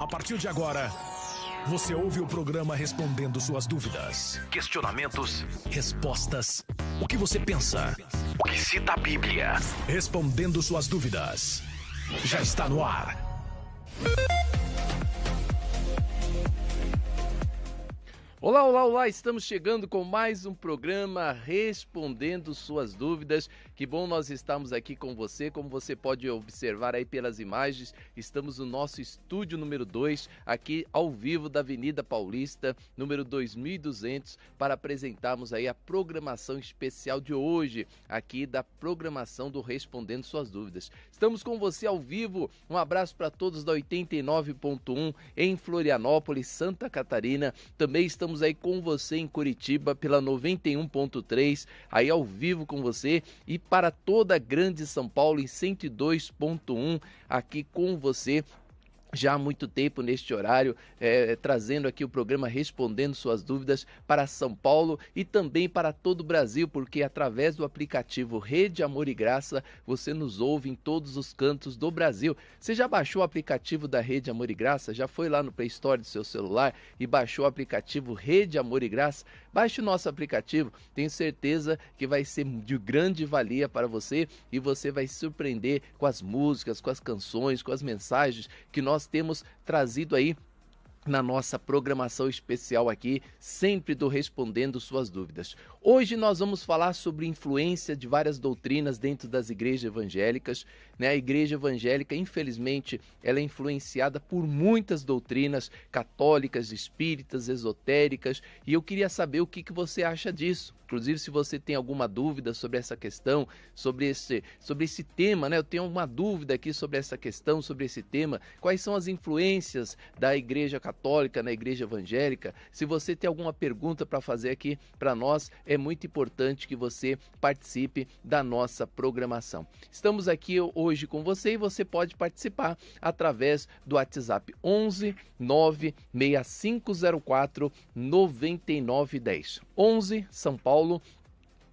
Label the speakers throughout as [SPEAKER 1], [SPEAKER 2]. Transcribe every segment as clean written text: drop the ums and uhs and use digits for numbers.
[SPEAKER 1] A partir de agora, você ouve o programa respondendo suas dúvidas, questionamentos, respostas, o que você pensa, o que cita a Bíblia. Respondendo suas dúvidas. Já está no ar.
[SPEAKER 2] Olá, olá, olá, estamos chegando com mais um programa Respondendo Suas Dúvidas. Que bom nós estamos aqui com você, como você pode observar aí pelas imagens, estamos no nosso estúdio número 2, aqui ao vivo da Avenida Paulista, número 2200, para apresentarmos aí a programação especial de hoje, aqui da programação do Respondendo Suas Dúvidas. Estamos com você ao vivo, um abraço para todos da 89.1 em Florianópolis, Santa Catarina, também estamos aí com você em Curitiba pela 91.3, aí ao vivo com você, e para toda a grande São Paulo em 102.1, aqui com você já há muito tempo neste horário, trazendo aqui o programa Respondendo Suas Dúvidas para São Paulo e também para todo o Brasil, porque através do aplicativo Rede Amor e Graça, você nos ouve em todos os cantos do Brasil. Você já baixou o aplicativo da Rede Amor e Graça? Já foi lá no Play Store do seu celular e baixou o aplicativo Rede Amor e Graça? Baixe o nosso aplicativo, tenho certeza que vai ser de grande valia para você e você vai se surpreender com as músicas, com as canções, com as mensagens que nós temos trazido aí na nossa programação especial aqui, sempre do Respondendo Suas Dúvidas. Hoje nós vamos falar sobre influência de várias doutrinas dentro das igrejas evangélicas, né? A igreja evangélica, infelizmente, ela é influenciada por muitas doutrinas católicas, espíritas, esotéricas, e eu queria saber o que você acha disso. Inclusive, se você tem alguma dúvida sobre essa questão, sobre esse tema, né? Eu tenho uma dúvida aqui sobre essa questão, sobre esse tema. Quais são as influências da igreja católica na igreja evangélica? Se você tem alguma pergunta para fazer aqui para nós, é muito importante que você participe da nossa programação. Estamos aqui hoje com você e você pode participar através do WhatsApp 11 96504 9910. 11 São Paulo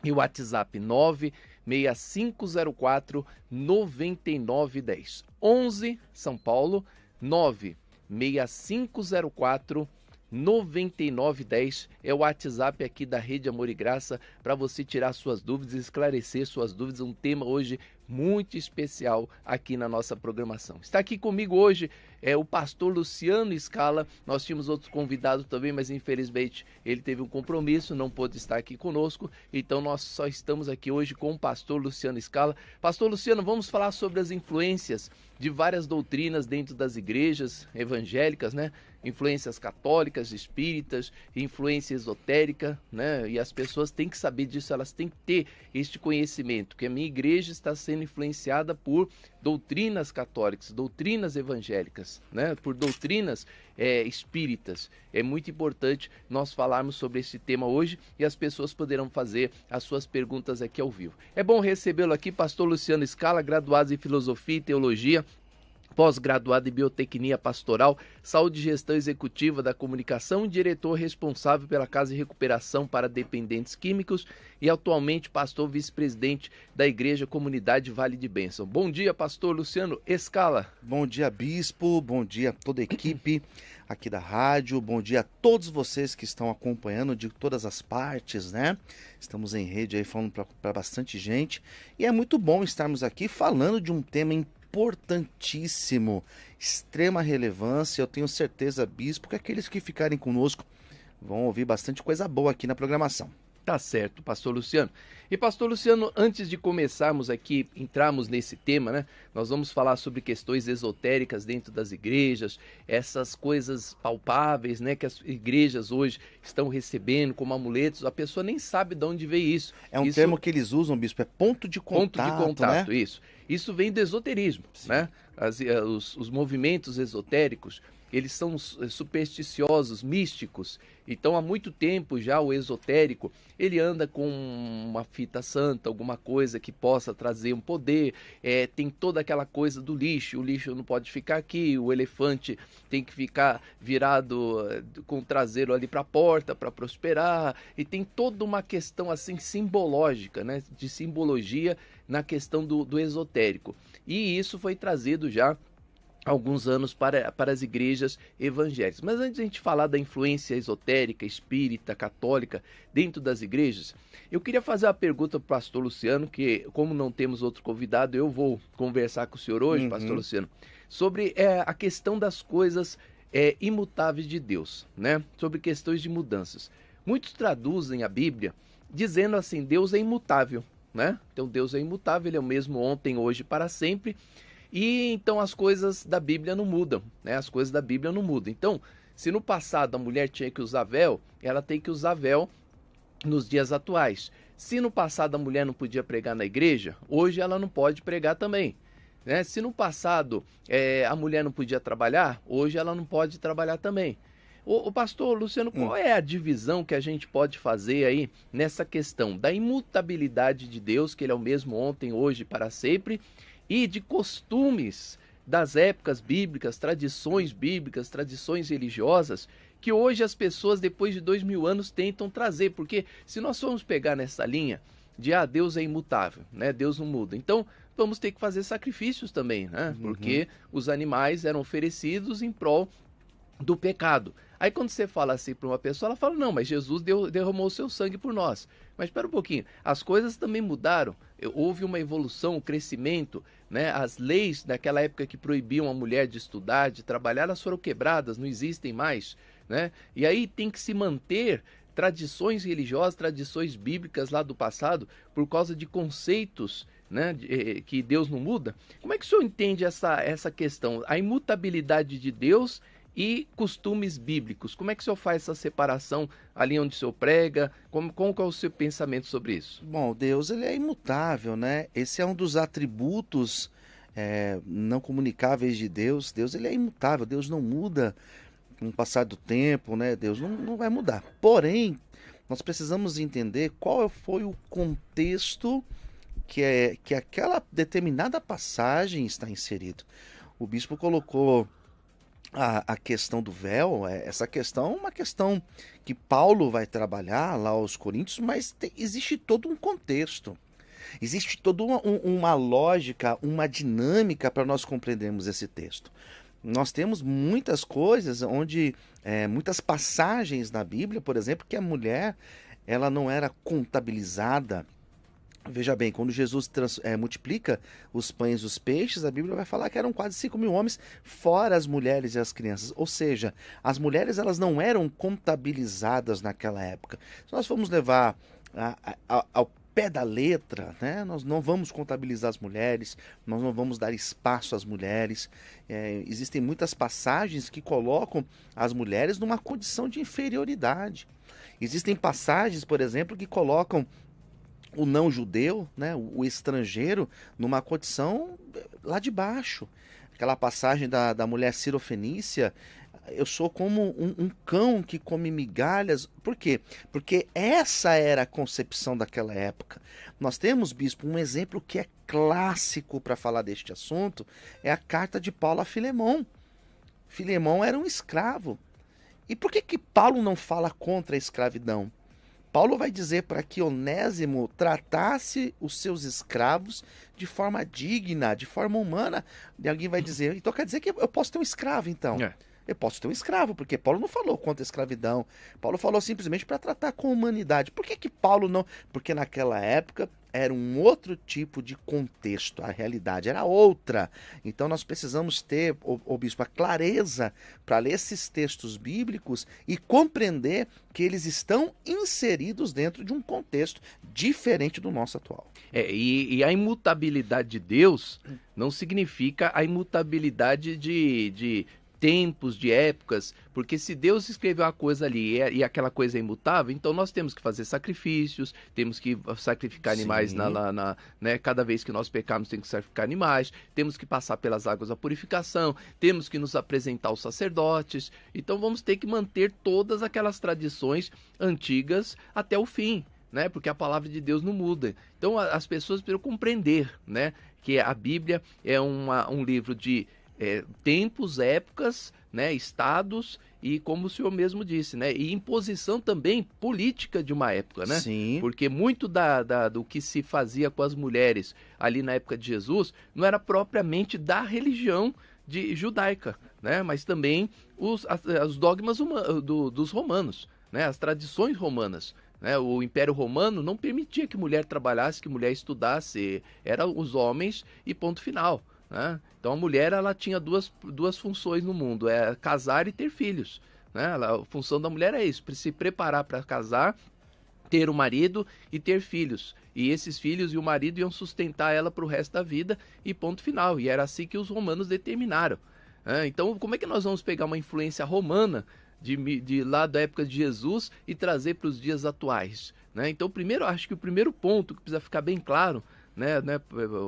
[SPEAKER 2] e o WhatsApp 96504 9910. 11 São Paulo 96504 9910 é o WhatsApp aqui da Rede Amor e Graça para você tirar suas dúvidas, esclarecer suas dúvidas. Um tema hoje muito especial aqui na nossa programação. Está aqui comigo hoje o pastor Luciano Scala. Nós tínhamos outro convidado também, mas infelizmente ele teve um compromisso, não pôde estar aqui conosco. Então nós só estamos aqui hoje com o pastor Luciano Scala. Pastor Luciano, vamos falar sobre as influências de várias doutrinas dentro das igrejas evangélicas, né? Influências católicas, espíritas, influência esotérica, né? E as pessoas têm que saber disso, elas têm que ter este conhecimento, que a minha igreja está sendo influenciada por doutrinas católicas, doutrinas evangélicas, né? Por doutrinas espíritas. É muito importante nós falarmos sobre esse tema hoje e as pessoas poderão fazer as suas perguntas aqui ao vivo. É bom recebê-lo aqui, pastor Luciano Scala, graduado em Filosofia e Teologia, pós-graduado em Biotecnia Pastoral, Saúde e Gestão Executiva da Comunicação, diretor responsável pela Casa de Recuperação para Dependentes Químicos e atualmente pastor vice-presidente da Igreja Comunidade Vale de Bênção. Bom dia, pastor Luciano Scala.
[SPEAKER 3] Bom dia, bispo, bom dia a toda a equipe aqui da rádio, bom dia a todos vocês que estão acompanhando de todas as partes, né? Estamos em rede aí falando para bastante gente e é muito bom estarmos aqui falando de um tema importantíssimo, extrema relevância. Eu tenho certeza, bispo, que aqueles que ficarem conosco vão ouvir bastante coisa boa aqui na programação.
[SPEAKER 2] Tá certo, pastor Luciano. E pastor Luciano, antes de começarmos aqui, entrarmos nesse tema, né? Nós vamos falar sobre questões esotéricas dentro das igrejas, essas coisas palpáveis, né? Que as igrejas hoje estão recebendo como amuletos, a pessoa nem sabe de onde veio isso.
[SPEAKER 3] É um termo que eles usam, bispo, é ponto de contato.
[SPEAKER 2] Ponto de contato,
[SPEAKER 3] né?
[SPEAKER 2] Isso. Isso vem do esoterismo, né? Os movimentos esotéricos, eles são supersticiosos, místicos. Então, há muito tempo já o esotérico, ele anda com uma fita santa, alguma coisa que possa trazer um poder. Tem toda aquela coisa do lixo, o lixo não pode ficar aqui, o elefante tem que ficar virado com o traseiro ali para a porta para prosperar. E tem toda uma questão assim simbológica, né? De simbologia na questão do esotérico. E isso foi trazido já alguns anos para as igrejas evangélicas. Mas antes de a gente falar da influência esotérica, espírita, católica dentro das igrejas, eu queria fazer uma pergunta para o pastor Luciano, que como não temos outro convidado, eu vou conversar com o senhor hoje, pastor Luciano, sobre a questão das coisas imutáveis de Deus, né? Sobre questões de mudanças. Muitos traduzem a Bíblia dizendo assim, Deus é imutável, né? Então Deus é imutável, ele é o mesmo ontem, hoje, para sempre. E então as coisas da Bíblia não mudam, né? As coisas da Bíblia não mudam. Então, se no passado a mulher tinha que usar véu, ela tem que usar véu nos dias atuais. Se no passado a mulher não podia pregar na igreja, hoje ela não pode pregar também, né? Se no passado a mulher não podia trabalhar, hoje ela não pode trabalhar também. O pastor Luciano, qual é a divisão que a gente pode fazer aí nessa questão da imutabilidade de Deus, que ele é o mesmo ontem, hoje, para sempre, e de costumes das épocas bíblicas, tradições religiosas, que hoje as pessoas, depois de 2000 anos, tentam trazer? Porque se nós formos pegar nessa linha de Deus é imutável, né? Deus não muda. Então, vamos ter que fazer sacrifícios também, né? Porque os animais eram oferecidos em prol do pecado. Aí quando você fala assim para uma pessoa, ela fala, não, mas Jesus derramou o seu sangue por nós. Mas espera um pouquinho, as coisas também mudaram, houve uma evolução, um crescimento, né? As leis naquela época que proibiam a mulher de estudar, de trabalhar, elas foram quebradas, não existem mais, né? E aí tem que se manter tradições religiosas, tradições bíblicas lá do passado, por causa de conceitos, né, que Deus não muda. Como é que o senhor entende essa questão, a imutabilidade de Deus e costumes bíblicos? Como é que o senhor faz essa separação ali onde o senhor prega? Como é o seu pensamento sobre isso?
[SPEAKER 3] Bom, Deus ele é imutável, né? Esse é um dos atributos não comunicáveis de Deus. Deus ele é imutável, Deus não muda com o passar do tempo, né? Deus não vai mudar. Porém, nós precisamos entender qual foi o contexto que aquela determinada passagem está inserido. O bispo colocou a questão do véu, essa questão é uma questão que Paulo vai trabalhar lá aos Coríntios, mas existe todo um contexto, existe toda uma lógica, uma dinâmica para nós compreendermos esse texto. Nós temos muitas coisas onde, muitas passagens na Bíblia, por exemplo, que a mulher ela não era contabilizada. Veja bem, quando Jesus multiplica os pães e os peixes, a Bíblia vai falar que eram quase 5.000 homens, fora as mulheres e as crianças. Ou seja, as mulheres elas não eram contabilizadas naquela época. Se nós formos levar ao pé da letra, né, nós não vamos contabilizar as mulheres, nós não vamos dar espaço às mulheres. Existem muitas passagens que colocam as mulheres numa condição de inferioridade. Existem passagens, por exemplo, que colocam o não-judeu, né, o estrangeiro, numa condição lá de baixo. Aquela passagem da mulher cirofenícia, eu sou como um cão que come migalhas. Por quê? Porque essa era a concepção daquela época. Nós temos, bispo, um exemplo que é clássico para falar deste assunto, é a carta de Paulo a Filemão. Filemão era um escravo. E por que Paulo não fala contra a escravidão? Paulo vai dizer para que Onésimo tratasse os seus escravos de forma digna, de forma humana. E alguém vai dizer, então quer dizer que eu posso ter um escravo, então? Eu posso ter um escravo, porque Paulo não falou contra a escravidão. Paulo falou simplesmente para tratar com humanidade. Por que Paulo não? Porque naquela época era um outro tipo de contexto, a realidade era outra. Então nós precisamos ter, bispo, a clareza para ler esses textos bíblicos e compreender que eles estão inseridos dentro de um contexto diferente do nosso atual.
[SPEAKER 2] E a imutabilidade de Deus não significa a imutabilidade de tempos, de épocas, porque se Deus escreveu uma coisa ali e aquela coisa é imutável, então nós temos que fazer sacrifícios, temos que sacrificar animais né? Cada vez que nós pecarmos tem que sacrificar animais, temos que passar pelas águas da purificação, temos que nos apresentar aos sacerdotes, então vamos ter que manter todas aquelas tradições antigas até o fim, né? Porque a palavra de Deus não muda. Então as pessoas precisam compreender, né, que a Bíblia é um livro de tempos, épocas, né, estados e, como o senhor mesmo disse, né, e imposição também política de uma época, né?
[SPEAKER 3] Sim.
[SPEAKER 2] Porque muito do que se fazia com as mulheres ali na época de Jesus não era propriamente da religião judaica, né? Mas também os dogmas dos romanos, né? As tradições romanas. Né? O Império Romano não permitia que mulher trabalhasse, que mulher estudasse, eram os homens e ponto final. Né? Então a mulher ela tinha duas funções no mundo, é casar e ter filhos. Né? A função da mulher é isso, se preparar para casar, ter um marido e ter filhos. E esses filhos e o marido iam sustentar ela para o resto da vida e ponto final. E era assim que os romanos determinaram. Então como é que nós vamos pegar uma influência romana de lá da época de Jesus e trazer para os dias atuais? Né? Então acho que o primeiro ponto que precisa ficar bem claro, né,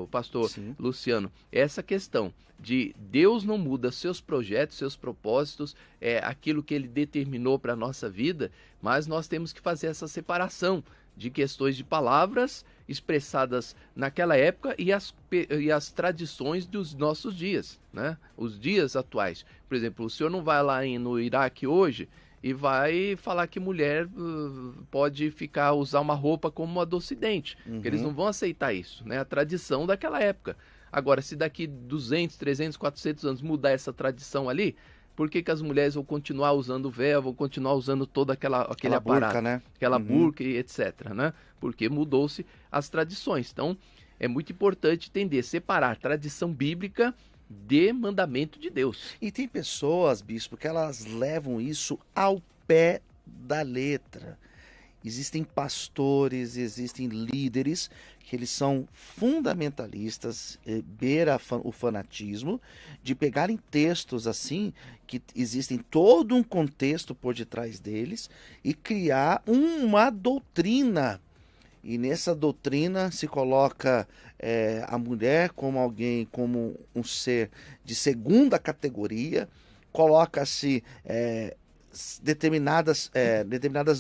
[SPEAKER 2] o pastor Sim. Luciano, é essa questão de Deus não muda seus projetos, seus propósitos, aquilo que ele determinou para a nossa vida, mas nós temos que fazer essa separação de questões de palavras expressadas naquela época e as tradições dos nossos dias, né? Os dias atuais. Por exemplo, o senhor não vai lá no Iraque hoje e vai falar que mulher pode usar uma roupa como a do Ocidente. Porque eles não vão aceitar isso, né? A tradição daquela época. Agora, se daqui 200, 300, 400 anos mudar essa tradição ali, por que as mulheres vão continuar usando véu, vão continuar usando todo aquele aparato,
[SPEAKER 3] burca, né?
[SPEAKER 2] Aquela burca e etc, né? Porque mudou-se as tradições. Então, é muito importante entender, separar tradição bíblica de mandamento de Deus.
[SPEAKER 3] E tem pessoas, bispo, que elas levam isso ao pé da letra. Existem pastores, existem líderes que eles são fundamentalistas, beira o fanatismo, de pegarem textos assim, que existem todo um contexto por detrás deles, e criar uma doutrina. E nessa doutrina se coloca a mulher como alguém, como um ser de segunda categoria, coloca-se determinadas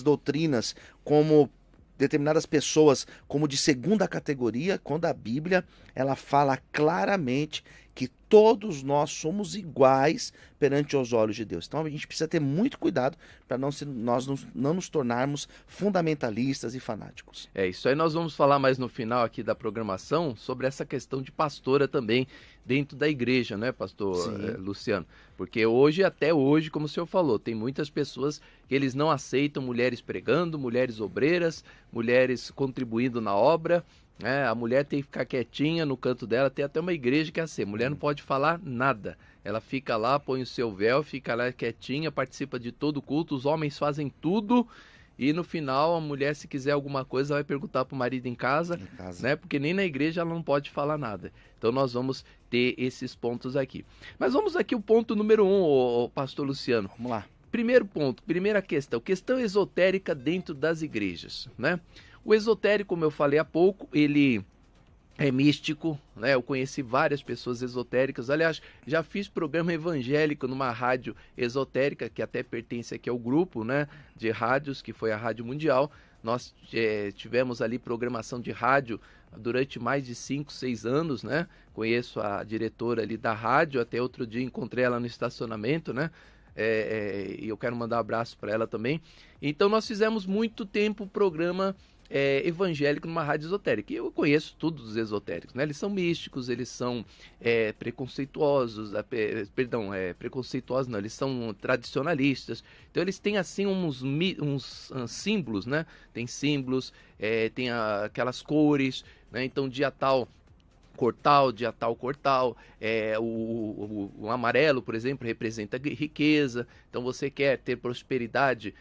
[SPEAKER 3] doutrinas como determinadas pessoas como de segunda categoria, quando a Bíblia ela fala claramente que todos nós somos iguais perante os olhos de Deus. Então a gente precisa ter muito cuidado para nós não nos tornarmos fundamentalistas e fanáticos.
[SPEAKER 2] Isso aí nós vamos falar mais no final aqui da programação sobre essa questão de pastora também dentro da igreja, né, pastor Luciano? Porque até hoje, como o senhor falou, tem muitas pessoas que eles não aceitam mulheres pregando, mulheres obreiras, mulheres contribuindo na obra. A mulher tem que ficar quietinha no canto dela, tem até uma igreja que é assim, a mulher não pode falar nada, ela fica lá, põe o seu véu, fica lá quietinha, participa de todo o culto, os homens fazem tudo e no final a mulher, se quiser alguma coisa, vai perguntar para o marido em casa, né? Porque nem na igreja ela não pode falar nada. Então nós vamos ter esses pontos aqui. Mas vamos aqui o ponto número 1, pastor Luciano.
[SPEAKER 3] Vamos lá.
[SPEAKER 2] Primeiro ponto, primeira questão esotérica dentro das igrejas, né? O esotérico, como eu falei há pouco, ele é místico, né? Eu conheci várias pessoas esotéricas. Aliás, já fiz programa evangélico numa rádio esotérica, que até pertence aqui ao grupo, né, de rádios, que foi a Rádio Mundial. Nós tivemos ali programação de rádio durante mais de 5, 6 anos, né? Conheço a diretora ali da rádio, até outro dia encontrei ela no estacionamento, né? E eu quero mandar um abraço para ela também. Então nós fizemos muito tempo programa evangélico numa rádio esotérica. E eu conheço tudo dos esotéricos, né? Eles são místicos, eles são preconceituosos, preconceituosos não, eles são tradicionalistas. Então eles têm assim uns símbolos, né? Tem símbolos, tem aquelas cores, né? Então dia tal cortal, o amarelo, por exemplo, representa riqueza. Então você quer ter prosperidade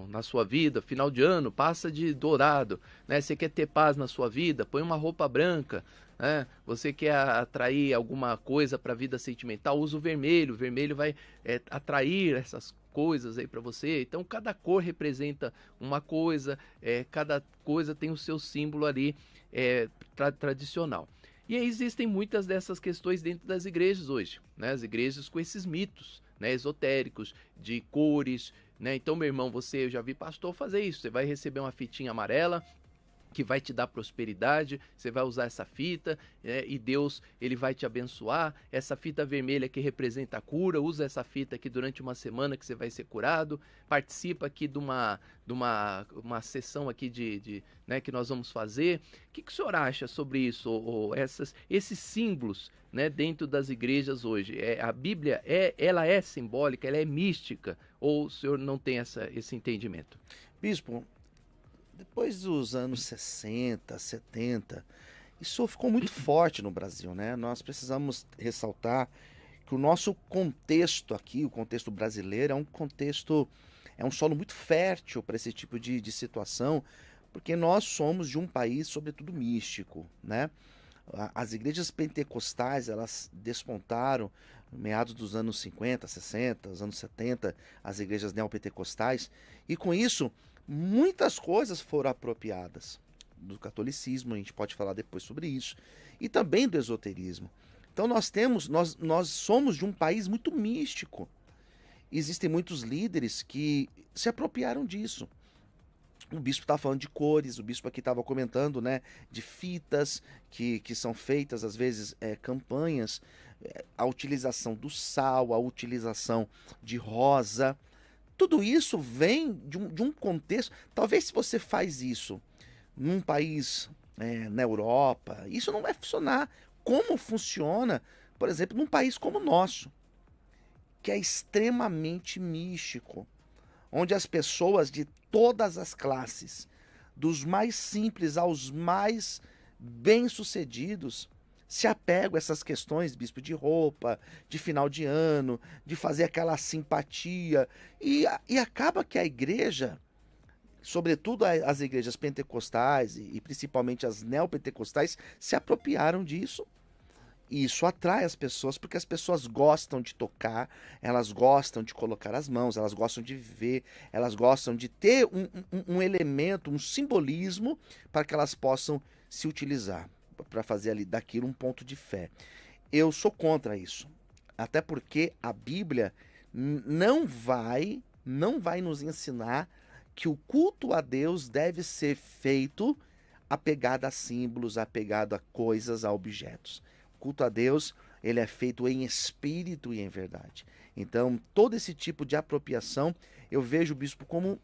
[SPEAKER 2] na sua vida, final de ano, passa de dourado, né? Você quer ter paz na sua vida, põe uma roupa branca, né? Você quer atrair alguma coisa para a vida sentimental, usa o vermelho vai atrair essas coisas aí para você. Então cada cor representa uma coisa, cada coisa tem o seu símbolo ali tradicional. E aí existem muitas dessas questões dentro das igrejas hoje, né? As igrejas com esses mitos, né, esotéricos, de cores, né? Então, meu irmão, eu já vi pastor fazer isso. Você vai receber uma fitinha amarela, que vai te dar prosperidade, você vai usar essa fita, e Deus ele vai te abençoar. Essa fita vermelha que representa a cura, usa essa fita aqui durante uma semana que você vai ser curado. Participa aqui de uma sessão aqui né, que nós vamos fazer. O que o senhor acha sobre isso, ou esses símbolos, né, dentro das igrejas hoje? A Bíblia ela é simbólica, ela é mística, ou o senhor não tem esse entendimento?
[SPEAKER 3] Bispo, depois dos anos 60, 70, isso ficou muito forte no Brasil, né? Nós precisamos ressaltar que o nosso contexto aqui, o contexto brasileiro, é um solo muito fértil para esse tipo de situação, porque nós somos de um país, sobretudo, místico, né? As igrejas pentecostais, elas despontaram no meados dos anos 50, 60, os anos 70, as igrejas neopentecostais, e com isso muitas coisas foram apropriadas do catolicismo, a gente pode falar depois sobre isso, e também do esoterismo. Então nós somos de um país muito místico. Existem muitos líderes que se apropriaram disso. O bispo estava falando de cores, o bispo aqui estava comentando, né, de fitas que são feitas, às vezes, campanhas, a utilização do sal, a utilização de rosa. Tudo isso vem de um contexto. Talvez se você faz isso num país na Europa, isso não vai funcionar como funciona, por exemplo, num país como o nosso, que é extremamente místico, onde as pessoas de todas as classes, dos mais simples aos mais bem-sucedidos, se apegam a essas questões, bispo, de roupa, de final de ano, de fazer aquela simpatia, e acaba que a igreja, sobretudo as igrejas pentecostais e principalmente as neopentecostais, se apropriaram disso. E isso atrai as pessoas, porque as pessoas gostam de tocar, elas gostam de colocar as mãos, elas gostam de viver, elas gostam de ter um elemento, um simbolismo, para que elas possam se utilizar, para fazer ali daquilo um ponto de fé. Eu sou contra isso, até porque a Bíblia não vai nos ensinar que o culto a Deus deve ser feito apegado a símbolos, apegado a coisas, a objetos. Culto a Deus, ele é feito em espírito e em verdade. Então, todo esse tipo de apropriação, eu vejo o bispo como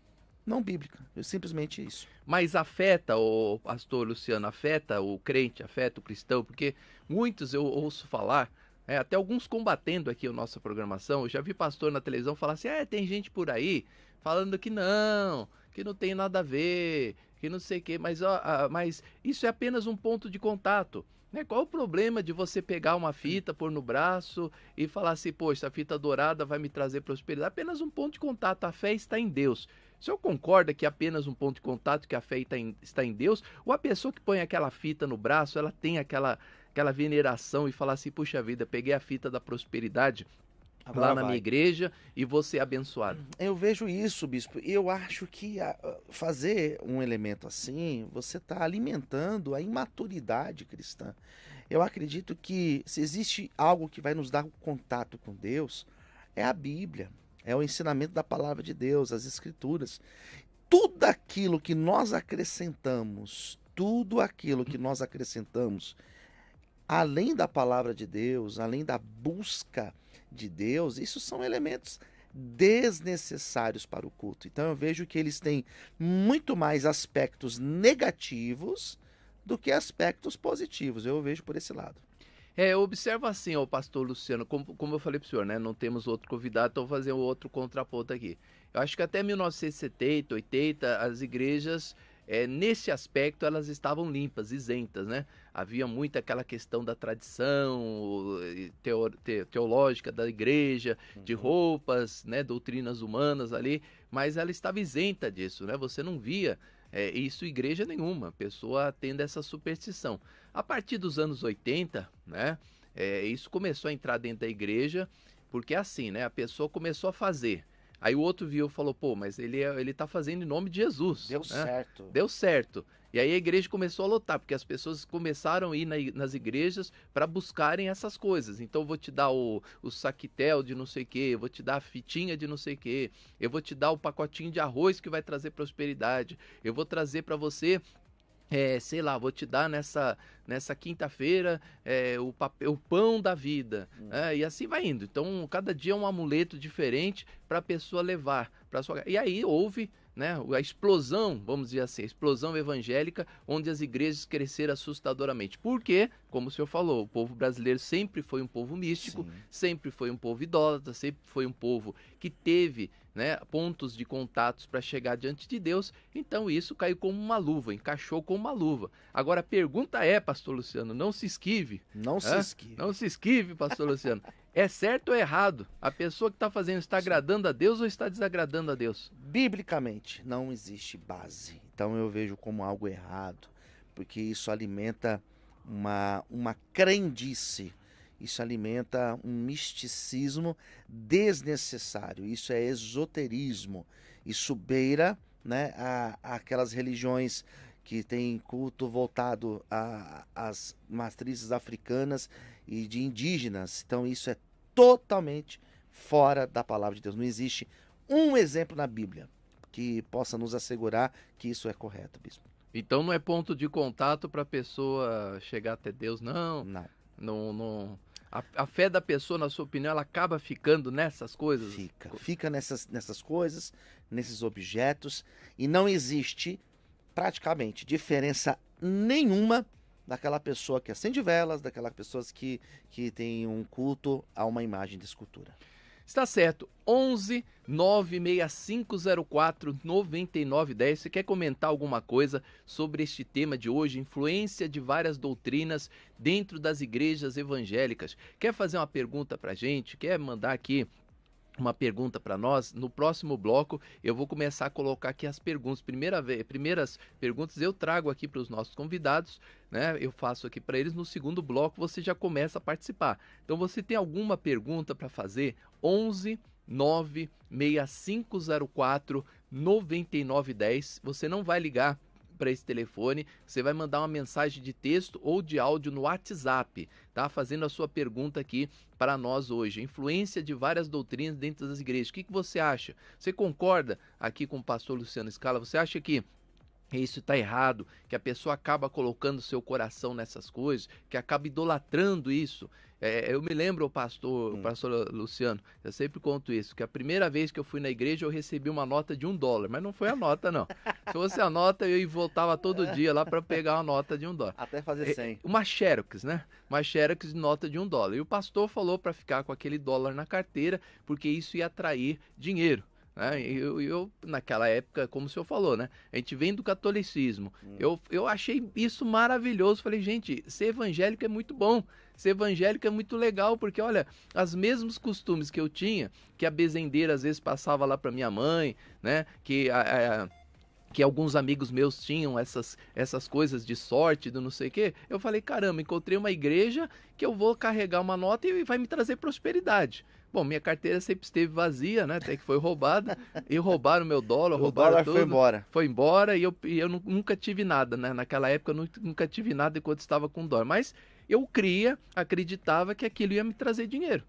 [SPEAKER 3] não bíblica. Simplesmente isso.
[SPEAKER 2] Mas afeta, o pastor Luciano, afeta o crente, afeta o cristão? Porque muitos eu ouço falar, até alguns combatendo aqui a nossa programação, eu já vi pastor na televisão falar assim, tem gente por aí falando que não tem nada a ver, que não sei o quê, mas isso é apenas um ponto de contato. Qual o problema de você pegar uma fita, pôr no braço e falar assim, poxa, essa fita dourada vai me trazer prosperidade? Apenas um ponto de contato, a fé está em Deus. O senhor concorda que é apenas um ponto de contato, que a fé está em Deus? Ou a pessoa que põe aquela fita no braço, ela tem aquela veneração e fala assim, puxa vida, peguei a fita da prosperidade lá na minha igreja e vou ser abençoado?
[SPEAKER 3] Eu vejo isso, bispo. Eu acho que fazer um elemento assim, você está alimentando a imaturidade cristã. Eu acredito que se existe algo que vai nos dar contato com Deus, é a Bíblia, é o ensinamento da palavra de Deus, as Escrituras. Tudo aquilo que nós acrescentamos, além da palavra de Deus, além da busca de Deus, isso são elementos desnecessários para o culto. Então eu vejo que eles têm muito mais aspectos negativos do que aspectos positivos. Eu vejo por esse lado.
[SPEAKER 2] Observa assim, pastor Luciano, como eu falei para o senhor, né? Não temos outro convidado, então vou fazer um outro contraponto aqui. Eu acho que até 1970, 80, as igrejas, nesse aspecto, elas estavam limpas, isentas, né? Havia muito aquela questão da tradição teológica da igreja, de roupas, né? Doutrinas humanas ali, mas ela estava isenta disso, né? Você não via isso em igreja nenhuma, pessoa tendo essa superstição. A partir dos anos 80, né? Isso começou a entrar dentro da igreja, porque assim, né? A pessoa começou a fazer. Aí o outro viu e falou, pô, mas ele tá fazendo em nome de Jesus.
[SPEAKER 3] Deu certo.
[SPEAKER 2] Deu certo. E aí a igreja começou a lotar, porque as pessoas começaram a ir nas igrejas para buscarem essas coisas. Então eu vou te dar o saquitel de não sei o quê, eu vou te dar a fitinha de não sei o quê, eu vou te dar o pacotinho de arroz que vai trazer prosperidade, eu vou trazer para você sei lá, vou te dar nessa quinta-feira o pão da vida, e assim vai indo. Então, cada dia é um amuleto diferente para a pessoa levar para sua casa. E aí houve, né, a explosão, vamos dizer assim, a explosão evangélica, onde as igrejas cresceram assustadoramente. Porque, como o senhor falou, o povo brasileiro sempre foi um povo místico,
[SPEAKER 3] Sim.
[SPEAKER 2] sempre foi um povo idólatra, sempre foi um povo que teve, né, pontos de contatos para chegar diante de Deus. Então isso caiu como uma luva, encaixou como uma luva. Agora a pergunta é, pastor Luciano, não se esquive.
[SPEAKER 3] Não se esquive.
[SPEAKER 2] Não se esquive, pastor Luciano. É certo ou errado? A pessoa que está fazendo está agradando a Deus ou está desagradando a Deus?
[SPEAKER 3] Biblicamente, não existe base. Então eu vejo como algo errado, porque isso alimenta uma crendice, isso alimenta um misticismo desnecessário, isso é esoterismo, isso beira, né, aquelas religiões que têm culto voltado às matrizes africanas e de indígenas. Então isso é totalmente fora da palavra de Deus. Não existe um exemplo na Bíblia que possa nos assegurar que isso é correto, bispo.
[SPEAKER 2] Então não é ponto de contato para a pessoa chegar até Deus, não.
[SPEAKER 3] Não.
[SPEAKER 2] A fé da pessoa, na sua opinião, ela acaba ficando nessas coisas?
[SPEAKER 3] Fica nessas coisas, nesses objetos, e não existe praticamente diferença nenhuma daquela pessoa que acende velas, daquela pessoa que tem um culto a uma imagem de escultura.
[SPEAKER 2] Está certo. 11 96504 9910. Você quer comentar alguma coisa sobre este tema de hoje? Influência de várias doutrinas dentro das igrejas evangélicas. Quer fazer uma pergunta para a gente? Quer mandar aqui uma pergunta para nós? No próximo bloco eu vou começar a colocar aqui as perguntas. Primeiras perguntas eu trago aqui para os nossos convidados, né? Eu faço aqui para eles. No segundo bloco você já começa a participar. Então você tem alguma pergunta para fazer? 11 96504 9910. Você não vai ligar para esse telefone, você vai mandar uma mensagem de texto ou de áudio no WhatsApp, tá? Fazendo a sua pergunta aqui para nós hoje. Influência de várias doutrinas dentro das igrejas. O que você acha? Você concorda aqui com o pastor Luciano Scala? Você acha que isso está errado, que a pessoa acaba colocando seu coração nessas coisas, que acaba idolatrando isso? Eu me lembro, pastor Luciano, eu sempre conto isso, que a primeira vez que eu fui na igreja eu recebi uma nota de $1, mas não foi a nota não. Se fosse a nota eu voltava todo dia lá para pegar uma nota de $1.
[SPEAKER 3] Até fazer 100.
[SPEAKER 2] Uma Xerox, né? Uma Xerox de nota de $1. E o pastor falou para ficar com aquele dólar na carteira, porque isso ia atrair dinheiro. Eu, naquela época, como o senhor falou, né? A gente vem do catolicismo. Eu achei isso maravilhoso. Falei, gente, ser evangélico é muito bom. Ser evangélico é muito legal, porque, olha, os mesmos costumes que eu tinha, que a bezendeira às vezes passava lá para minha mãe, né? Que alguns amigos meus tinham essas coisas de sorte, do não sei o quê. Eu falei, caramba, encontrei uma igreja que eu vou carregar uma nota e vai me trazer prosperidade. Bom, minha carteira sempre esteve vazia, né? Até que foi roubada. E roubaram meu dólar, roubaram tudo.
[SPEAKER 3] Foi embora.
[SPEAKER 2] Foi embora e eu nunca tive nada, né? Naquela época eu nunca tive nada enquanto estava com dólar. Mas eu acreditava que aquilo ia me trazer dinheiro.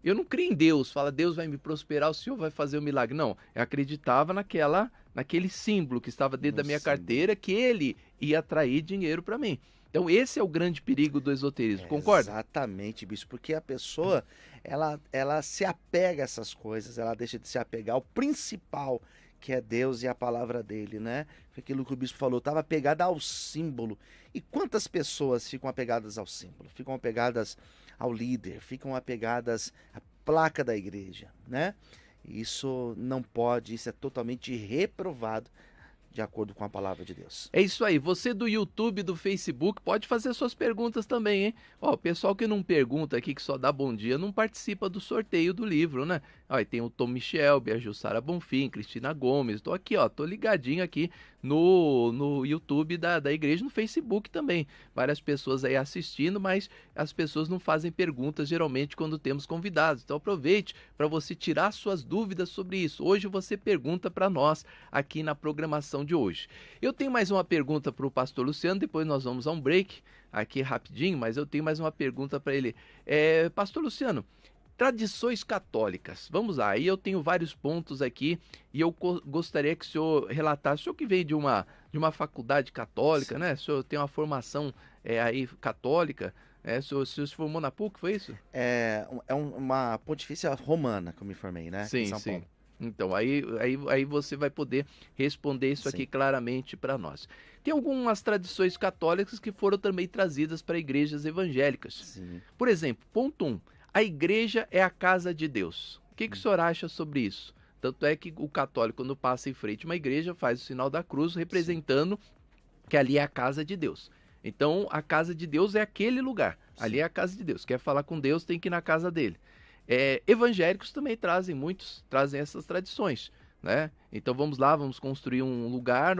[SPEAKER 2] Eu não cria em Deus, fala, Deus vai me prosperar, o Senhor vai fazer o milagre. Não, eu acreditava naquele símbolo que estava dentro da minha carteira, que ele ia atrair dinheiro para mim. Então esse é o grande perigo do esoterismo, concorda?
[SPEAKER 3] Exatamente, bispo, porque a pessoa, ela se apega a essas coisas, ela deixa de se apegar ao principal, que é Deus e a palavra dele, né? Aquilo que o bispo falou, estava apegada ao símbolo. E quantas pessoas ficam apegadas ao símbolo? Ficam apegadas ao líder, ficam apegadas à placa da igreja, né? Isso não pode, isso é totalmente reprovado de acordo com a palavra de Deus.
[SPEAKER 2] É isso aí, você do YouTube, do Facebook, pode fazer suas perguntas também, hein? Ó, o pessoal que não pergunta aqui, que só dá bom dia, não participa do sorteio do livro, né? Ó, tem o Tom Michel, a Jussara Bonfim, Cristina Gomes, tô aqui, ó, tô ligadinho aqui no YouTube da igreja, no Facebook também. Várias pessoas aí assistindo, mas as pessoas não fazem perguntas geralmente quando temos convidados. Então aproveite para você tirar suas dúvidas sobre isso. Hoje você pergunta para nós aqui na programação de hoje. Eu tenho mais uma pergunta para o pastor Luciano, depois nós vamos a um break aqui rapidinho, mas eu tenho mais uma pergunta para ele. Pastor Luciano, Tradições católicas. Vamos lá, aí eu tenho vários pontos aqui e eu gostaria que o senhor relatasse. O senhor que veio de uma faculdade católica,
[SPEAKER 3] Sim.
[SPEAKER 2] né? O senhor tem uma formação aí católica, o senhor se formou na PUC, foi isso?
[SPEAKER 3] Uma pontifícia romana que eu me formei, né? Em
[SPEAKER 2] Sim,
[SPEAKER 3] São
[SPEAKER 2] sim.
[SPEAKER 3] Paulo.
[SPEAKER 2] Então, aí você vai poder responder isso aqui
[SPEAKER 3] Sim.
[SPEAKER 2] claramente para nós. Tem algumas tradições católicas que foram também trazidas para igrejas evangélicas.
[SPEAKER 3] Sim.
[SPEAKER 2] Por exemplo, ponto 1. A igreja é a casa de Deus. O que o senhor acha sobre isso? Tanto é que o católico, quando passa em frente a uma igreja, faz o sinal da cruz, representando que ali é a casa de Deus. Então, a casa de Deus é aquele lugar. Ali
[SPEAKER 3] Sim.
[SPEAKER 2] é a casa de Deus. Quer falar com Deus, tem que ir na casa dele. Evangélicos também muitos trazem essas tradições, né? Então vamos lá, vamos construir um lugar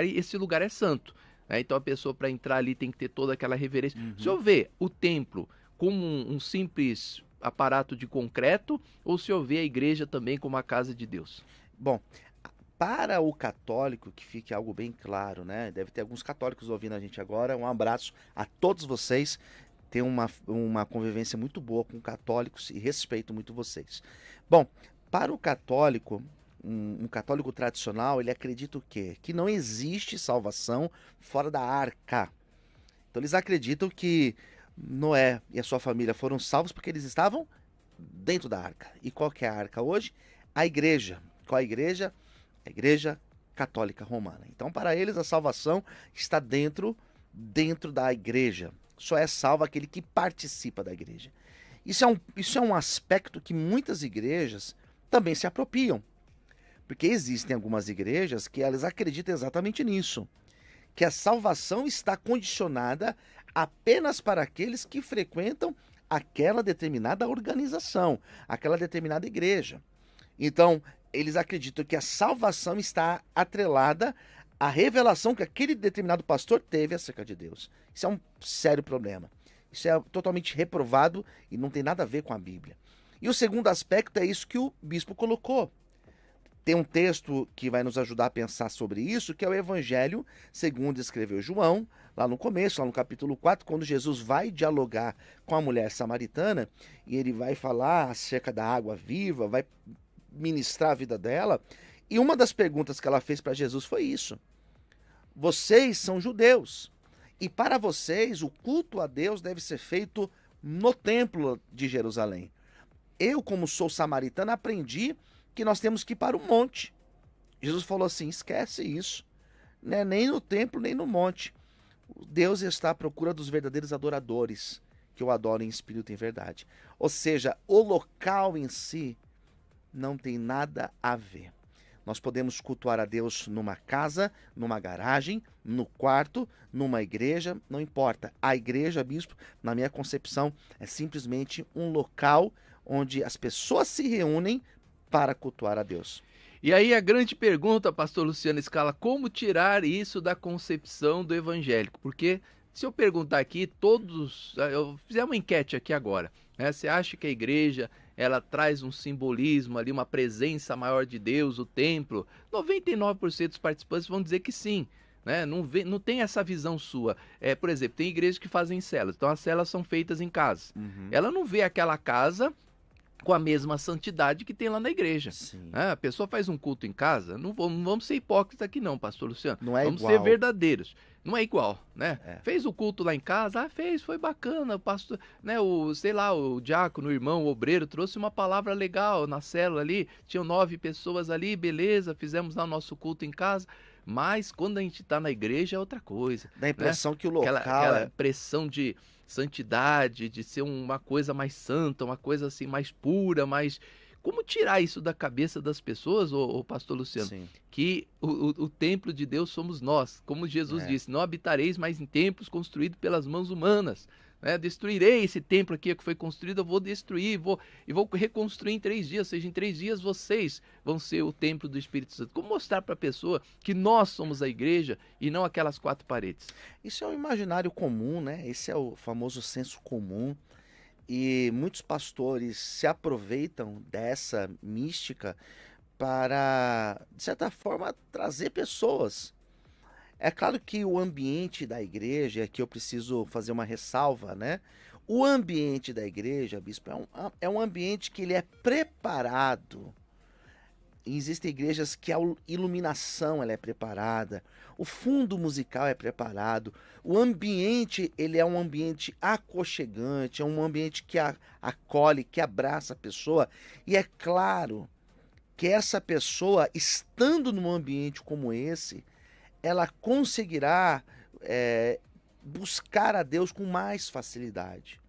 [SPEAKER 2] e esse lugar é santo, né? Então a pessoa para entrar ali tem que ter toda aquela reverência.
[SPEAKER 3] Uhum.
[SPEAKER 2] Se eu ver o templo como um simples aparato de concreto ou se eu ver a igreja também como a casa de Deus?
[SPEAKER 3] Bom, para o católico, que fique algo bem claro, né? Deve ter alguns católicos ouvindo a gente agora. Um abraço a todos vocês. Tenho uma convivência muito boa com católicos e respeito muito vocês. Bom, para o católico, um católico tradicional, ele acredita o quê? Que não existe salvação fora da arca. Então eles acreditam que Noé e a sua família foram salvos porque eles estavam dentro da arca. E qual que é a arca hoje? A igreja. Qual a igreja? A igreja católica romana. Então para eles a salvação está dentro da igreja. Só é salvo aquele que participa da igreja. Isso é um aspecto que muitas igrejas também se apropriam. Porque existem algumas igrejas que elas acreditam exatamente nisso. Que a salvação está condicionada apenas para aqueles que frequentam aquela determinada organização, aquela determinada igreja. Então, eles acreditam que a salvação está atrelada à revelação que aquele determinado pastor teve acerca de Deus. Isso é um sério problema. Isso é totalmente reprovado e não tem nada a ver com a Bíblia. E o segundo aspecto é isso que o bispo colocou. Tem um texto que vai nos ajudar a pensar sobre isso, que é o Evangelho segundo escreveu João, lá no começo, lá no capítulo 4, quando Jesus vai dialogar com a mulher samaritana, e ele vai falar acerca da água viva, vai ministrar a vida dela, e uma das perguntas que ela fez para Jesus foi isso: vocês são judeus, e para vocês o culto a Deus deve ser feito no templo de Jerusalém. Eu, como sou samaritano, aprendi que nós temos que ir para o monte. Jesus falou assim: esquece isso, né? Nem no templo, nem no monte. Deus está à procura dos verdadeiros adoradores, que o adorem em espírito e em verdade. Ou seja, o local em si não tem nada a ver. Nós podemos cultuar a Deus numa casa, numa garagem, no quarto, numa igreja, não importa. A igreja, bispo, na minha concepção, é simplesmente um local onde as pessoas se reúnem para cultuar a Deus.
[SPEAKER 2] E aí a grande pergunta, pastor Luciano Scala, como tirar isso da concepção do evangélico? Porque se eu perguntar aqui, eu fizer uma enquete aqui agora, né? Você acha que a igreja ela traz um simbolismo ali, uma presença maior de Deus, o templo? 99% dos participantes vão dizer que sim. Né? Não tem essa visão sua. Por exemplo, tem igrejas que fazem celas, então as celas são feitas em casa.
[SPEAKER 3] Uhum.
[SPEAKER 2] Ela não vê aquela casa com a mesma santidade que tem lá na igreja. A pessoa faz um culto em casa, não vamos ser hipócritas aqui não, pastor Luciano.
[SPEAKER 3] Não é
[SPEAKER 2] vamos
[SPEAKER 3] igual.
[SPEAKER 2] ser verdadeiros. Não é igual, né?
[SPEAKER 3] É.
[SPEAKER 2] Fez o culto lá em casa, fez, foi bacana, o pastor, né, o diácono, o irmão, o obreiro trouxe uma palavra legal na célula ali, tinham 9 pessoas ali, beleza, fizemos lá o nosso culto em casa, mas quando a gente está na igreja é outra coisa.
[SPEAKER 3] Dá a impressão, né, que o local
[SPEAKER 2] aquela pressão de santidade, de ser uma coisa mais santa, uma coisa assim mais pura, mais... Como tirar isso da cabeça das pessoas, ô pastor Luciano?
[SPEAKER 3] Sim.
[SPEAKER 2] Que o templo de Deus somos nós. Como Jesus disse, não habitareis mais em templos construídos pelas mãos humanas. Né? Destruirei esse templo aqui que foi construído, eu vou destruir, vou reconstruir em 3 dias. Ou seja, em 3 dias vocês vão ser o templo do Espírito Santo. Como mostrar para a pessoa que nós somos a igreja e não aquelas 4 paredes?
[SPEAKER 3] Isso é o imaginário comum, né? Esse é o famoso senso comum. E muitos pastores se aproveitam dessa mística para, de certa forma, trazer pessoas. É claro que o ambiente da igreja, aqui eu preciso fazer uma ressalva, né? O ambiente da igreja, bispo, é um ambiente que ele é preparado. Existem igrejas que a iluminação ela é preparada, o fundo musical é preparado, o ambiente ele é um ambiente aconchegante, é um ambiente que acolhe, que abraça a pessoa. E é claro que essa pessoa, estando num ambiente como esse, ela conseguirá buscar a Deus com mais facilidade.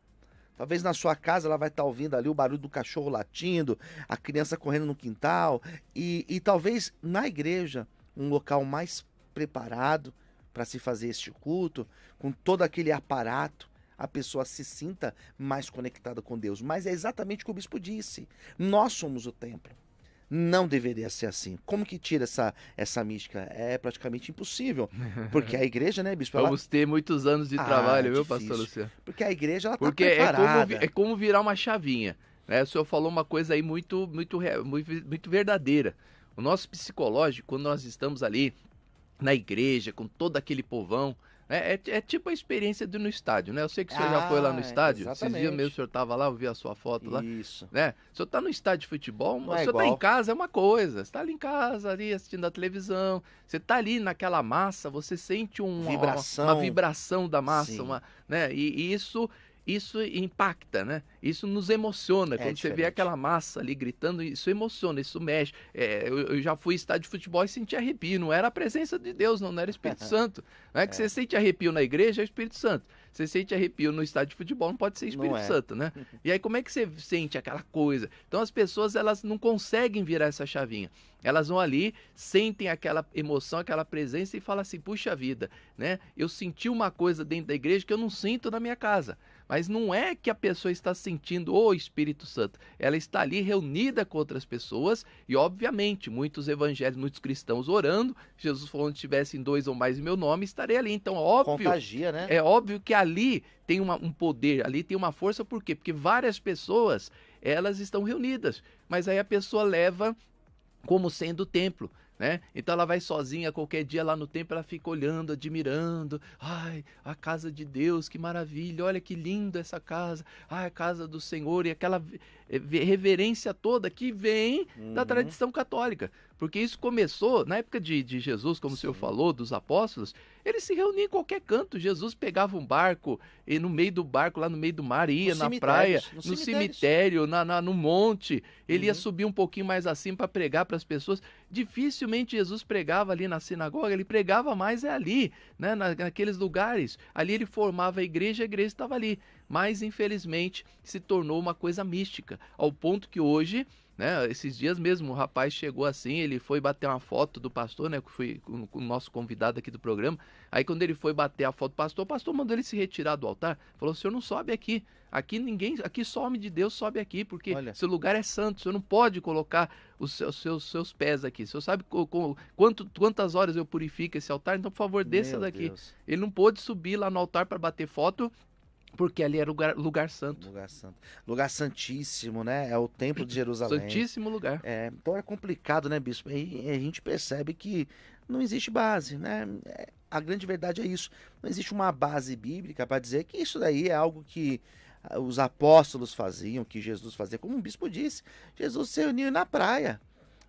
[SPEAKER 3] Talvez na sua casa ela vai estar ouvindo ali o barulho do cachorro latindo, a criança correndo no quintal, e talvez na igreja, um local mais preparado para se fazer este culto, com todo aquele aparato, a pessoa se sinta mais conectada com Deus. Mas é exatamente o que o bispo disse. Nós somos o templo. Não deveria ser assim. Como que tira essa mística? É praticamente impossível. Porque a igreja, né, bispo?
[SPEAKER 2] Vamos ter muitos anos de trabalho, viu, pastor Luciano?
[SPEAKER 3] Porque a igreja, ela tá
[SPEAKER 2] Porque
[SPEAKER 3] preparada.
[SPEAKER 2] é como virar uma chavinha. Né? O senhor falou uma coisa aí muito verdadeira. O nosso psicológico, quando nós estamos ali na igreja, com todo aquele povão, é tipo a experiência de ir no estádio, né? Eu sei que o senhor já foi lá no estádio.
[SPEAKER 3] Exatamente.
[SPEAKER 2] Esses dias mesmo o senhor estava lá, eu vi a sua foto lá.
[SPEAKER 3] Isso.
[SPEAKER 2] Né? O senhor está no estádio de futebol,
[SPEAKER 3] Não
[SPEAKER 2] o
[SPEAKER 3] é
[SPEAKER 2] senhor está
[SPEAKER 3] igual.
[SPEAKER 2] em casa, é uma coisa. Você está ali em casa, ali assistindo a televisão. Você está ali naquela massa, você sente uma vibração da massa, né? E isso impacta, né? Isso nos emociona. Quando você vê aquela massa ali gritando, isso emociona, isso mexe. Eu já fui em estádio de futebol e senti arrepio. Não era a presença de Deus, não era o Espírito Santo. Não é que você sente arrepio na igreja, é o Espírito Santo. Você sente arrepio no estádio de futebol, não pode ser Espírito Santo, né? E aí como é que você sente aquela coisa? Então as pessoas, elas não conseguem virar essa chavinha. Elas vão ali, sentem aquela emoção, aquela presença e falam assim, puxa vida, né? Eu senti uma coisa dentro da igreja que eu não sinto na minha casa. Mas não é que a pessoa está sentindo o Espírito Santo. Ela está ali reunida com outras pessoas e, obviamente, muitos evangélicos, muitos cristãos orando. Jesus falou, onde estivessem 2 ou mais em meu nome, estarei ali. Então, óbvio,
[SPEAKER 3] contagia, né?
[SPEAKER 2] É óbvio que ali tem um poder, ali tem uma força. Por quê? Porque várias pessoas, elas estão reunidas. Mas aí a pessoa leva como sendo o templo. Né? Então ela vai sozinha, qualquer dia lá no templo, ela fica olhando, admirando. Ai, a casa de Deus, que maravilha, olha que linda essa casa. Ai, a casa do Senhor, e aquela reverência toda que vem da tradição católica. Porque isso começou na época de Jesus, como o senhor falou, dos apóstolos. Eles se reuniam em qualquer canto. Jesus pegava um barco e no meio do barco, lá no meio do mar, ia na praia, no cemitério, no monte. Ele ia subir um pouquinho mais acima para pregar para as pessoas. Dificilmente Jesus pregava ali na sinagoga, ele pregava mais ali, né, naqueles lugares. Ali ele formava a igreja estava ali. Mas, infelizmente, se tornou uma coisa mística, ao ponto que hoje, né, esses dias mesmo, o rapaz chegou assim, ele foi bater uma foto do pastor, né, que foi o nosso convidado aqui do programa. Aí quando ele foi bater a foto do o pastor mandou ele se retirar do altar, falou, o senhor não sobe aqui. Aqui só homem de Deus sobe aqui, porque esse lugar é santo, o senhor não pode colocar os seus pés aqui. O senhor sabe quantas horas eu purifico esse altar? Então, por favor, desça daqui. Deus. Ele não pôde subir lá no altar para bater foto, porque ali era lugar santo.
[SPEAKER 3] Lugar santo. Lugar santíssimo, né? É o templo de Jerusalém.
[SPEAKER 2] Santíssimo lugar.
[SPEAKER 3] Então é complicado, né, bispo? E a gente percebe que não existe base, né? A grande verdade é isso. Não existe uma base bíblica para dizer que isso daí é algo que os apóstolos faziam, que Jesus fazia. Como o bispo disse, Jesus se reunia na praia.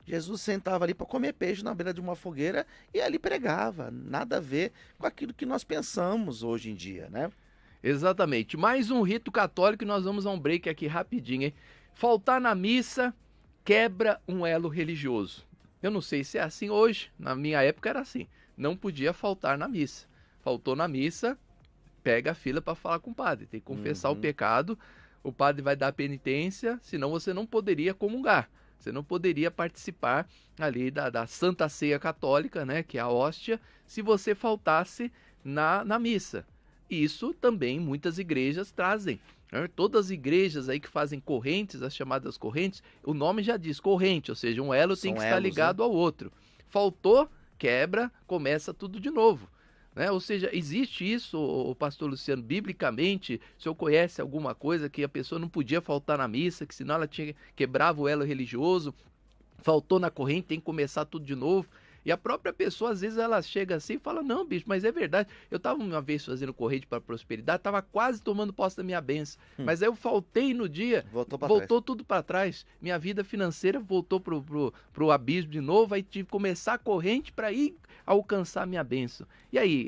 [SPEAKER 3] Jesus sentava ali para comer peixe na beira de uma fogueira e ali pregava. Nada a ver com aquilo que nós pensamos hoje em dia, né?
[SPEAKER 2] Exatamente. Mais um rito católico e nós vamos a um break aqui rapidinho, hein? Faltar na missa quebra um elo religioso. Eu não sei se é assim hoje, na minha época era assim. Não podia faltar na missa. Faltou na missa, pega a fila para falar com o padre. Tem que confessar o pecado, o padre vai dar a penitência, senão você não poderia comungar. Você não poderia participar ali da Santa Ceia Católica, né, que é a hóstia, se você faltasse na missa. Isso também muitas igrejas trazem. Né? Todas as igrejas aí que fazem correntes, as chamadas correntes, o nome já diz corrente, ou seja, um elo tem que estar ligado ao outro. Faltou, quebra, começa tudo de novo. Né? Ou seja, existe isso, o pastor Luciano, biblicamente, o senhor conhece alguma coisa que a pessoa não podia faltar na missa, que senão ela quebrava o elo religioso, faltou na corrente, tem que começar tudo de novo. E a própria pessoa, às vezes, ela chega assim e fala, não, bicho, mas é verdade. Eu estava uma vez fazendo corrente para prosperidade, estava quase tomando posse da minha bênção. Mas aí eu faltei no dia, voltou tudo para trás. Minha vida financeira voltou pro abismo de novo, aí tive que começar a corrente para ir alcançar a minha bênção. E aí,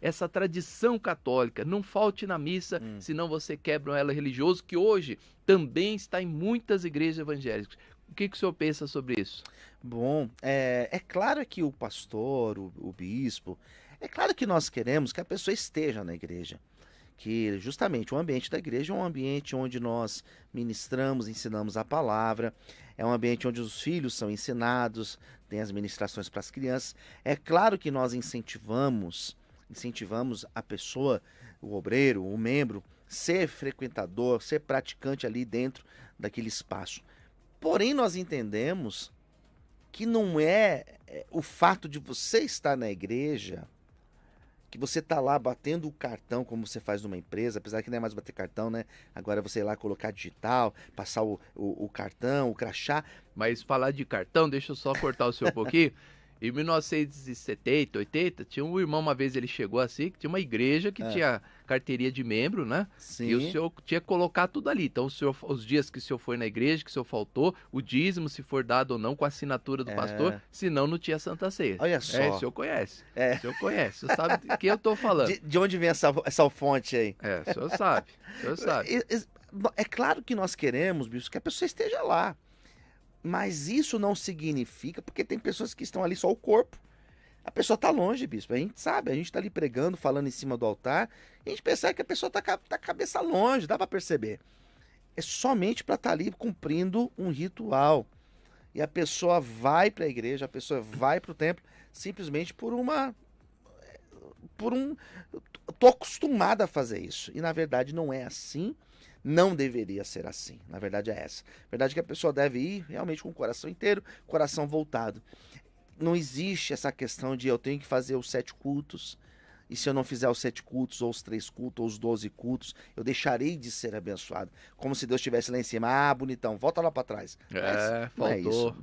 [SPEAKER 2] essa tradição católica, não falte na missa, senão você quebra um elo religioso, que hoje também está em muitas igrejas evangélicas. O que o senhor pensa sobre isso?
[SPEAKER 3] Bom, é claro que o pastor, o bispo, é claro que nós queremos que a pessoa esteja na igreja. Que justamente o ambiente da igreja é um ambiente onde nós ministramos, ensinamos a palavra, é um ambiente onde os filhos são ensinados, tem as ministrações para as crianças. É claro que nós incentivamos a pessoa, o obreiro, o membro, ser frequentador, ser praticante ali dentro daquele espaço. Porém, nós entendemos que não é o fato de você estar na igreja, que você está lá batendo o cartão, como você faz numa empresa, apesar que não é mais bater cartão, né? Agora você ir lá colocar digital, passar o cartão, o crachá.
[SPEAKER 2] Mas falar de cartão, deixa eu só cortar o senhor um pouquinho. Em 1970, 80, tinha um irmão, uma vez ele chegou assim, que tinha uma igreja que tinha carteirinha de membro, né?
[SPEAKER 3] Sim.
[SPEAKER 2] E o senhor tinha que colocar tudo ali. Então, os dias que o senhor foi na igreja, que o senhor faltou, o dízimo, se for dado ou não, com a assinatura do pastor, senão não tinha Santa Ceia.
[SPEAKER 3] Olha só.
[SPEAKER 2] O senhor conhece. O senhor conhece, o senhor sabe de que eu tô falando.
[SPEAKER 3] De onde vem essa fonte aí?
[SPEAKER 2] O senhor sabe,
[SPEAKER 3] É claro que nós queremos, bispo, que a pessoa esteja lá. Mas isso não significa, porque tem pessoas que estão ali só o corpo. A pessoa está longe, bispo. A gente sabe, a gente está ali pregando, falando em cima do altar, e a gente percebe que a pessoa está com a cabeça longe, dá para perceber. É somente para estar ali cumprindo um ritual. E a pessoa vai para a igreja, a pessoa vai para o templo, simplesmente Estou acostumada a fazer isso. E na verdade não é assim. Não deveria ser assim. Na verdade é essa. Na verdade é que a pessoa deve ir realmente com o coração inteiro, coração voltado. Não existe essa questão de eu tenho que fazer os 7 cultos, e se eu não fizer os 7 cultos, ou os 3 cultos, ou os 12 cultos, eu deixarei de ser abençoado. Como se Deus estivesse lá em cima. Ah, bonitão, volta lá para trás.
[SPEAKER 2] Faltou.
[SPEAKER 3] É isso.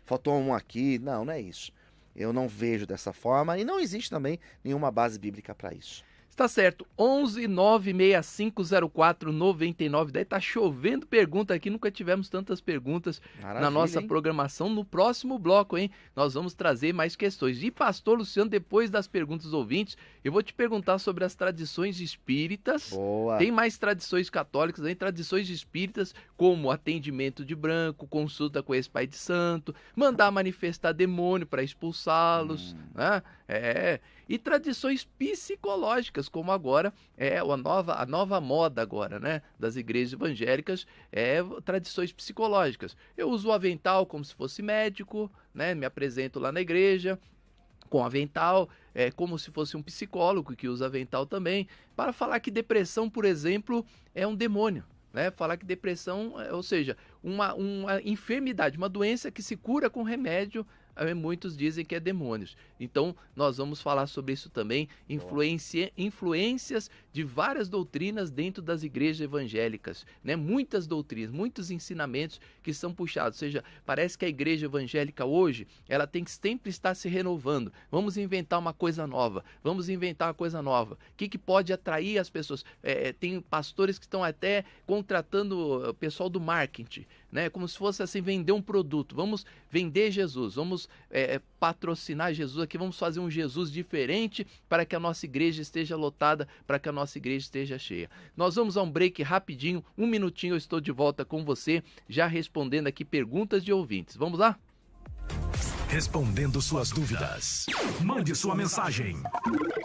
[SPEAKER 3] Faltou um aqui. Não é isso. Eu não vejo dessa forma, e não existe também nenhuma base bíblica para isso.
[SPEAKER 2] Tá certo, 11-96504-9910. Tá chovendo pergunta aqui, nunca tivemos tantas perguntas na nossa programação. No próximo bloco, hein, nós vamos trazer mais questões. E pastor Luciano, depois das perguntas dos ouvintes, eu vou te perguntar sobre as tradições espíritas.
[SPEAKER 3] Boa.
[SPEAKER 2] Tem mais tradições católicas, hein? Tradições espíritas, como atendimento de branco, consulta com esse pai de santo, mandar manifestar demônio para expulsá-los, né? E tradições psicológicas, como agora a nova moda agora, né, das igrejas evangélicas, tradições psicológicas. Eu uso o avental como se fosse médico, né, me apresento lá na igreja com avental, como se fosse um psicólogo que usa avental também, para falar que depressão, por exemplo, é um demônio. Né? Falar que depressão, ou seja, uma enfermidade, uma doença que se cura com remédio, muitos dizem que é demônios. Então, nós vamos falar sobre isso também, influências de várias doutrinas dentro das igrejas evangélicas, né? Muitas doutrinas, muitos ensinamentos que são puxados, ou seja, parece que a igreja evangélica hoje, ela tem que sempre estar se renovando. Vamos inventar uma coisa nova, O que pode atrair as pessoas? Tem pastores que estão até contratando o pessoal do marketing, né? Como se fosse assim, vender um produto. Vamos vender Jesus, vamos patrocinar Jesus aqui, vamos fazer um Jesus diferente para que a nossa igreja esteja lotada, para que a nossa igreja esteja cheia. Nós vamos a um break rapidinho, 1 minutinho, eu estou de volta com você, já respondendo aqui perguntas de ouvintes. Vamos lá?
[SPEAKER 1] Respondendo suas dúvidas. Mande sua mensagem.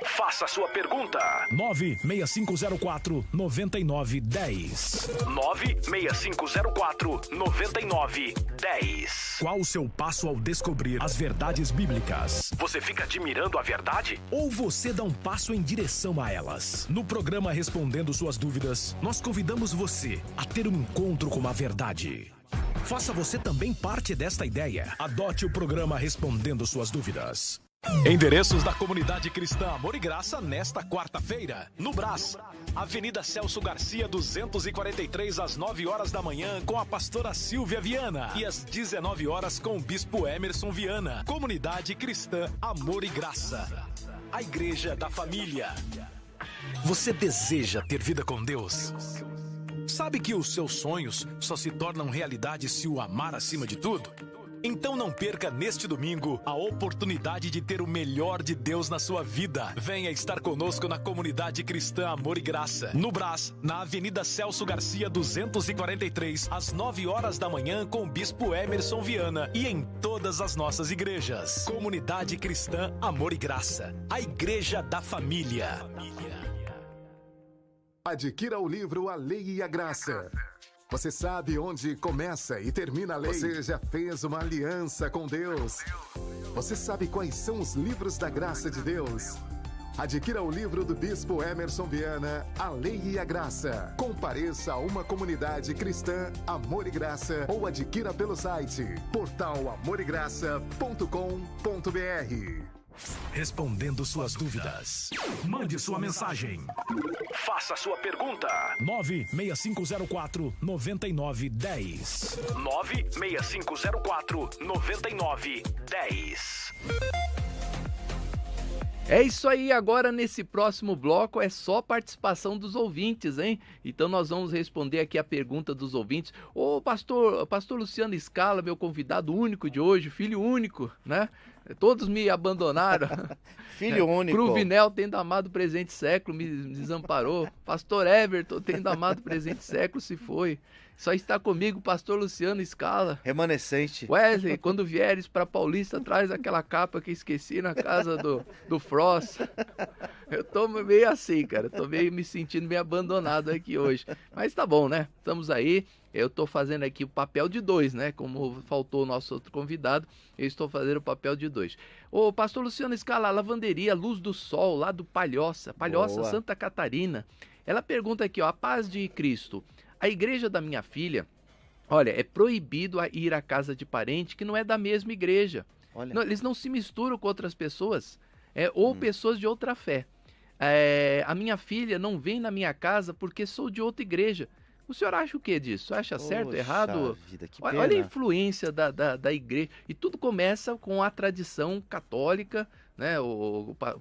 [SPEAKER 1] Faça sua pergunta. 96504-9910. 96504-9910. Qual o seu passo ao descobrir as verdades bíblicas? Você fica admirando a verdade? Ou você dá um passo em direção a elas? No programa Respondendo Suas Dúvidas, nós convidamos você a ter um encontro com a verdade. Faça você também parte desta ideia. Adote o programa Respondendo Suas Dúvidas. Endereços da Comunidade Cristã Amor e Graça nesta quarta-feira. No Brás, Avenida Celso Garcia, 243, às 9 horas da manhã, com a pastora Silvia Viana. E às 19 horas com o bispo Emerson Viana. Comunidade Cristã Amor e Graça. A Igreja da Família. Você deseja ter vida com Deus? Sabe que os seus sonhos só se tornam realidade se o amar acima de tudo? Então não perca neste domingo a oportunidade de ter o melhor de Deus na sua vida. Venha estar conosco na Comunidade Cristã Amor e Graça, no Brás, na Avenida Celso Garcia, 243, às 9 horas da manhã, com o bispo Emerson Viana, e em todas as nossas igrejas. Comunidade Cristã Amor e Graça, a Igreja da Família.
[SPEAKER 4] Adquira o livro A Lei e a Graça. Você sabe onde começa e termina a lei? Você já fez uma aliança com Deus? Você sabe quais são os livros da graça de Deus? Adquira o livro do bispo Emerson Viana, A Lei e a Graça. Compareça a uma comunidade cristã Amor e Graça ou adquira pelo site portalamorigraça.com.br.
[SPEAKER 1] Respondendo suas dúvidas. Mande sua mensagem. Faça sua pergunta. 96504-9910. 96504-9910.
[SPEAKER 2] É isso aí, agora nesse próximo bloco é só participação dos ouvintes, hein? Então nós vamos responder aqui a pergunta dos ouvintes. Ô pastor Luciano Scala, meu convidado único de hoje, filho único, né? Todos me abandonaram.
[SPEAKER 3] Filho único.
[SPEAKER 2] Cruvinel, tendo amado presente século, me desamparou. Pastor Everton, tendo amado presente século, se foi. Só está comigo o pastor Luciano Scala.
[SPEAKER 3] Remanescente.
[SPEAKER 2] Wesley, quando vieres para Paulista, traz aquela capa que esqueci na casa do Frost. Eu tô meio assim, cara. Tô meio me sentindo meio abandonado aqui hoje. Mas tá bom, né? Estamos aí. Eu tô fazendo aqui o papel de 2, né? Como faltou o nosso outro convidado, eu estou fazendo o papel de 2. Ô, pastor Luciano Scala, a lavanderia Luz do Sol, lá do Palhoça,
[SPEAKER 3] Boa.
[SPEAKER 2] Santa Catarina. Ela pergunta aqui, ó, a paz de Cristo. A igreja da minha filha, olha, é proibido ir à casa de parente que não é da mesma igreja. Não, eles não se misturam com outras pessoas, ou pessoas de outra fé. A minha filha não vem na minha casa porque sou de outra igreja. O senhor acha o que disso? Acha certo, errado?
[SPEAKER 3] Vida, que
[SPEAKER 2] olha a influência da igreja. E tudo começa com a tradição católica, né?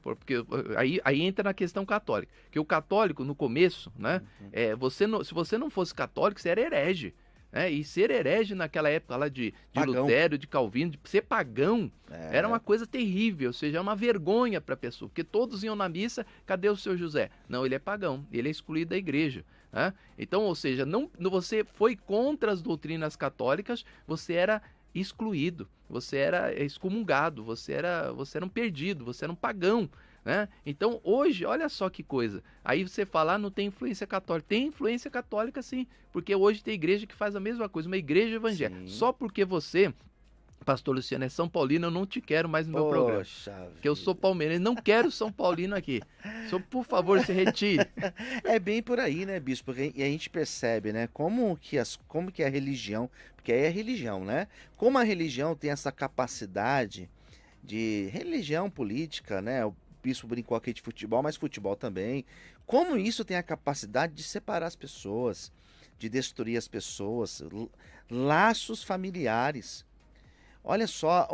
[SPEAKER 2] Porque aí entra na questão católica. Que o católico, no começo, né? Se você não fosse católico, você era herege. Né? E ser herege naquela época lá de Lutero, de Calvino, de ser pagão, era uma coisa terrível, ou seja, uma vergonha para a pessoa. Porque todos iam na missa, cadê o seu José? Não, ele é pagão, ele é excluído da igreja. Né? Então, ou seja, você foi contra as doutrinas católicas, você era excluído, você era excomungado, você era um perdido, você era um pagão. Né? Então, hoje, olha só que coisa. Aí você fala, não tem influência católica. Tem influência católica, sim, porque hoje tem igreja que faz a mesma coisa, uma igreja evangélica. Sim. Só porque você, pastor Luciano, é São Paulino, eu não te quero mais no meu programa. Porque eu sou palmeirense, não quero São Paulino aqui. Só, por favor, se retire.
[SPEAKER 3] É bem por aí, né, bispo? E a gente percebe, né, como que a religião, porque aí é religião, né? Como a religião tem essa capacidade de religião política, né? O bispo brincou aqui de futebol, mas futebol também. Como isso tem a capacidade de separar as pessoas, de destruir as pessoas, laços familiares. Olha só,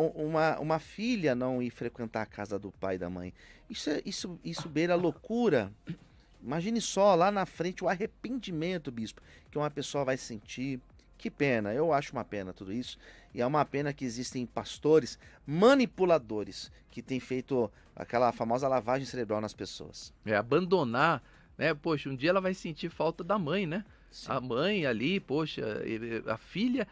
[SPEAKER 3] uma filha não ir frequentar a casa do pai e da mãe. Isso beira a loucura. Imagine só, lá na frente, o arrependimento, bispo, que uma pessoa vai sentir. Que pena, eu acho uma pena tudo isso. E é uma pena que existem pastores manipuladores que têm feito aquela famosa lavagem cerebral nas pessoas.
[SPEAKER 2] Abandonar, né? Poxa, um dia ela vai sentir falta da mãe, né?
[SPEAKER 3] Sim.
[SPEAKER 2] A mãe ali, poxa, a filha,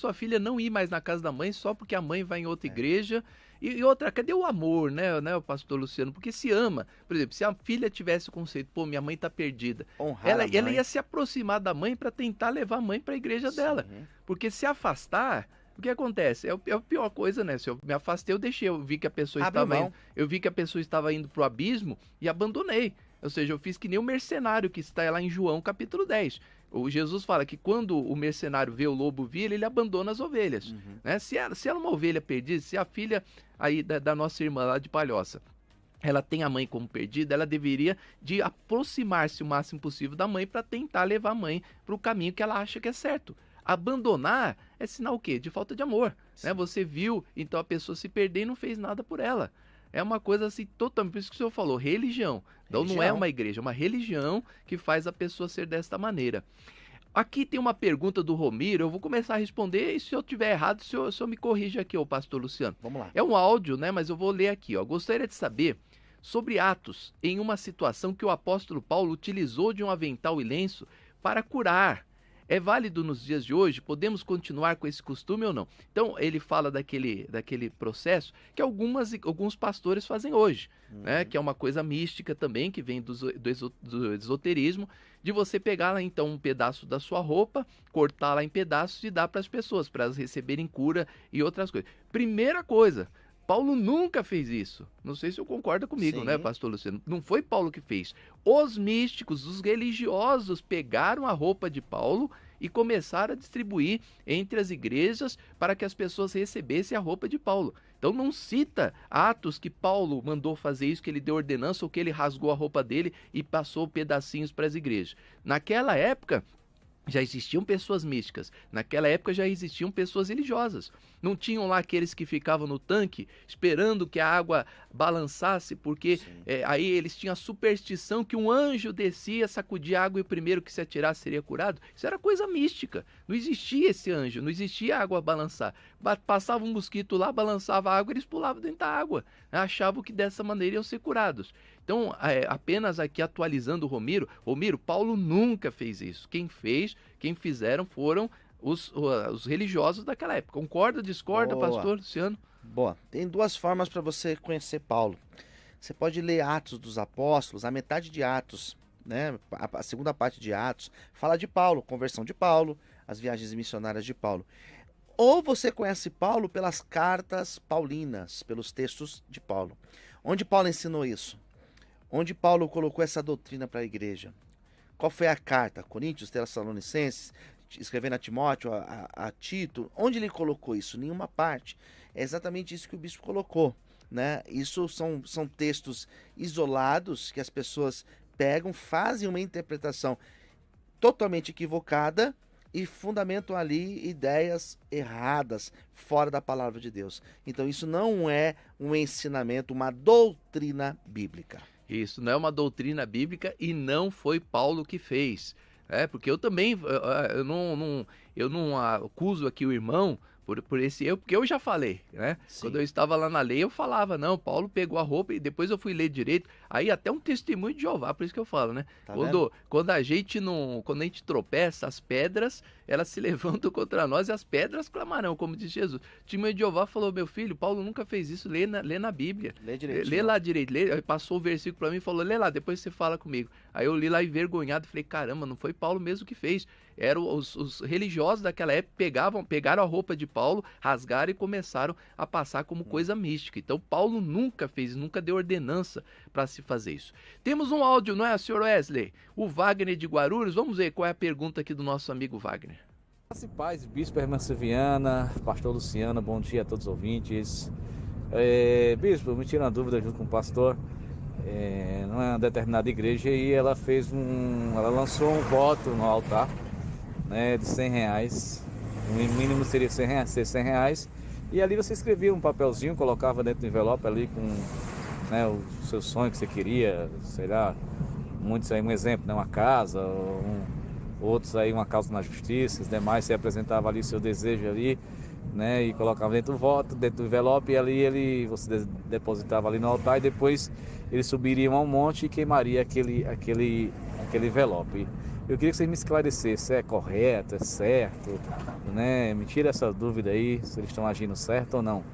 [SPEAKER 2] a filha não ir mais na casa da mãe só porque a mãe vai em outra igreja. E outra, cadê o amor, né, o pastor Luciano? Porque se ama. Por exemplo, se a filha tivesse o conceito, pô, minha mãe tá perdida. Ela ia se aproximar da mãe para tentar levar a mãe para a igreja dela. Porque se afastar, o que acontece? É a pior coisa, né? Se eu me afastei, eu vi que a pessoa estava indo pro abismo e abandonei. Ou seja, eu fiz que nem o mercenário que está lá em João capítulo 10. O Jesus fala que quando o mercenário vê o lobo vir, ele abandona as ovelhas. Né? Se ela é uma ovelha perdida, se a filha aí da nossa irmã lá de Palhoça, ela tem a mãe como perdida, ela deveria de aproximar-se o máximo possível da mãe para tentar levar a mãe para o caminho que ela acha que é certo. Abandonar é sinal o quê? De falta de amor. Né? Você viu, então a pessoa se perder e não fez nada por ela. É uma coisa assim, totalmente, por isso que o senhor falou, religião. Então não é uma igreja, é uma religião que faz a pessoa ser desta maneira. Aqui tem uma pergunta do Romiro, eu vou começar a responder e se eu tiver errado, o senhor me corrige aqui, ô pastor Luciano.
[SPEAKER 3] Vamos lá.
[SPEAKER 2] É um áudio, né, mas eu vou ler aqui, ó. Gostaria de saber sobre Atos, em uma situação que o apóstolo Paulo utilizou de um avental e lenço para curar. É válido nos dias de hoje? Podemos continuar com esse costume ou não? Então, ele fala daquele processo que alguns pastores fazem hoje, né? Que é uma coisa mística também, que vem do esoterismo, de você pegar lá, então, um pedaço da sua roupa, cortar lá em pedaços e dar para as pessoas, para elas receberem cura e outras coisas. Primeira coisa, Paulo nunca fez isso. Não sei se eu concorda comigo, né, pastor Luciano? Não foi Paulo que fez. Os místicos, os religiosos pegaram a roupa de Paulo e começaram a distribuir entre as igrejas para que as pessoas recebessem a roupa de Paulo. Então não cita Atos que Paulo mandou fazer isso, que ele deu ordenança ou que ele rasgou a roupa dele e passou pedacinhos para as igrejas. Naquela época já existiam pessoas místicas, naquela época já existiam pessoas religiosas. Não tinham lá aqueles que ficavam no tanque esperando que a água balançasse, porque aí eles tinham a superstição que um anjo descia, sacudia a água e o primeiro que se atirasse seria curado. Isso era coisa mística, não existia esse anjo, não existia água balançar. Passava um mosquito lá, balançava a água e eles pulavam dentro da água, achavam que dessa maneira iam ser curados. Então, apenas aqui atualizando o Romiro, Paulo nunca fez isso. Quem fizeram foram os religiosos daquela época. Concorda, discorda, pastor Luciano?
[SPEAKER 3] Boa. Tem duas formas para você conhecer Paulo. Você pode ler Atos dos Apóstolos, a metade de Atos, né? A segunda parte de Atos, fala de Paulo, conversão de Paulo, as viagens missionárias de Paulo. Ou você conhece Paulo pelas cartas paulinas, pelos textos de Paulo. Onde Paulo ensinou isso? Onde Paulo colocou essa doutrina para a igreja? Qual foi a carta? Coríntios, Tessalonicenses, escrevendo a Timóteo, a Tito. Onde ele colocou isso? Nenhuma parte. É exatamente isso que o bispo colocou, né? Isso são textos isolados que as pessoas pegam, fazem uma interpretação totalmente equivocada e fundamentam ali ideias erradas, fora da palavra de Deus. Então isso não é um ensinamento, uma doutrina bíblica.
[SPEAKER 2] Isso não é uma doutrina bíblica e não foi Paulo que fez. Porque eu também, eu não acuso aqui o irmão por esse erro, porque eu já falei, né? Sim. Quando eu estava lá na lei, eu falava, não, Paulo pegou a roupa e depois eu fui ler direito, aí até um testemunho de Jeová, por isso que eu falo, né? Tá quando a gente tropeça, as pedras, elas se levantam contra nós e as pedras clamarão, como diz Jesus. O testemunho de Jeová falou, meu filho, Paulo nunca fez isso, lê na Bíblia.
[SPEAKER 3] Lê direito.
[SPEAKER 2] Lê lá direito, passou o versículo para mim e falou, lê lá, depois você fala comigo. Aí eu li lá envergonhado, falei, caramba, não foi Paulo mesmo que fez. Eram os religiosos daquela época, pegaram a roupa de Paulo, rasgaram e começaram a passar como coisa mística. Então Paulo nunca fez, nunca deu ordenança para se fazer isso. Temos um áudio, não é, senhor Wesley? O Wagner de Guarulhos, vamos ver qual é a pergunta aqui do nosso amigo Wagner.
[SPEAKER 5] Paz, Bispo Hermâncio Viana, Pastor Luciano, bom dia a todos os ouvintes. Bispo, me tira uma dúvida junto com o pastor. Numa determinada igreja e ela lançou um voto no altar, né, de R$100, o mínimo seria R$100, e ali você escrevia um papelzinho, colocava dentro do envelope ali com, né, o seu sonho que você queria, sei lá, muitos aí um exemplo, né, uma casa, outros aí uma causa na justiça, os demais você apresentava ali o seu desejo ali, né, e colocava dentro do voto, dentro do envelope, e ali você depositava ali no altar e depois eles subiriam ao monte e queimaria aquele envelope. Eu queria que vocês me esclarecessem se é correto, é certo, né? Me tira essa dúvida aí, se eles estão agindo certo ou não.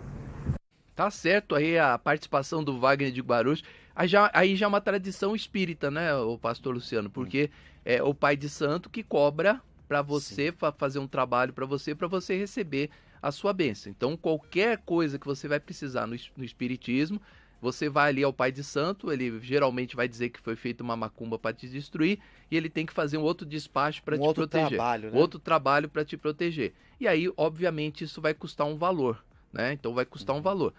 [SPEAKER 2] Tá certo aí a participação do Wagner de Guarulhos. Aí já é uma tradição espírita, né, o pastor Luciano? Porque é o pai de santo que cobra para você fazer um trabalho para você receber a sua bênção. Então, qualquer coisa que você vai precisar no espiritismo, você vai ali ao pai de santo, ele geralmente vai dizer que foi feita uma macumba para te destruir, e ele tem que fazer um outro despacho para te proteger.
[SPEAKER 3] Trabalho, né?
[SPEAKER 2] Outro trabalho para te proteger. E aí, obviamente, isso vai custar um valor, né? Então vai custar um valor.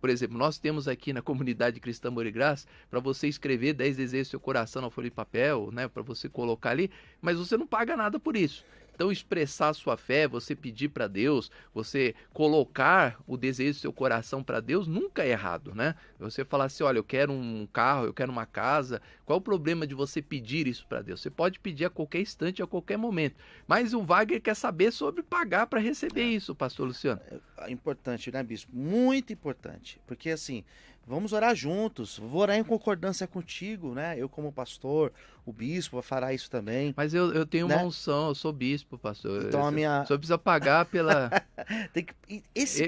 [SPEAKER 2] Por exemplo, nós temos aqui na comunidade Cristã Amor e Graça, para você escrever 10 desejos do seu coração na folha de papel, né, para você colocar ali, mas você não paga nada por isso. Então, expressar a sua fé, você pedir para Deus, você colocar o desejo do seu coração para Deus, nunca é errado, né? Você falar assim, olha, eu quero um carro, eu quero uma casa. Qual o problema de você pedir isso para Deus? Você pode pedir a qualquer instante, a qualquer momento. Mas o Wagner quer saber sobre pagar para receber isso, pastor Luciano.
[SPEAKER 3] É importante, né, bispo? Muito importante. Porque, assim, vamos orar juntos. Vou orar em concordância contigo, né? Eu como pastor, o bispo fará isso também.
[SPEAKER 2] Mas eu tenho
[SPEAKER 3] né?
[SPEAKER 2] uma unção, eu sou bispo, pastor.
[SPEAKER 3] Então a minha...
[SPEAKER 2] Só precisa pagar pela...
[SPEAKER 3] Tem que...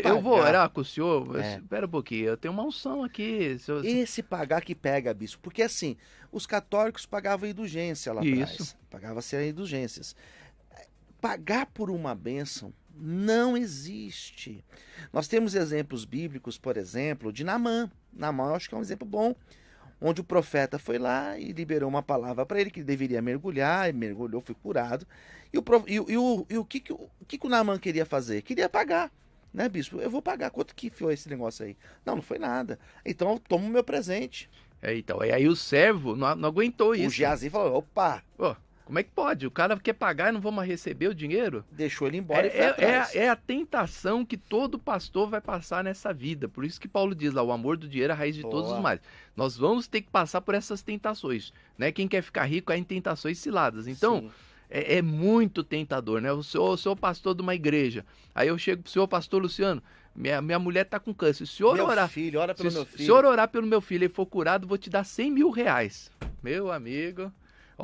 [SPEAKER 2] Eu vou orar com o senhor, espera um pouquinho, eu tenho uma unção aqui.
[SPEAKER 3] Esse pagar que pega, bispo. Porque assim, os católicos pagavam indulgência lá atrás. Pagava-se a indulgências. Pagar por uma bênção não existe. Nós temos exemplos bíblicos, por exemplo, de Naamã. Naamã eu acho que é um exemplo bom, onde o profeta foi lá e liberou uma palavra para ele que ele deveria mergulhar, ele mergulhou, foi curado. E o que o Naamã queria fazer? Queria pagar, né, bispo? Eu vou pagar. Quanto que foi esse negócio aí? Não foi nada. Então eu tomo o meu presente.
[SPEAKER 2] Então, e aí o servo não aguentou isso.
[SPEAKER 3] O Geazi falou, opa...
[SPEAKER 2] Como é que pode? O cara quer pagar e não vamos receber o dinheiro?
[SPEAKER 3] Deixou ele embora e foi atrás.
[SPEAKER 2] É a tentação que todo pastor vai passar nessa vida. Por isso que Paulo diz lá, o amor do dinheiro é a raiz de todos os males. Nós vamos ter que passar por essas tentações, né? Quem quer ficar rico é em tentações ciladas. Então, é muito tentador, né? Eu sou pastor de uma igreja. Aí eu chego pro senhor, pastor Luciano, minha mulher tá com câncer. Se o senhor orar...
[SPEAKER 3] filho, ora pelo meu filho.
[SPEAKER 2] Se o senhor orar pelo meu filho e for curado, vou te dar 100 mil reais. Meu amigo...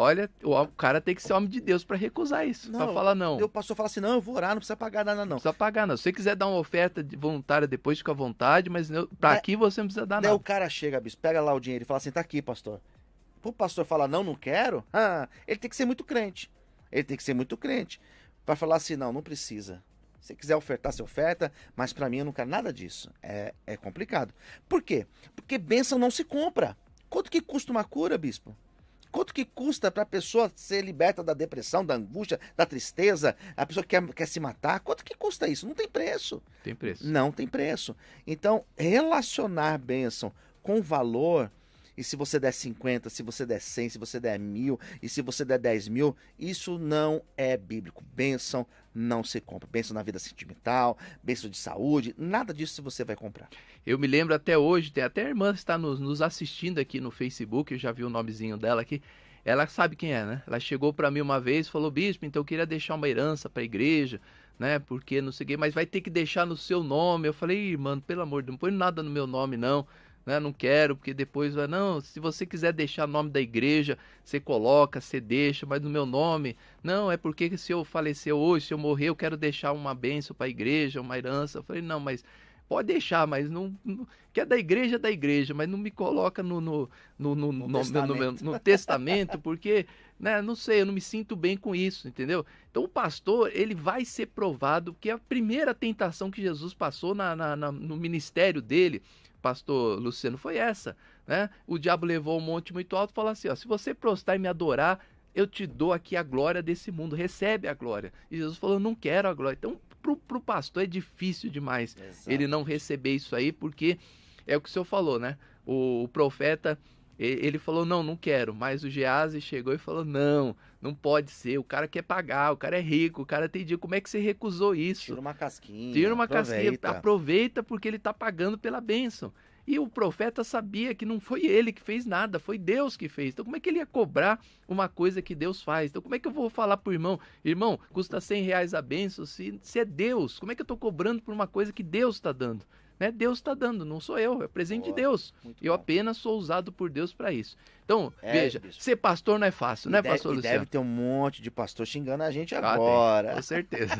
[SPEAKER 2] Olha, o cara tem que ser homem de Deus para recusar isso, para falar não.
[SPEAKER 3] O pastor fala assim, não, eu vou orar, não precisa pagar nada não.
[SPEAKER 2] Não precisa pagar não. Se você quiser dar uma oferta voluntária depois, fica à vontade, mas para aqui você não precisa dar nada.
[SPEAKER 3] Daí o cara chega, bispo, pega lá o dinheiro e fala assim, tá aqui, pastor. O pastor fala, não quero, ele tem que ser muito crente. Ele tem que ser muito crente para falar assim, não precisa. Se quiser ofertar, você oferta, mas para mim eu não quero nada disso. É complicado. Por quê? Porque bênção não se compra. Quanto que custa uma cura, bispo? Quanto que custa para a pessoa ser liberta da depressão, da angústia, da tristeza? A pessoa quer se matar? Quanto que custa isso? Não tem preço.
[SPEAKER 2] Tem preço.
[SPEAKER 3] Não tem preço. Então, relacionar bênção com valor, e se você der 50, se você der 100, se você der 1.000, e se você der 10 mil, isso não é bíblico. Bênção não se compra. Bênção na vida sentimental, bênção de saúde, nada disso você vai comprar. Eu
[SPEAKER 2] me lembro até hoje, tem até a irmã que está nos assistindo aqui no Facebook, eu já vi o nomezinho dela aqui, ela sabe quem é, né? Ela chegou para mim uma vez e falou, bispo, então eu queria deixar uma herança para a igreja, né? Porque não sei o quê, mas vai ter que deixar no seu nome. Eu falei, mano, pelo amor de Deus, não põe nada no meu nome não. Não quero, porque depois vai, não, se você quiser deixar o nome da igreja, você coloca, você deixa, mas no meu nome, não, é porque se eu falecer hoje, se eu morrer, eu quero deixar uma bênção para a igreja, uma herança. Eu falei, não, mas pode deixar, mas não que é da igreja, mas não me coloca no testamento, porque, né, não sei, eu não me sinto bem com isso, entendeu? Então o pastor, ele vai ser provado, que a primeira tentação que Jesus passou no ministério dele, pastor Luciano, foi essa, né? O diabo levou um monte muito alto e falou assim, se você prostrar e me adorar, eu te dou aqui a glória desse mundo, recebe a glória. E Jesus falou, não quero a glória. Então, pro pastor é difícil demais ele não receber isso aí, porque é o que o senhor falou, né? O profeta, ele falou, não quero. Mas o Geazi chegou e falou, não pode ser. O cara quer pagar, o cara é rico, o cara tem dinheiro. Como é que você recusou isso?
[SPEAKER 3] Tira uma casquinha.
[SPEAKER 2] Aproveita porque ele está pagando pela bênção. E o profeta sabia que não foi ele que fez nada, foi Deus que fez. Então como é que ele ia cobrar uma coisa que Deus faz? Então como é que eu vou falar pro irmão, custa 100 reais a bênção, se é Deus? Como é que eu estou cobrando por uma coisa que Deus está dando? Né? Deus está dando, não sou eu, é presente de Deus. Eu apenas sou usado por Deus para isso. Então, veja, ser pastor não é fácil, né, pastor Luciano?
[SPEAKER 3] Deve ter um monte de pastor xingando a gente agora.
[SPEAKER 2] Com certeza.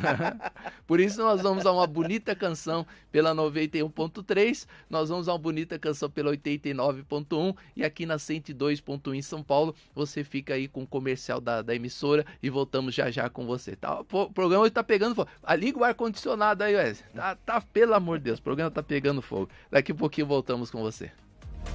[SPEAKER 2] Por isso nós vamos a uma bonita canção pela 91.3, nós vamos a uma bonita canção pela 89.1 e aqui na 102.1 em São Paulo, você fica aí com o comercial da emissora e voltamos já com você. Tá? O programa hoje tá pegando fogo. Liga o ar-condicionado aí, Wesley. Tá, pelo amor de Deus, o programa tá pegando fogo. Daqui a pouquinho voltamos com você.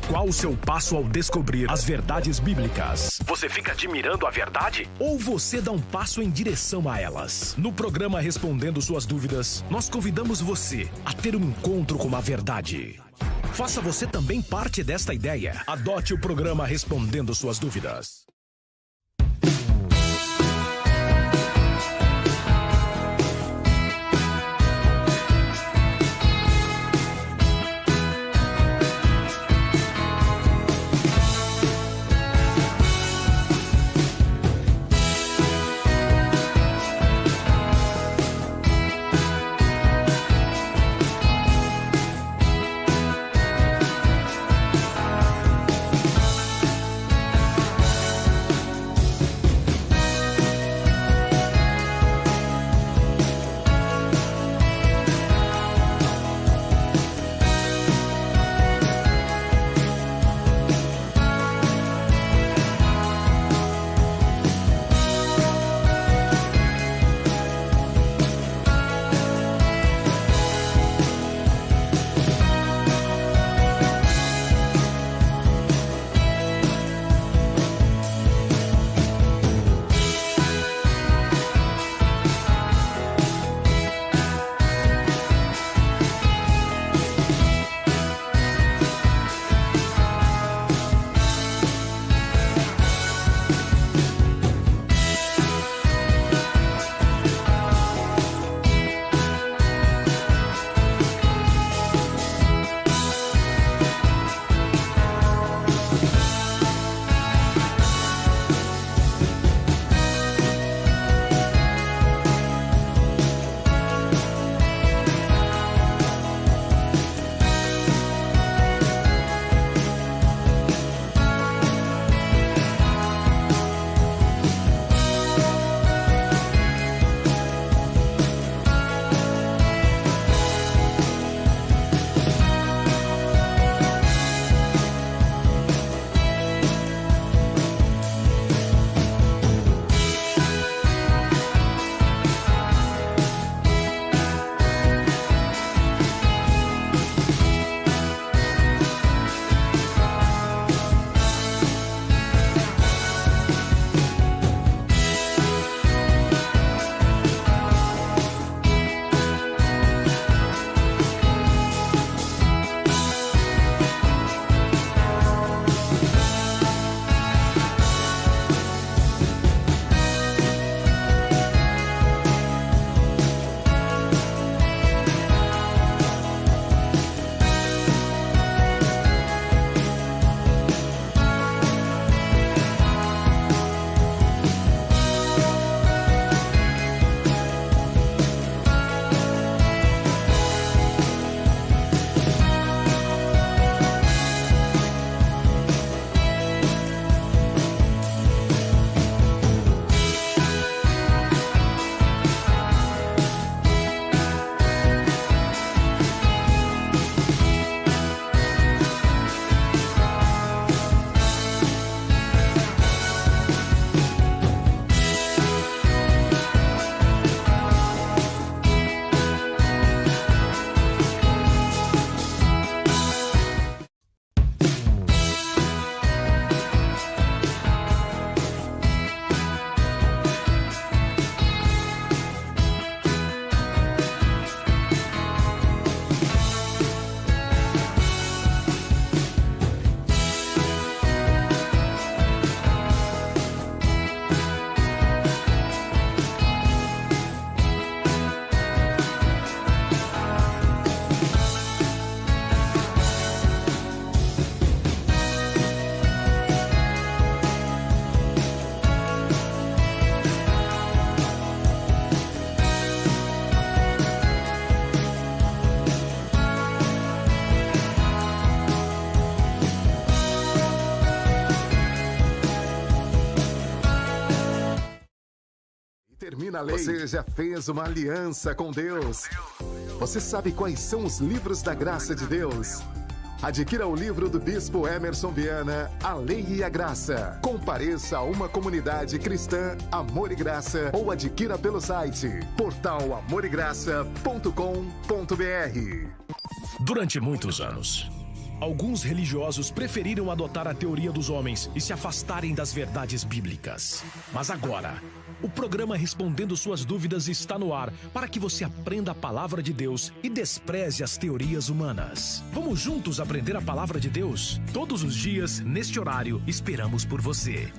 [SPEAKER 1] Qual o seu passo ao descobrir as verdades bíblicas? Você fica admirando a verdade? Ou você dá um passo em direção a elas? No programa Respondendo Suas Dúvidas, nós convidamos você a ter um encontro com a verdade. Faça você também parte desta ideia. Adote o programa Respondendo Suas Dúvidas.
[SPEAKER 4] Termina a lei. Você já fez uma aliança com Deus. Você sabe quais são os livros da graça de Deus? Adquira o livro do Bispo Emerson Viana, A Lei e a Graça. Compareça a uma comunidade cristã, Amor e Graça, ou adquira pelo site portalamorigraça.com.br.
[SPEAKER 1] Durante muitos anos, alguns religiosos preferiram adotar a teoria dos homens e se afastarem das verdades bíblicas. Mas agora, o programa Respondendo Suas Dúvidas está no ar para que você aprenda a palavra de Deus e despreze as teorias humanas. Vamos juntos aprender a palavra de Deus? Todos os dias, neste horário, esperamos por você.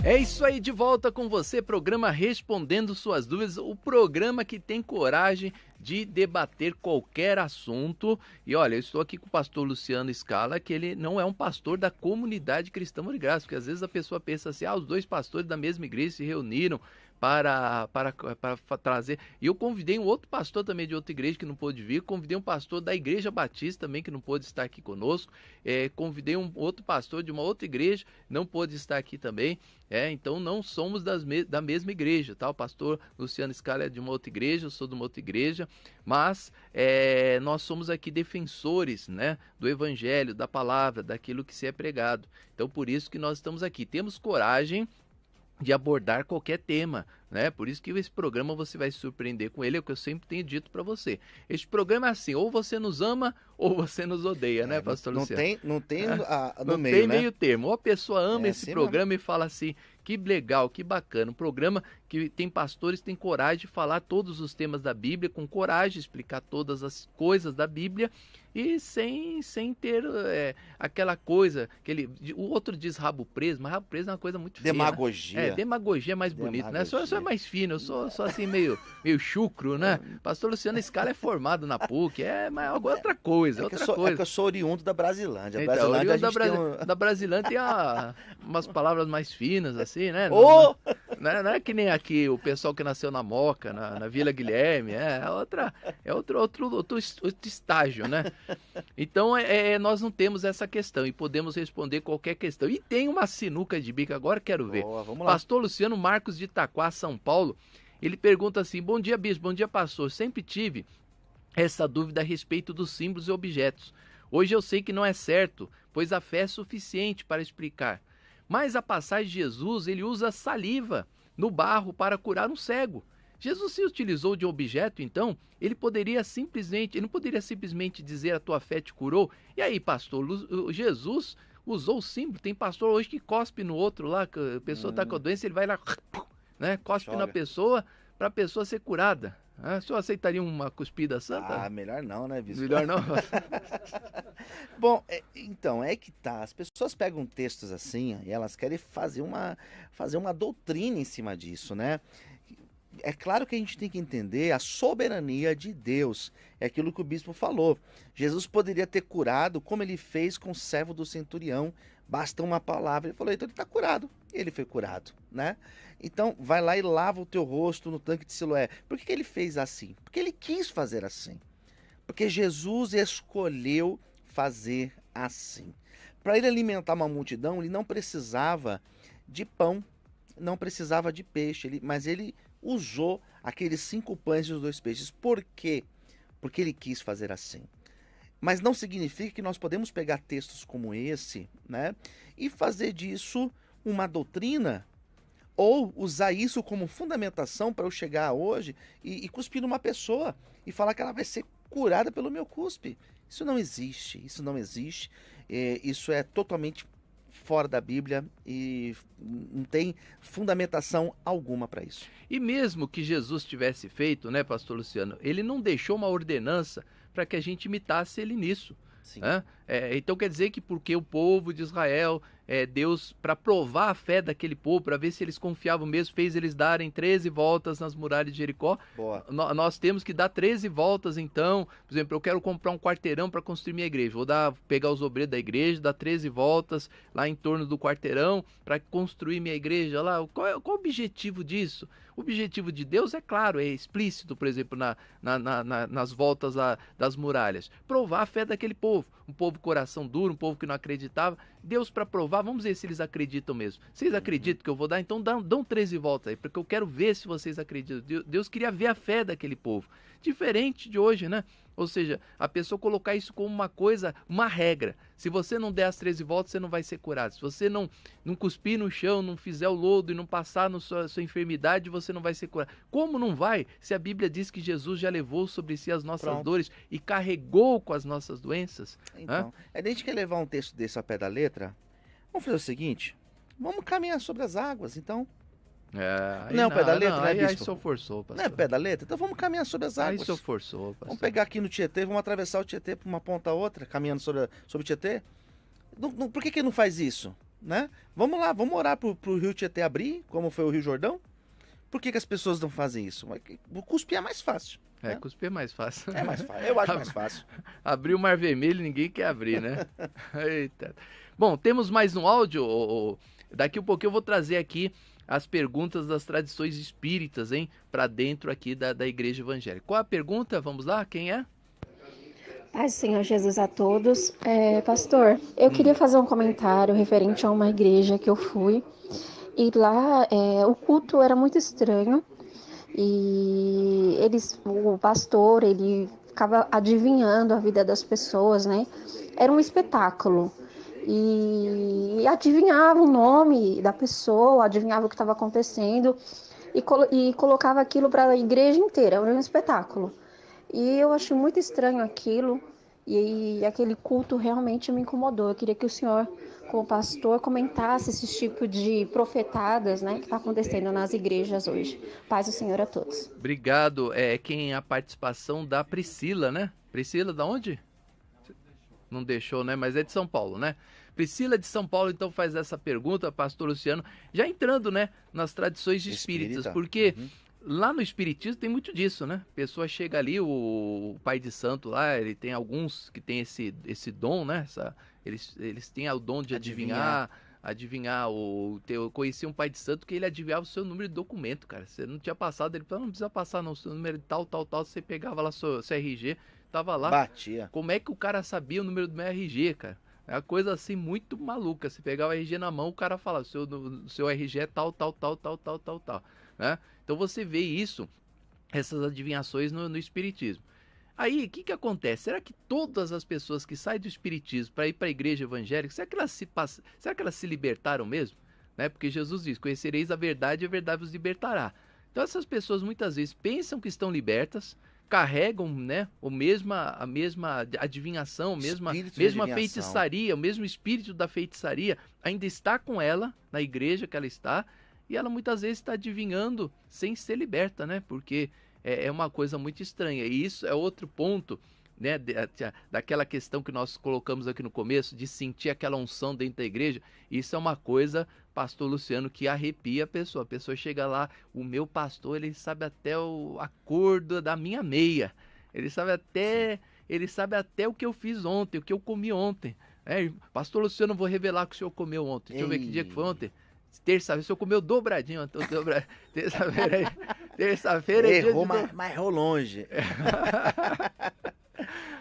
[SPEAKER 2] É isso aí, de volta com você, programa Respondendo Suas Dúvidas, o programa que tem coragem de debater qualquer assunto. E olha, eu estou aqui com o pastor Luciano Scala, que ele não é um pastor da comunidade cristã de graça, porque às vezes a pessoa pensa assim, os dois pastores da mesma igreja se reuniram para trazer. E eu convidei um outro pastor também de outra igreja que não pôde vir, convidei um pastor da Igreja Batista também que não pôde estar aqui conosco, convidei um outro pastor de uma outra igreja, não pôde estar aqui também, então não somos da mesma igreja, tá? O pastor Luciano Scala é de uma outra igreja, eu sou de uma outra igreja, mas nós somos aqui defensores, né, do evangelho, da palavra, daquilo que se é pregado. Então por isso que nós estamos aqui, temos coragem de abordar qualquer tema, né? Por isso que esse programa você vai se surpreender com ele, é o que eu sempre tenho dito para você. Este programa é assim, ou você nos ama ou você nos odeia, né, pastor Luciano?
[SPEAKER 3] Não tem
[SPEAKER 2] meio termo. Ou a pessoa ama esse programa mesmo. E fala assim, que legal, que bacana, um programa que tem pastores que têm coragem de falar todos os temas da Bíblia, com coragem de explicar todas as coisas da Bíblia e sem ter aquela coisa, o outro diz rabo preso, mas rabo preso é uma coisa muito feia.
[SPEAKER 3] Demagogia.
[SPEAKER 2] Né? Demagogia é mais bonito, né? Eu sou mais fino, eu sou assim meio chucro, né? Pastor Luciano Scala é formado na PUC, mas outra coisa,
[SPEAKER 3] É que eu sou oriundo da Brasilândia.
[SPEAKER 2] Então, da Brasilândia tem umas palavras mais finas, assim, né? Não é que nem aqui o pessoal que nasceu na Moca, na Vila Guilherme, é outro estágio, né? Então, nós não temos essa questão e podemos responder qualquer questão. E tem uma sinuca de bico agora, quero ver.
[SPEAKER 3] Boa, vamos lá.
[SPEAKER 2] Pastor Luciano Marcos de Itaquá, São Paulo, ele pergunta assim, bom dia, bispo, bom dia, pastor, sempre tive essa dúvida a respeito dos símbolos e objetos. Hoje eu sei que não é certo, pois a fé é suficiente para explicar. Mas a passagem de Jesus, ele usa saliva no barro para curar um cego. Jesus se utilizou de um objeto, então, ele não poderia simplesmente dizer a tua fé te curou. E aí, pastor, Jesus usou o símbolo. Tem pastor hoje que cospe no outro lá, que a pessoa está com a doença, ele vai lá, né, cospe na pessoa para a pessoa ser curada. O senhor aceitaria uma cuspida santa?
[SPEAKER 3] Melhor não, né, bispo?
[SPEAKER 2] Melhor não?
[SPEAKER 3] Bom, então, é que tá. As pessoas pegam textos assim e elas querem fazer uma doutrina em cima disso, né? É claro que a gente tem que entender a soberania de Deus. É aquilo que o bispo falou. Jesus poderia ter curado como ele fez com o servo do centurião. Basta uma palavra. Ele falou, então ele está curado. Ele foi curado, né? Então, vai lá e lava o teu rosto no tanque de Siloé. Por que ele fez assim? Porque ele quis fazer assim. Porque Jesus escolheu fazer assim. Para ele alimentar uma multidão, ele não precisava de pão, não precisava de peixe, mas ele usou aqueles 5 pães e os 2 peixes. Por quê? Porque ele quis fazer assim. Mas não significa que nós podemos pegar textos como esse, né, e fazer disso uma doutrina, ou usar isso como fundamentação para eu chegar hoje e cuspir numa pessoa e falar que ela vai ser curada pelo meu cuspe. Isso não existe, isso é totalmente fora da Bíblia e não tem fundamentação alguma para isso.
[SPEAKER 2] E mesmo que Jesus tivesse feito, né, pastor Luciano, ele não deixou uma ordenança para que a gente imitasse ele nisso. Né? Então quer dizer que porque o povo de Israel, Deus, para provar a fé daquele povo, para ver se eles confiavam mesmo, fez eles darem 13 voltas nas muralhas de Jericó. Nós temos que dar 13 voltas então. Por exemplo, eu quero comprar um quarteirão para construir minha igreja, vou pegar os obreiros da igreja, dar 13 voltas lá em torno do quarteirão para construir minha igreja lá. Qual o objetivo disso? O objetivo de Deus é claro, é explícito, por exemplo, nas voltas das muralhas. Provar a fé daquele povo. Um povo coração duro, um povo que não acreditava. Deus, para provar, vamos ver se eles acreditam mesmo. Vocês acreditam que eu vou dar? Então dão 13 voltas aí, porque eu quero ver se vocês acreditam. Deus queria ver a fé daquele povo. Diferente de hoje, né? Ou seja, a pessoa colocar isso como uma coisa, uma regra. Se você não der as 13 voltas, você não vai ser curado. Se você não cuspir no chão, não fizer o lodo e não passar na sua enfermidade, você não vai ser curado. Como não vai? Se a Bíblia diz que Jesus já levou sobre si as nossas dores e carregou com as nossas doenças.
[SPEAKER 3] Então, a gente quer levar um texto desse ao pé da letra. Vamos fazer o seguinte, vamos caminhar sobre as águas, então. Não é o pé da letra, né, bispo?
[SPEAKER 2] Aí só forçou, pastor.
[SPEAKER 3] Não é o pé da letra? Então vamos caminhar sobre as águas.
[SPEAKER 2] Aí só forçou, pastor.
[SPEAKER 3] Vamos pegar aqui no Tietê, vamos atravessar o Tietê para uma ponta a outra, caminhando sobre o Tietê. Por que não faz isso? Né? Vamos lá, vamos orar pro rio Tietê abrir, como foi o Rio Jordão. Por que as pessoas não fazem isso? O cuspir é mais fácil. Né?
[SPEAKER 2] Cuspir é mais fácil.
[SPEAKER 3] É mais fácil, eu acho mais fácil.
[SPEAKER 2] Abrir o Mar Vermelho ninguém quer abrir, né? Eita. Bom, temos mais um áudio. Daqui um pouquinho eu vou trazer aqui as perguntas das tradições espíritas, hein? Para dentro aqui da Igreja Evangélica. Qual a pergunta? Vamos lá, quem é?
[SPEAKER 6] Paz do Senhor Jesus a todos. Pastor, eu queria fazer um comentário referente a uma igreja que eu fui. E lá o culto era muito estranho. E o pastor, ele ficava adivinhando a vida das pessoas, né? Era um espetáculo. E adivinhava o nome da pessoa, adivinhava o que estava acontecendo e colocava aquilo para a igreja inteira, era um espetáculo. E eu achei muito estranho aquilo e aquele culto realmente me incomodou. Eu queria que o senhor, como pastor, comentasse esse tipo de profetadas, né, que está acontecendo nas igrejas hoje. Paz do Senhor a todos.
[SPEAKER 2] Obrigado. A participação da Priscila, né? Priscila, da onde? Não deixou, né? Mas é de São Paulo, né? Priscila de São Paulo, então, faz essa pergunta, pastor Luciano, já entrando, né, nas tradições espíritas, porque lá no espiritismo tem muito disso, né? A pessoa chega ali, o pai de santo lá, ele tem alguns que tem esse dom, né? Eles têm o dom de adivinhar. Eu conheci um pai de santo que ele adivinhava o seu número de documento, cara. Você não tinha passado, ele falou, não precisa passar não, o seu número de tal, você pegava lá seu RG, tava lá.
[SPEAKER 3] Batia.
[SPEAKER 2] Como é que o cara sabia o número do meu RG, cara? É uma coisa assim muito maluca. Você pegar o RG na mão, o cara fala, o seu RG é tal, né? Então você vê isso, essas adivinhações no espiritismo. Aí, o que acontece? Será que todas as pessoas que saem do espiritismo para ir para a igreja evangélica, será que elas se libertaram mesmo? Né? Porque Jesus diz, conhecereis a verdade e a verdade vos libertará. Então essas pessoas muitas vezes pensam que estão libertas, carregam, né, a mesma adivinhação, mesma feitiçaria, o mesmo espírito da feitiçaria ainda está com ela na igreja que ela está, e ela muitas vezes está adivinhando sem ser liberta, né? Porque é uma coisa muito estranha. E isso é outro ponto, né, daquela questão que nós colocamos aqui no começo, de sentir aquela unção dentro da igreja. Isso é uma coisa, pastor Luciano, que arrepia a pessoa. A pessoa chega lá, o meu pastor, ele sabe até a cor da minha meia. Ele sabe até o que eu fiz ontem, o que eu comi ontem. Pastor Luciano, vou revelar o que o senhor comeu ontem. Deixa eu ver que dia que foi ontem. Terça-feira, o senhor comeu dobradinho. Terça-feira é
[SPEAKER 3] errou, mas errou longe.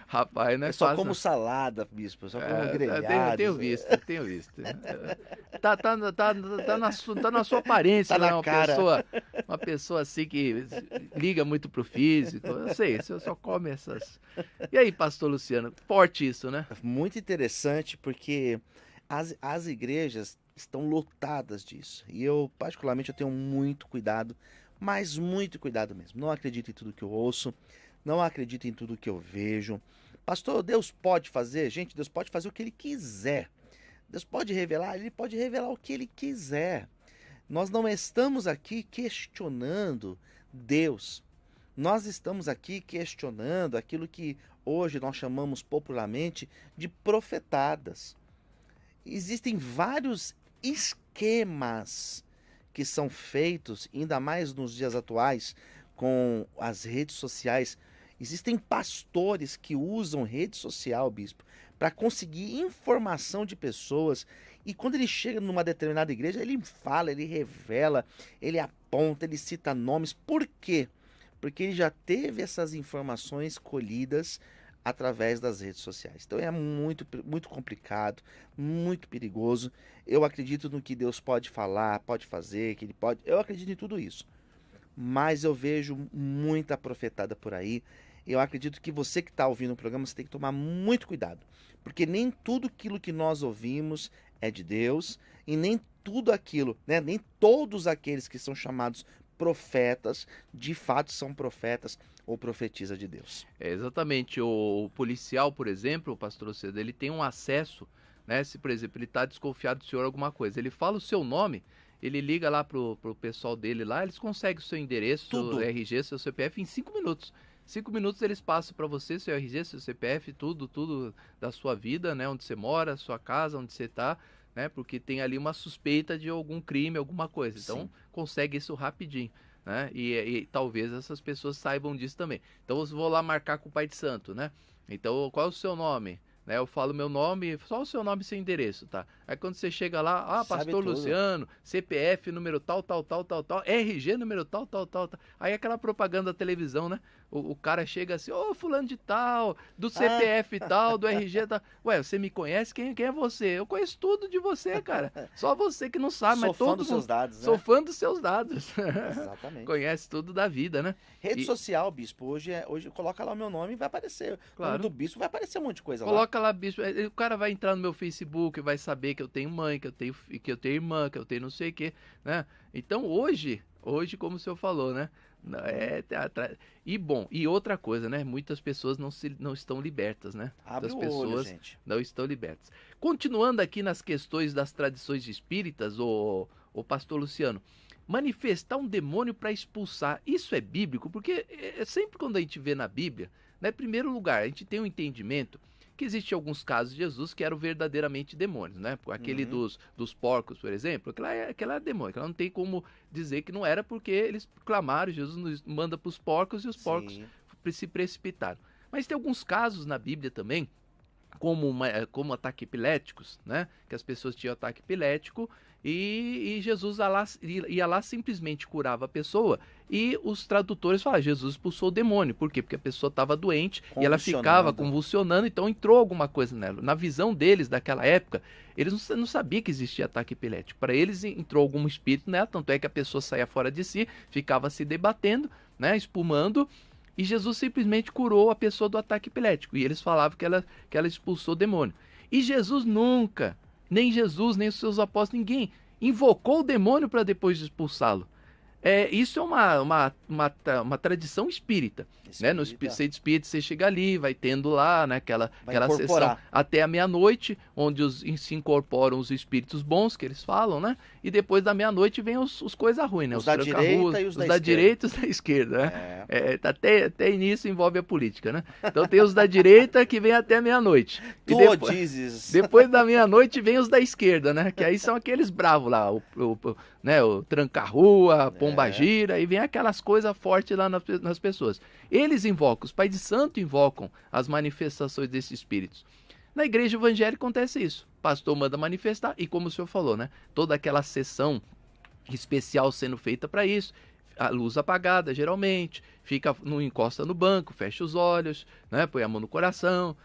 [SPEAKER 2] Rapaz, né?
[SPEAKER 3] Eu só como salada, bispo. Eu só como grelhado.
[SPEAKER 2] Tenho visto. Tá na sua aparência,
[SPEAKER 3] tá
[SPEAKER 2] né?
[SPEAKER 3] Na cara.
[SPEAKER 2] Uma pessoa assim que liga muito pro físico. Eu sei, você só come essas. E aí, pastor Luciano? Forte isso, né?
[SPEAKER 3] Muito interessante, porque as igrejas estão lotadas disso. E eu, particularmente, eu tenho muito cuidado, mas muito cuidado mesmo. Não acredito em tudo que eu ouço, não acredito em tudo que eu vejo. Pastor, Deus pode fazer? Gente, Deus pode fazer o que Ele quiser. Deus pode revelar? Ele pode revelar o que Ele quiser. Nós não estamos aqui questionando Deus. Nós estamos aqui questionando aquilo que hoje nós chamamos popularmente de profetadas. Existem vários esquemas que são feitos, ainda mais nos dias atuais, com as redes sociais. Existem pastores que usam rede social, bispo, para conseguir informação de pessoas. E quando ele chega numa determinada igreja, ele fala, ele revela, ele aponta, ele cita nomes. Por quê? Porque ele já teve essas informações colhidas através das redes sociais. Então é muito, muito complicado, muito perigoso. Eu acredito no que Deus pode falar, pode fazer, que Ele pode. Eu acredito em tudo isso. mas eu vejo muita profetada por aí. Eu acredito que você que está ouvindo o programa, você tem que tomar muito cuidado, porque nem tudo aquilo que nós ouvimos é de Deus, e nem tudo aquilo, né, nem todos aqueles que são chamados profetas, de fato são profetas ou profetiza de Deus.
[SPEAKER 2] Exatamente. O policial, por exemplo, o pastor Luciano, ele tem um acesso, né? Se, por exemplo, ele está desconfiado do senhor alguma coisa, ele fala o seu nome, ele liga lá pro pessoal dele lá, eles conseguem o seu endereço,
[SPEAKER 3] Tudo.
[SPEAKER 2] seu RG, seu CPF em 5 minutos. 5 minutos eles passam para você, seu RG, seu CPF, tudo da sua vida, né? Onde você mora, sua casa, onde você está, né? Porque tem ali uma suspeita de algum crime, alguma coisa. Então,
[SPEAKER 3] Sim.
[SPEAKER 2] consegue isso rapidinho, né? E talvez essas pessoas saibam disso também. Então, eu vou lá marcar com o Pai de Santo, né? Então, qual é o seu nome? Né, eu falo meu nome, só o seu nome e seu endereço, tá? Aí quando você chega lá,
[SPEAKER 3] Sabe
[SPEAKER 2] pastor
[SPEAKER 3] tudo.
[SPEAKER 2] Luciano, CPF número tal, RG número tal. Aí aquela propaganda da televisão, né? O cara chega assim, ô fulano de tal, do CPF tal, do RG tal. Ué, você me conhece? Quem é você? Eu conheço tudo de você, cara. Só você que não sabe,
[SPEAKER 3] Sou
[SPEAKER 2] mas
[SPEAKER 3] fã
[SPEAKER 2] todo
[SPEAKER 3] dos
[SPEAKER 2] mundo...
[SPEAKER 3] seus dados, né?
[SPEAKER 2] Sou fã dos seus dados.
[SPEAKER 3] Exatamente.
[SPEAKER 2] Conhece tudo da vida, né?
[SPEAKER 3] Rede
[SPEAKER 2] E-
[SPEAKER 3] social, bispo, hoje coloca lá o meu nome e vai aparecer. O
[SPEAKER 2] Claro.
[SPEAKER 3] nome do bispo vai aparecer um monte de coisa lá.
[SPEAKER 2] Coloca lá, bispo. O cara vai entrar no meu Facebook, vai saber que eu tenho mãe, que eu tenho irmã, que eu tenho não sei o quê, né? Então hoje, como o senhor falou, né? E outra coisa, né? Muitas pessoas não estão libertas, né?
[SPEAKER 3] Abre
[SPEAKER 2] Muitas
[SPEAKER 3] o olho,
[SPEAKER 2] pessoas
[SPEAKER 3] gente.
[SPEAKER 2] não estão libertas. Continuando aqui nas questões das tradições espíritas, o pastor Luciano, manifestar um demônio para expulsar, isso é bíblico? Porque sempre quando a gente vê na Bíblia, né, em primeiro lugar, a gente tem um entendimento que existe alguns casos de Jesus que eram verdadeiramente demônios, né? Aquele dos porcos, por exemplo, aquela é demônio, aquela não tem como dizer que não era, porque eles clamaram, Jesus nos manda para os porcos e os porcos se precipitaram. Mas tem alguns casos na Bíblia também, como ataque epiléticos, né? Que as pessoas tinham ataque epilético e Jesus ia lá, simplesmente curava a pessoa, e os tradutores falavam, Jesus expulsou o demônio. Por quê? Porque a pessoa estava doente e ela ficava convulsionando, então entrou alguma coisa nela. Na visão deles daquela época, eles não sabiam que existia ataque epilético. Para eles entrou algum espírito nela, tanto é que a pessoa saía fora de si, ficava se debatendo, né? Espumando. E Jesus simplesmente curou a pessoa do ataque epilético. E eles falavam que ela expulsou o demônio. E Jesus nunca, nem Jesus, nem os seus apóstolos, ninguém invocou o demônio para depois expulsá-lo. Isso é uma tradição espírita. Né? No centro espírita você chega ali, vai tendo lá, né, aquela sessão até a meia-noite, onde se incorporam os espíritos bons, que eles falam, né? E depois da meia-noite vem os coisas ruins, né?
[SPEAKER 3] Os da direita e os da
[SPEAKER 2] direita e os da esquerda, né? Até nisso envolve a política, né? Então tem os da direita que vem até meia-noite. Depois da meia-noite vem os da esquerda, né? Que aí são aqueles bravos lá, o tranca-rua, pomba-gira, e vem aquelas coisas fortes lá nas pessoas. Eles invocam, os pais de santo invocam as manifestações desses espíritos. Na igreja evangélica acontece isso. O pastor manda manifestar, e como o senhor falou, né? Toda aquela sessão especial sendo feita para isso, a luz apagada geralmente, não encosta no banco, fecha os olhos, né? Põe a mão no coração,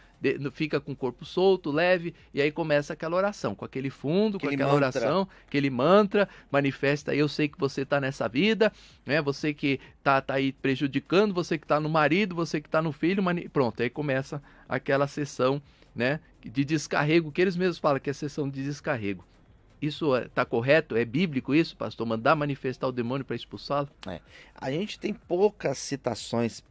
[SPEAKER 2] fica com o corpo solto, leve, e aí começa aquela oração, com aquele fundo, com aquela oração, aquele mantra, manifesta, eu sei que você está nessa vida, né? Você que tá aí prejudicando, você que está no marido, você que está no filho, pronto, aí começa aquela sessão, né, de descarrego, que eles mesmos falam que é sessão de descarrego. Isso está correto? É bíblico isso, pastor? Mandar manifestar o demônio para expulsá-lo?
[SPEAKER 3] A gente tem poucas citações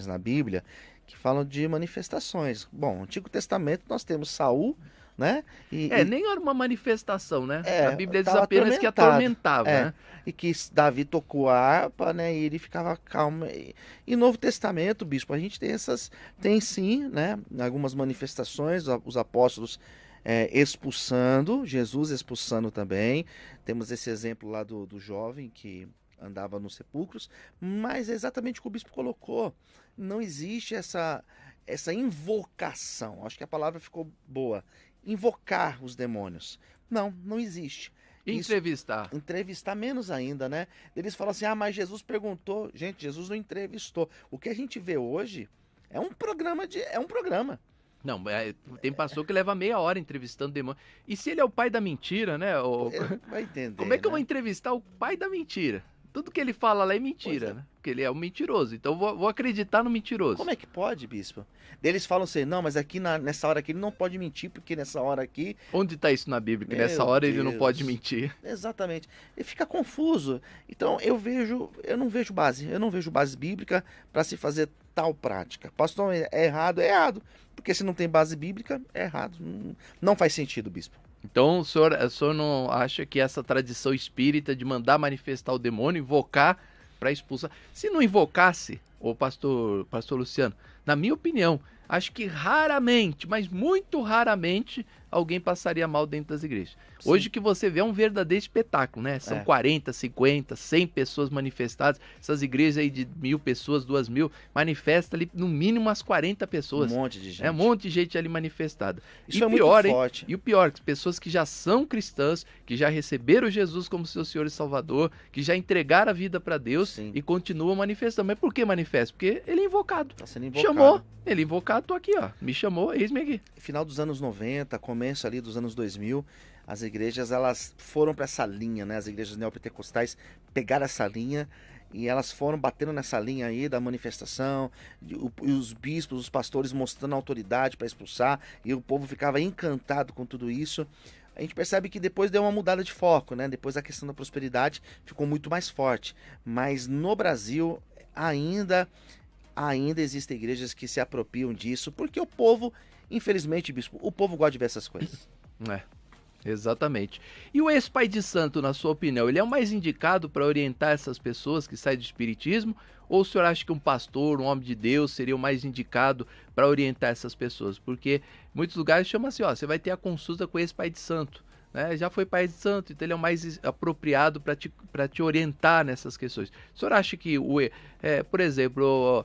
[SPEAKER 3] na Bíblia que falam de manifestações. Bom, no Antigo Testamento nós temos Saul, né?
[SPEAKER 2] Nem era uma manifestação, né? A Bíblia diz apenas que atormentava, né?
[SPEAKER 3] E que Davi tocou a harpa, né? E ele ficava calmo. E no Novo Testamento, bispo, a gente tem sim, né? Algumas manifestações, os apóstolos expulsando, Jesus expulsando também. Temos esse exemplo lá do jovem que andava nos sepulcros, mas é exatamente o que o bispo colocou. Não existe essa invocação. Acho que a palavra ficou boa. Invocar os demônios. Não existe. Entrevistar menos ainda, né? Eles falam assim, mas Jesus perguntou. Gente, Jesus não entrevistou. O que a gente vê hoje é um programa.
[SPEAKER 2] Não, tem pastor que leva meia hora entrevistando demônio. E se ele é o pai da mentira, né?
[SPEAKER 3] Vai entender.
[SPEAKER 2] Como é que eu vou entrevistar o pai da mentira? Tudo que ele fala lá é mentira, né? Porque ele é um mentiroso. Então vou acreditar no mentiroso.
[SPEAKER 3] Como é que pode, bispo? Eles falam assim, não, mas aqui nessa hora aqui ele não pode mentir, porque nessa hora aqui...
[SPEAKER 2] Onde está isso na Bíblia? Que
[SPEAKER 3] Meu
[SPEAKER 2] nessa hora ele não
[SPEAKER 3] Deus.
[SPEAKER 2] pode mentir.
[SPEAKER 3] Exatamente. Ele fica confuso. Então eu não vejo base bíblica para se fazer tal prática. Pastor, é errado? É errado. Porque se não tem base bíblica, é errado. Não faz sentido, bispo.
[SPEAKER 2] Então o senhor não acha que essa tradição espírita de mandar manifestar o demônio, invocar para expulsar... Se não invocasse, ô pastor Luciano, na minha opinião, acho que raramente, mas muito raramente, alguém passaria mal dentro das igrejas. Sim. Hoje que você vê é um verdadeiro espetáculo, né? São 40, 50, 100 pessoas manifestadas. Essas igrejas aí de 1.000 pessoas, 2.000, manifesta ali no mínimo umas 40 pessoas.
[SPEAKER 3] Um monte de gente.
[SPEAKER 2] É um monte de gente ali manifestada.
[SPEAKER 3] Isso é muito forte.
[SPEAKER 2] E o pior, que pessoas que já são cristãs, que já receberam Jesus como seu Senhor e Salvador, que já entregaram a vida para Deus. Sim. E continuam manifestando. Mas por que manifesta? Porque ele é invocado.
[SPEAKER 3] Tá sendo invocado.
[SPEAKER 2] Chamou, ele é invocado, tô aqui, ó. Me chamou, eis-me aqui.
[SPEAKER 3] Final dos anos 90, começo ali dos anos 2000, as igrejas elas foram para essa linha, né? As igrejas neopentecostais pegaram essa linha e elas foram batendo nessa linha aí da manifestação, e os bispos, os pastores mostrando autoridade para expulsar, e o povo ficava encantado com tudo isso. A gente percebe que depois deu uma mudada de foco, né? Depois a questão da prosperidade ficou muito mais forte. Mas no Brasil ainda existem igrejas que se apropriam disso, porque o povo, infelizmente, bispo, o povo gosta de ver essas coisas.
[SPEAKER 2] Exatamente. E o ex-pai de santo, na sua opinião, ele é o mais indicado para orientar essas pessoas que saem do espiritismo? Ou o senhor acha que um pastor, um homem de Deus, seria o mais indicado para orientar essas pessoas? Porque muitos lugares chamam assim, ó, você vai ter a consulta com o ex-pai de santo. Né? Já foi pai de santo, então ele é o mais apropriado para te orientar nessas questões. O senhor acha que, por exemplo,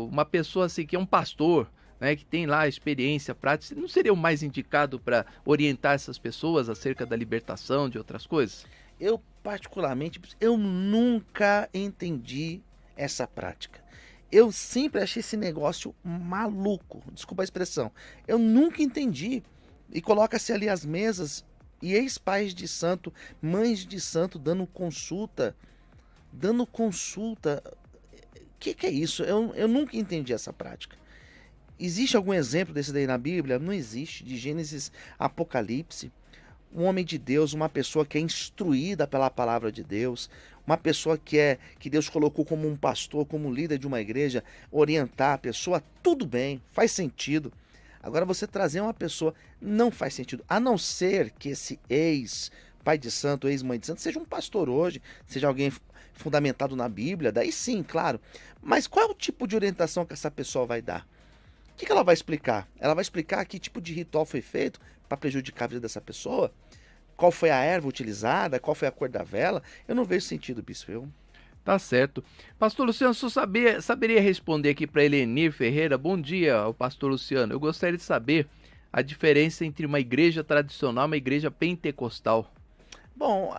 [SPEAKER 2] uma pessoa assim que é um pastor, né, que tem lá experiência prática, não seria o mais indicado para orientar essas pessoas acerca da libertação, de outras coisas?
[SPEAKER 3] Eu, particularmente, eu nunca entendi essa prática. Eu sempre achei esse negócio maluco, desculpa a expressão. Eu nunca entendi. E coloca-se ali as mesas e ex-pais de santo, mães de santo dando consulta. O que é isso? Eu nunca entendi essa prática. Existe algum exemplo desse daí na Bíblia? Não existe. De Gênesis a Apocalipse, um homem de Deus, uma pessoa que é instruída pela palavra de Deus, uma pessoa que Deus colocou como um pastor, como líder de uma igreja, orientar a pessoa, tudo bem, faz sentido. Agora você trazer uma pessoa, não faz sentido, a não ser que esse ex-pai de santo, ex-mãe de santo, seja um pastor hoje, seja alguém fundamentado na Bíblia, daí sim, claro. Mas qual é o tipo de orientação que essa pessoa vai dar? O que ela vai explicar? Ela vai explicar que tipo de ritual foi feito para prejudicar a vida dessa pessoa? Qual foi a erva utilizada? Qual foi a cor da vela? Eu não vejo sentido, bispo.
[SPEAKER 2] Tá certo. Pastor Luciano, o senhor saberia responder aqui para Elenir Ferreira? Bom dia, o pastor Luciano. Eu gostaria de saber a diferença entre uma igreja tradicional e uma igreja pentecostal.
[SPEAKER 3] Bom,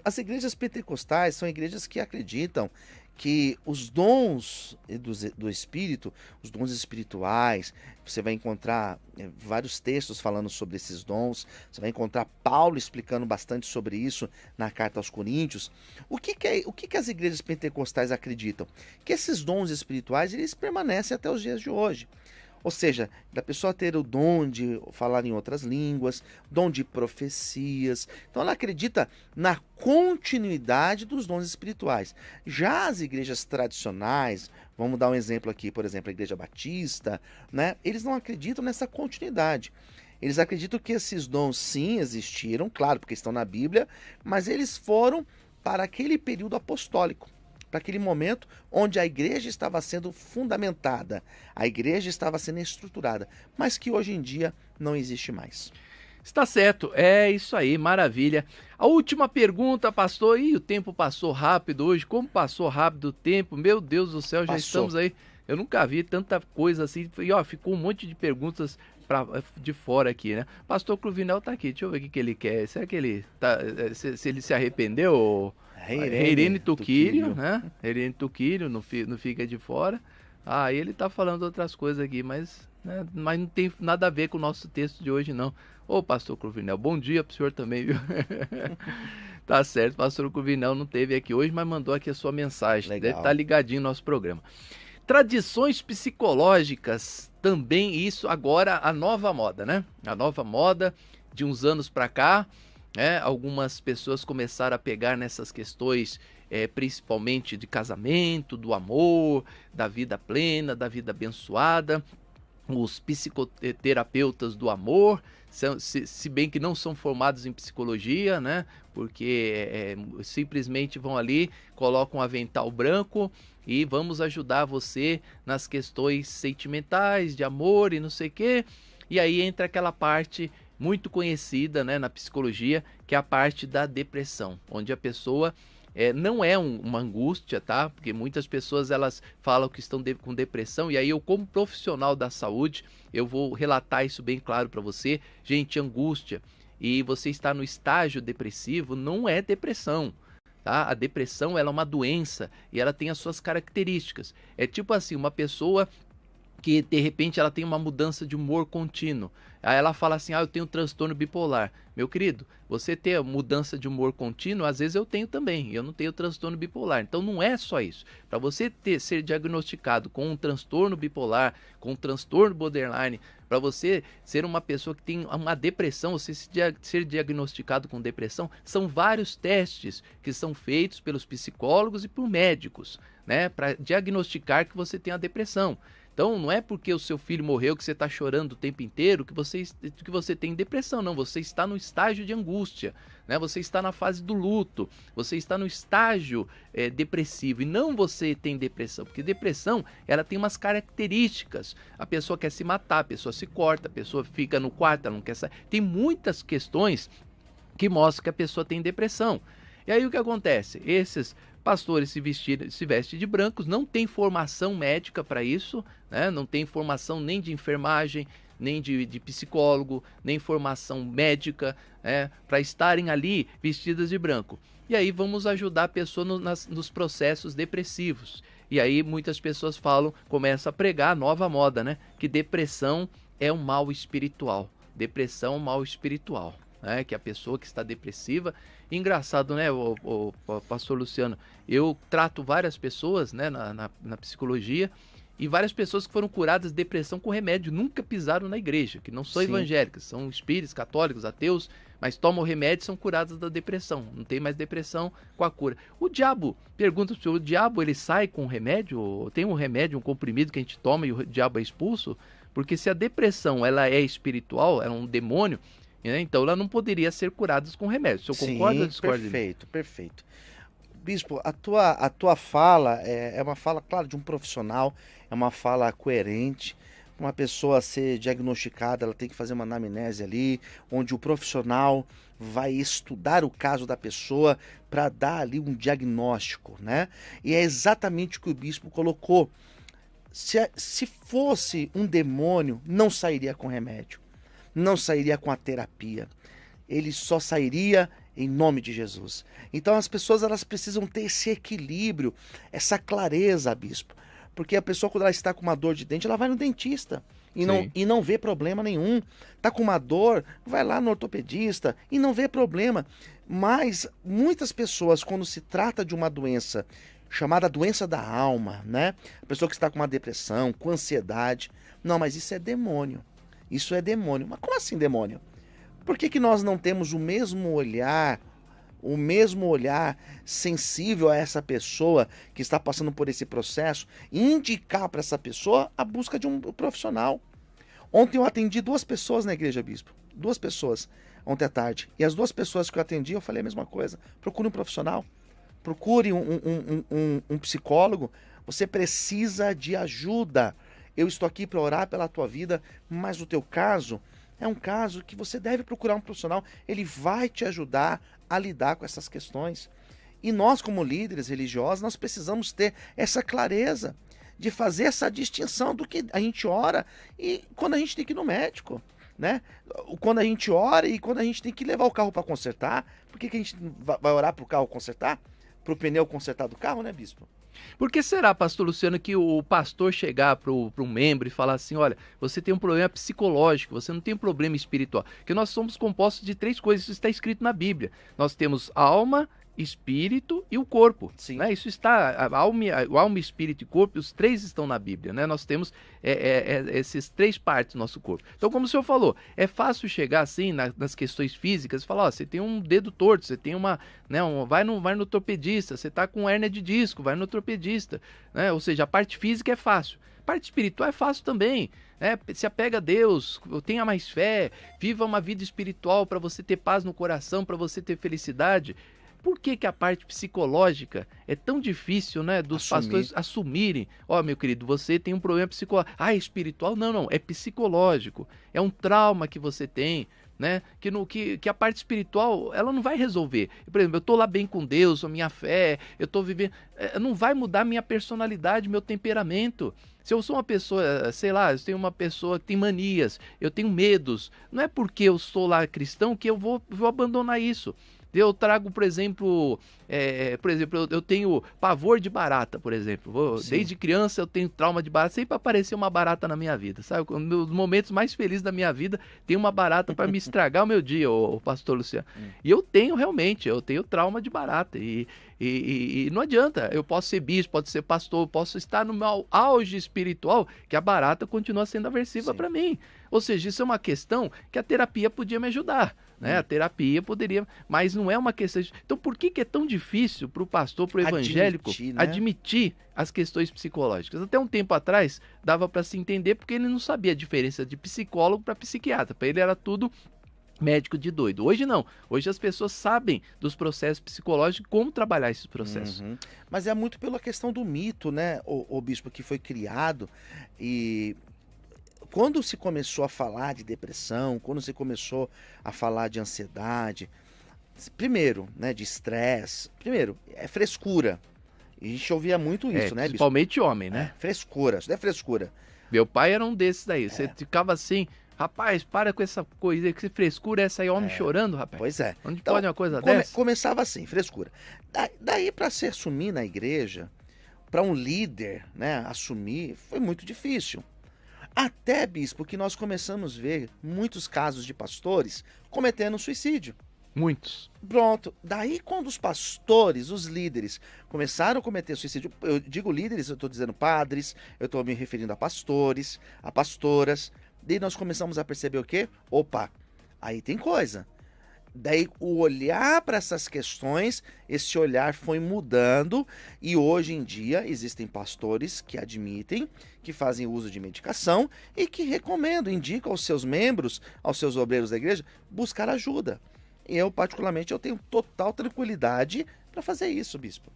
[SPEAKER 3] as igrejas pentecostais são igrejas que acreditam que os dons do Espírito, os dons espirituais, você vai encontrar vários textos falando sobre esses dons, você vai encontrar Paulo explicando bastante sobre isso na carta aos Coríntios. O que as igrejas pentecostais acreditam? Que esses dons espirituais, eles permanecem até os dias de hoje. Ou seja, da pessoa ter o dom de falar em outras línguas, dom de profecias. Então ela acredita na continuidade dos dons espirituais. Já as igrejas tradicionais, vamos dar um exemplo aqui, por exemplo, a Igreja Batista, né? Eles não acreditam nessa continuidade. Eles acreditam que esses dons sim existiram, claro, porque estão na Bíblia, mas eles foram para aquele período apostólico. Para aquele momento onde a igreja estava sendo fundamentada, a igreja estava sendo estruturada, mas que hoje em dia não existe mais.
[SPEAKER 2] Está certo, é isso aí, maravilha. A última pergunta, pastor, o tempo passou rápido hoje, como passou rápido o tempo, meu Deus do céu, já estamos aí, eu nunca vi tanta coisa assim, e ficou um monte de perguntas de fora aqui, né? Pastor Cruvinel tá aqui, deixa eu ver o que ele quer, será que ele tá, se ele se arrependeu? Irene Tuquírio, né? Irene Tuquírio, não fica de fora. Ele tá falando outras coisas aqui, mas não tem nada a ver com o nosso texto de hoje, não. Ô, pastor Cruvinel, bom dia pro senhor também, viu? Tá certo, pastor Cruvinel não teve aqui hoje, mas mandou aqui a sua mensagem.
[SPEAKER 3] Legal.
[SPEAKER 2] Deve estar ligadinho no nosso programa. Tradições psicológicas também, isso agora a nova moda, né? A nova moda de uns anos para cá, né? Algumas pessoas começaram a pegar nessas questões, principalmente de casamento, do amor, da vida plena, da vida abençoada. Os psicoterapeutas do amor, se bem que não são formados em psicologia, né? Porque simplesmente vão ali, colocam um avental branco e vamos ajudar você nas questões sentimentais, de amor e não sei o quê. E aí entra aquela parte muito conhecida, né, na psicologia, que é a parte da depressão, onde a pessoa não é uma angústia, tá? Porque muitas pessoas elas falam que estão com depressão, e aí eu, como profissional da saúde, eu vou relatar isso bem claro para você. Gente, angústia e você está no estágio depressivo não é depressão, tá? A depressão ela é uma doença e ela tem as suas características. É tipo assim, uma pessoa que de repente ela tem uma mudança de humor contínuo. Aí ela fala assim, eu tenho transtorno bipolar. Meu querido, você ter mudança de humor contínuo, às vezes eu tenho também, eu não tenho transtorno bipolar. Então não é só isso. Para você ser diagnosticado com um transtorno bipolar, com um transtorno borderline, para você ser uma pessoa que tem uma depressão, você ser diagnosticado com depressão, são vários testes que são feitos pelos psicólogos e por médicos, né, para diagnosticar que você tem a depressão. Então, não é porque o seu filho morreu que você está chorando o tempo inteiro que você tem depressão, não. Você está no estágio de angústia, né? Você está na fase do luto, você está no estágio depressivo e não você tem depressão. Porque depressão, ela tem umas características. A pessoa quer se matar, a pessoa se corta, a pessoa fica no quarto, ela não quer sair. Tem muitas questões que mostram que a pessoa tem depressão. E aí o que acontece? Esses pastores se vestem de brancos, não tem formação médica para isso, né? Não tem formação nem de enfermagem, nem de psicólogo, nem formação médica, para estarem ali vestidas de branco. E aí vamos ajudar a pessoa nos processos depressivos. E aí muitas pessoas começam a pregar a nova moda, né? Que depressão é um mal espiritual. Depressão é um mal espiritual. Que a pessoa que está depressiva, engraçado, né, o pastor Luciano, eu trato várias pessoas, né, na psicologia, e várias pessoas que foram curadas de depressão com remédio, nunca pisaram na igreja, que não são evangélicas, são espíritas, católicos, ateus, mas tomam remédio e são curadas da depressão, não tem mais depressão com a cura. O diabo, pergunta para o senhor, o diabo ele sai com remédio? Tem um remédio, um comprimido que a gente toma e o diabo é expulso? Porque se a depressão ela é espiritual, é um demônio, então ela não poderia ser curada com remédio. O senhor concorda ou discorda?
[SPEAKER 3] Perfeito. Bispo, a tua fala é uma fala, claro, de um profissional, é uma fala coerente. Uma pessoa ser diagnosticada, ela tem que fazer uma anamnese ali, onde o profissional vai estudar o caso da pessoa para dar ali um diagnóstico, né? E é exatamente o que o bispo colocou. Se fosse um demônio, não sairia com remédio. Não sairia com a terapia, ele só sairia em nome de Jesus. Então as pessoas elas precisam ter esse equilíbrio, essa clareza, bispo, porque a pessoa quando ela está com uma dor de dente, ela vai no dentista e não vê problema nenhum. Está com uma dor, vai lá no ortopedista e não vê problema. Mas muitas pessoas, quando se trata de uma doença chamada doença da alma, né? A pessoa que está com uma depressão, com ansiedade, não, mas isso é demônio. Isso é demônio. Mas como assim demônio? Por que nós não temos o mesmo olhar sensível a essa pessoa que está passando por esse processo e indicar para essa pessoa a busca de um profissional? Ontem eu atendi 2 pessoas na igreja, bispo. 2 pessoas ontem à tarde. E as 2 pessoas que eu atendi, eu falei a mesma coisa. Procure um profissional. Procure um psicólogo. Você precisa de ajuda. Eu estou aqui para orar pela tua vida, mas o teu caso é um caso que você deve procurar um profissional. Ele vai te ajudar a lidar com essas questões. E nós, como líderes religiosos, nós precisamos ter essa clareza de fazer essa distinção do que a gente ora e quando a gente tem que ir no médico, né? Quando a gente ora e quando a gente tem que levar o carro para consertar. Por que a gente vai orar para o carro consertar? Para o pneu consertar do carro, né, bispo?
[SPEAKER 2] Por que será, pastor Luciano, que o pastor chegar para um membro e falar assim, olha, você tem um problema psicológico, você não tem um problema espiritual? Porque nós somos compostos de 3 coisas, isso está escrito na Bíblia. Nós temos alma, espírito e o corpo. Sim. Né? Isso está, alma, espírito e corpo, os 3 estão na Bíblia. Né? Nós temos esses 3 partes do nosso corpo. Então, como o senhor falou, é fácil chegar assim nas questões físicas e falar, ó, você tem um dedo torto, você tem vai no ortopedista, você está com hérnia de disco, vai no ortopedista. Né? Ou seja, a parte física é fácil. A parte espiritual é fácil também. Se apega a Deus, tenha mais fé, viva uma vida espiritual para você ter paz no coração, para você ter felicidade. Por que a parte psicológica é tão difícil, né, dos pastores assumirem? Ó, meu querido, você tem um problema psicológico. Ah, é espiritual? Não, é psicológico. É um trauma que você tem, né? Que a parte espiritual, ela não vai resolver. Por exemplo, eu tô lá bem com Deus, a minha fé, eu tô vivendo... Não vai mudar minha personalidade, meu temperamento. Se eu sou uma pessoa, sei lá, eu tenho uma pessoa que tem manias, eu tenho medos, não é porque eu sou lá cristão que eu vou abandonar isso. Eu trago, por exemplo, eu tenho pavor de barata, por exemplo. Desde criança eu tenho trauma de barata, sempre apareceu uma barata na minha vida, sabe? Nos momentos mais felizes da minha vida, tem uma barata para me estragar o meu dia, o pastor Luciano. E eu tenho trauma de barata. E não adianta, eu posso ser bispo, posso ser pastor, posso estar no meu auge espiritual, que a barata continua sendo aversiva para mim. Ou seja, isso é uma questão que a terapia podia me ajudar. Né? A terapia poderia, mas não é uma questão... Então, por que é tão difícil para o pastor, para o evangélico, admitir as questões psicológicas? Até um tempo atrás, dava para se entender, porque ele não sabia a diferença de psicólogo para psiquiatra. Para ele era tudo médico de doido. Hoje não. Hoje as pessoas sabem dos processos psicológicos, como trabalhar esses processos.
[SPEAKER 3] Mas é muito pela questão do mito, né, o bispo, que foi criado. E quando se começou a falar de depressão, quando se começou a falar de ansiedade, primeiro, né, de estresse, primeiro, é frescura. E a gente ouvia muito isso, né, bispo?
[SPEAKER 2] Principalmente homem, né?
[SPEAKER 3] Frescura, isso não é frescura.
[SPEAKER 2] Meu pai era um desses daí. Você ficava assim... Rapaz, para com essa coisa, que frescura é essa aí, homem chorando, rapaz.
[SPEAKER 3] Pois é.
[SPEAKER 2] Onde então, pode uma coisa dessa?
[SPEAKER 3] Começava assim, frescura. Daí para se assumir na igreja, para um líder, né, assumir, foi muito difícil. Até, bispo, que nós começamos a ver muitos casos de pastores cometendo suicídio.
[SPEAKER 2] Muitos.
[SPEAKER 3] Pronto. Daí quando os pastores, os líderes, começaram a cometer suicídio, eu digo líderes, eu estou dizendo padres, eu estou me referindo a pastores, a pastoras. Daí nós começamos a perceber o quê? Opa, aí tem coisa. Daí o olhar para essas questões, esse olhar foi mudando e hoje em dia existem pastores que admitem, que fazem uso de medicação e que recomendam, indicam aos seus membros, aos seus obreiros da igreja, buscar ajuda. E eu, particularmente, eu tenho total tranquilidade para fazer isso, bispo.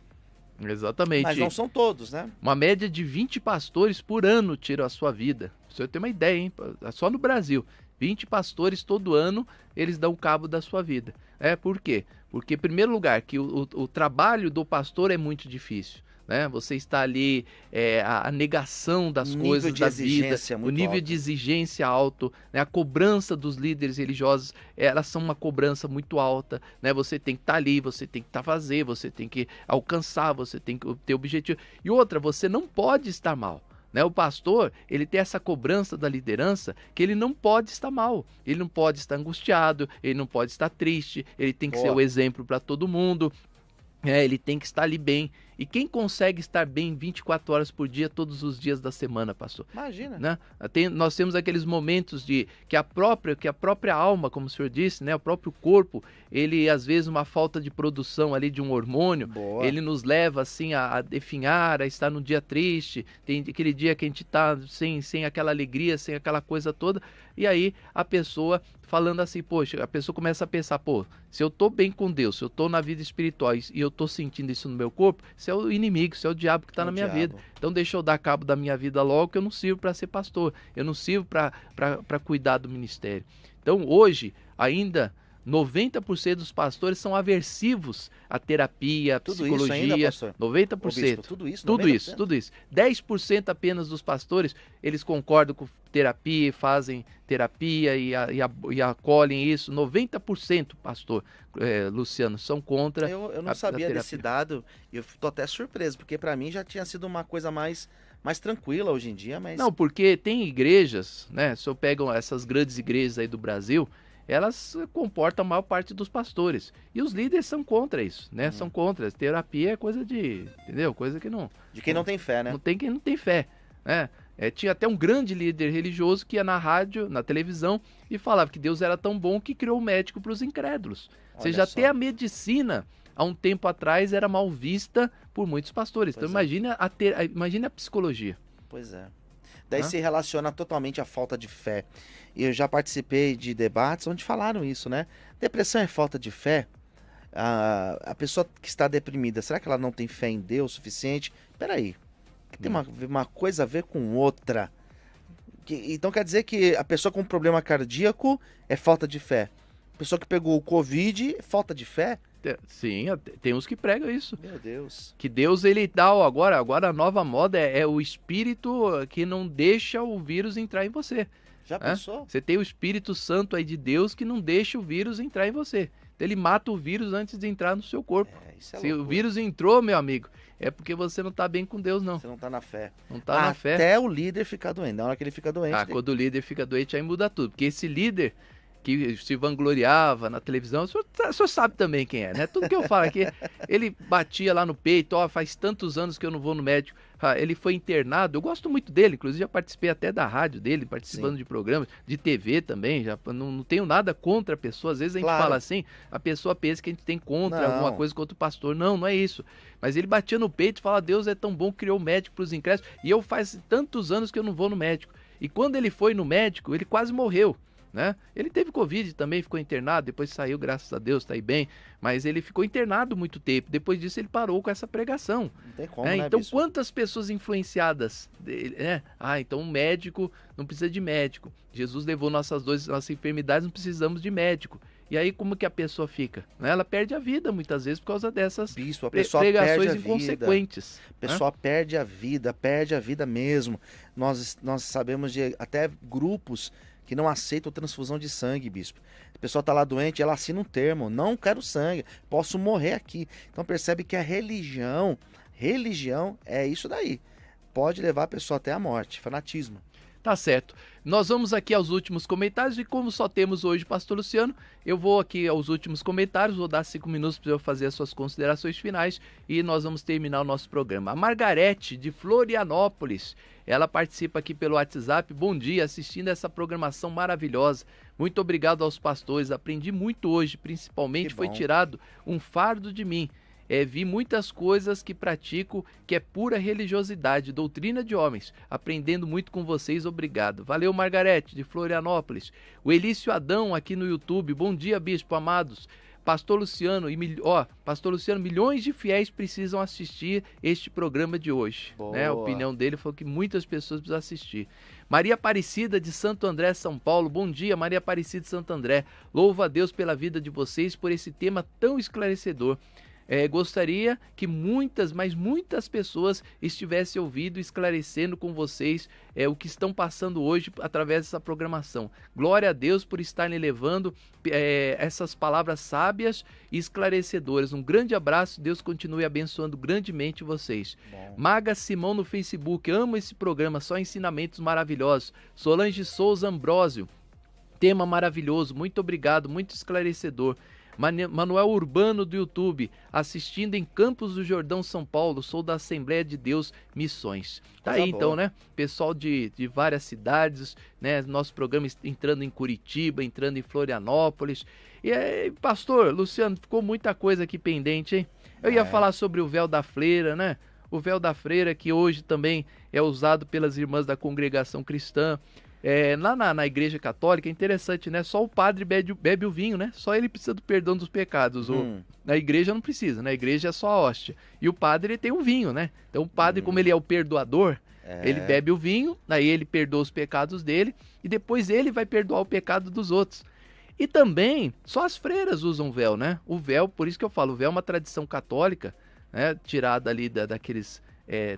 [SPEAKER 2] Exatamente.
[SPEAKER 3] Mas não são todos, né?
[SPEAKER 2] Uma média de 20 pastores por ano tiram a sua vida. Você tem uma ideia, hein? Só no Brasil. 20 pastores todo ano, eles dão cabo da sua vida. Por quê? Porque, em primeiro lugar, que o trabalho do pastor é muito difícil. Né? Você está ali, a negação das coisas da vida, o nível de exigência alto, né? A cobrança dos líderes religiosos, elas são uma cobrança muito alta, né? Você tem que estar ali, você tem que fazer, você tem que alcançar, você tem que ter objetivo. E outra, você não pode estar mal. Né? O pastor, ele tem essa cobrança da liderança que ele não pode estar mal, ele não pode estar angustiado, ele não pode estar triste, ele tem que ser o exemplo para todo mundo. Ele tem que estar ali bem. E quem consegue estar bem 24 horas por dia, todos os dias da semana, pastor?
[SPEAKER 3] Imagina.
[SPEAKER 2] Né? Nós temos aqueles momentos de que a própria alma, como o senhor disse, né? O próprio corpo, ele às vezes uma falta de produção ali de um hormônio, ele nos leva assim a definhar, a estar num dia triste, tem aquele dia que a gente está sem aquela alegria, sem aquela coisa toda, e aí a pessoa falando assim, poxa, a pessoa começa a pensar, pô, se eu tô bem com Deus, se eu tô na vida espiritual e eu tô sentindo isso no meu corpo, isso é o inimigo, isso é o diabo que tá na minha vida. Então deixa eu dar cabo da minha vida logo, que eu não sirvo para ser pastor, eu não sirvo para cuidar do ministério. Então hoje, ainda 90% dos pastores são aversivos à terapia, à psicologia.
[SPEAKER 3] Tudo isso ainda, pastor?
[SPEAKER 2] 90%.
[SPEAKER 3] Ô, bispo, tudo isso?
[SPEAKER 2] Tudo
[SPEAKER 3] 90%?
[SPEAKER 2] isso, tudo isso. 10% apenas dos pastores, eles concordam com terapia, fazem terapia e acolhem isso. 90%, pastor Luciano, são contra
[SPEAKER 3] Eu não sabia desse dado, e eu tô até surpreso, porque para mim já tinha sido uma coisa mais tranquila hoje em dia, mas...
[SPEAKER 2] Não, porque tem igrejas, né? Se eu pego essas grandes igrejas aí do Brasil, elas comportam a maior parte dos pastores. E os líderes são contra isso, né? São contra. Terapia é coisa de... Entendeu? Coisa que não...
[SPEAKER 3] De quem não tem fé, né?
[SPEAKER 2] Não tem quem não tem fé, né? Tinha até um grande líder religioso que ia na rádio, na televisão, e falava que Deus era tão bom que criou o médico para os incrédulos. Ou seja, até a medicina, há um tempo atrás, era mal vista por muitos pastores. Então imagina a psicologia.
[SPEAKER 3] Pois é. Daí se relaciona totalmente à falta de fé. E eu já participei de debates onde falaram isso, né? Depressão é falta de fé? A pessoa que está deprimida, será que ela não tem fé em Deus o suficiente? Peraí, tem uma coisa a ver com outra. Então quer dizer que a pessoa com problema cardíaco é falta de fé. A pessoa que pegou o Covid é falta de fé?
[SPEAKER 2] Sim, tem uns que pregam isso.
[SPEAKER 3] Meu Deus.
[SPEAKER 2] Que Deus, ele dá, agora a nova moda é o espírito que não deixa o vírus entrar em você.
[SPEAKER 3] Já pensou?
[SPEAKER 2] Você tem o Espírito Santo aí de Deus que não deixa o vírus entrar em você. Então ele mata o vírus antes de entrar no seu corpo. Se o vírus entrou, meu amigo, é porque você não está bem com Deus, não.
[SPEAKER 3] Você não está na fé.
[SPEAKER 2] Não está na fé.
[SPEAKER 3] Até o líder ficar doente. Na hora que ele fica doente.
[SPEAKER 2] Quando o líder fica doente, aí muda tudo. Porque esse líder que se vangloriava na televisão, o senhor sabe também quem é, né? Tudo que eu falo aqui, ele batia lá no peito, faz tantos anos que eu não vou no médico. Ele foi internado, eu gosto muito dele, inclusive já participei até da rádio dele, participando de programas, de TV também, já não tenho nada contra a pessoa, às vezes a gente fala assim, a pessoa pensa que a gente tem contra alguma coisa contra o pastor, não é isso. Mas ele batia no peito e fala, Deus é tão bom que criou o médico para os incrédulos, e eu faz tantos anos que eu não vou no médico. E quando ele foi no médico, ele quase morreu. Né? Ele teve Covid também, ficou internado, depois saiu, graças a Deus, tá aí bem, mas ele ficou internado muito tempo, depois disso ele parou com essa pregação.
[SPEAKER 3] Não tem como, né,
[SPEAKER 2] então
[SPEAKER 3] bispo?
[SPEAKER 2] quantas pessoas influenciadas dele, né? Então um médico não precisa de médico, Jesus levou nossas enfermidades, não precisamos de médico. E aí como que a pessoa fica? Ela perde a vida muitas vezes por causa dessas pregações inconsequentes.
[SPEAKER 3] A pessoa perde a vida mesmo. Nós sabemos de até grupos que não aceitam transfusão de sangue, bispo. A pessoa está lá doente, ela assina um termo, não quero sangue, posso morrer aqui. Então percebe que a religião é isso daí. Pode levar a pessoa até a morte, fanatismo.
[SPEAKER 2] Tá certo. Nós vamos aqui aos últimos comentários e como só temos hoje pastor Luciano, eu vou aqui aos últimos comentários, vou dar 5 minutos para eu fazer as suas considerações finais e nós vamos terminar o nosso programa. A Margarete, de Florianópolis, ela participa aqui pelo WhatsApp. Bom dia, assistindo essa programação maravilhosa. Muito obrigado aos pastores, aprendi muito hoje, principalmente foi tirado um fardo de mim. Vi muitas coisas que pratico que é pura religiosidade, doutrina de homens. Aprendendo muito com vocês, obrigado. Valeu, Margarete, de Florianópolis. O Elício Adão, aqui no YouTube. Bom dia, bispo, amados. Pastor Luciano, Pastor Luciano, milhões de fiéis precisam assistir este programa de hoje. Né? A opinião dele foi que muitas pessoas precisam assistir. Maria Aparecida, de Santo André, São Paulo. Bom dia, Maria Aparecida de Santo André. Louvo a Deus pela vida de vocês, por esse tema tão esclarecedor. Gostaria que muitas pessoas estivessem ouvindo, esclarecendo com vocês o que estão passando hoje através dessa programação. Glória a Deus por estarem levando essas palavras sábias e esclarecedoras. Um grande abraço, Deus continue abençoando grandemente vocês. Maga Simão no Facebook, amo esse programa, só ensinamentos maravilhosos. Solange Souza Ambrósio, tema maravilhoso, muito obrigado, muito esclarecedor. Manuel Urbano do YouTube, assistindo em Campos do Jordão, São Paulo, sou da Assembleia de Deus Missões. Tá aí então, né? Pessoal de várias cidades, né? Nosso programa entrando em Curitiba, entrando em Florianópolis. E aí, pastor Luciano, ficou muita coisa aqui pendente, hein? Eu ia falar sobre o véu da freira, né? O véu da freira que hoje também é usado pelas irmãs da congregação cristã. Lá na igreja católica é interessante, né? Só o padre bebe o vinho, né? Só ele precisa do perdão dos pecados. Na igreja não precisa, né? A igreja é só a hóstia. E o padre tem o vinho, né? Então o padre, como ele é o perdoador, ele bebe o vinho, aí ele perdoa os pecados dele e depois ele vai perdoar o pecado dos outros. E também, só as freiras usam véu, né? O véu, por isso que eu falo, o véu é uma tradição católica, né? Tirada ali daqueles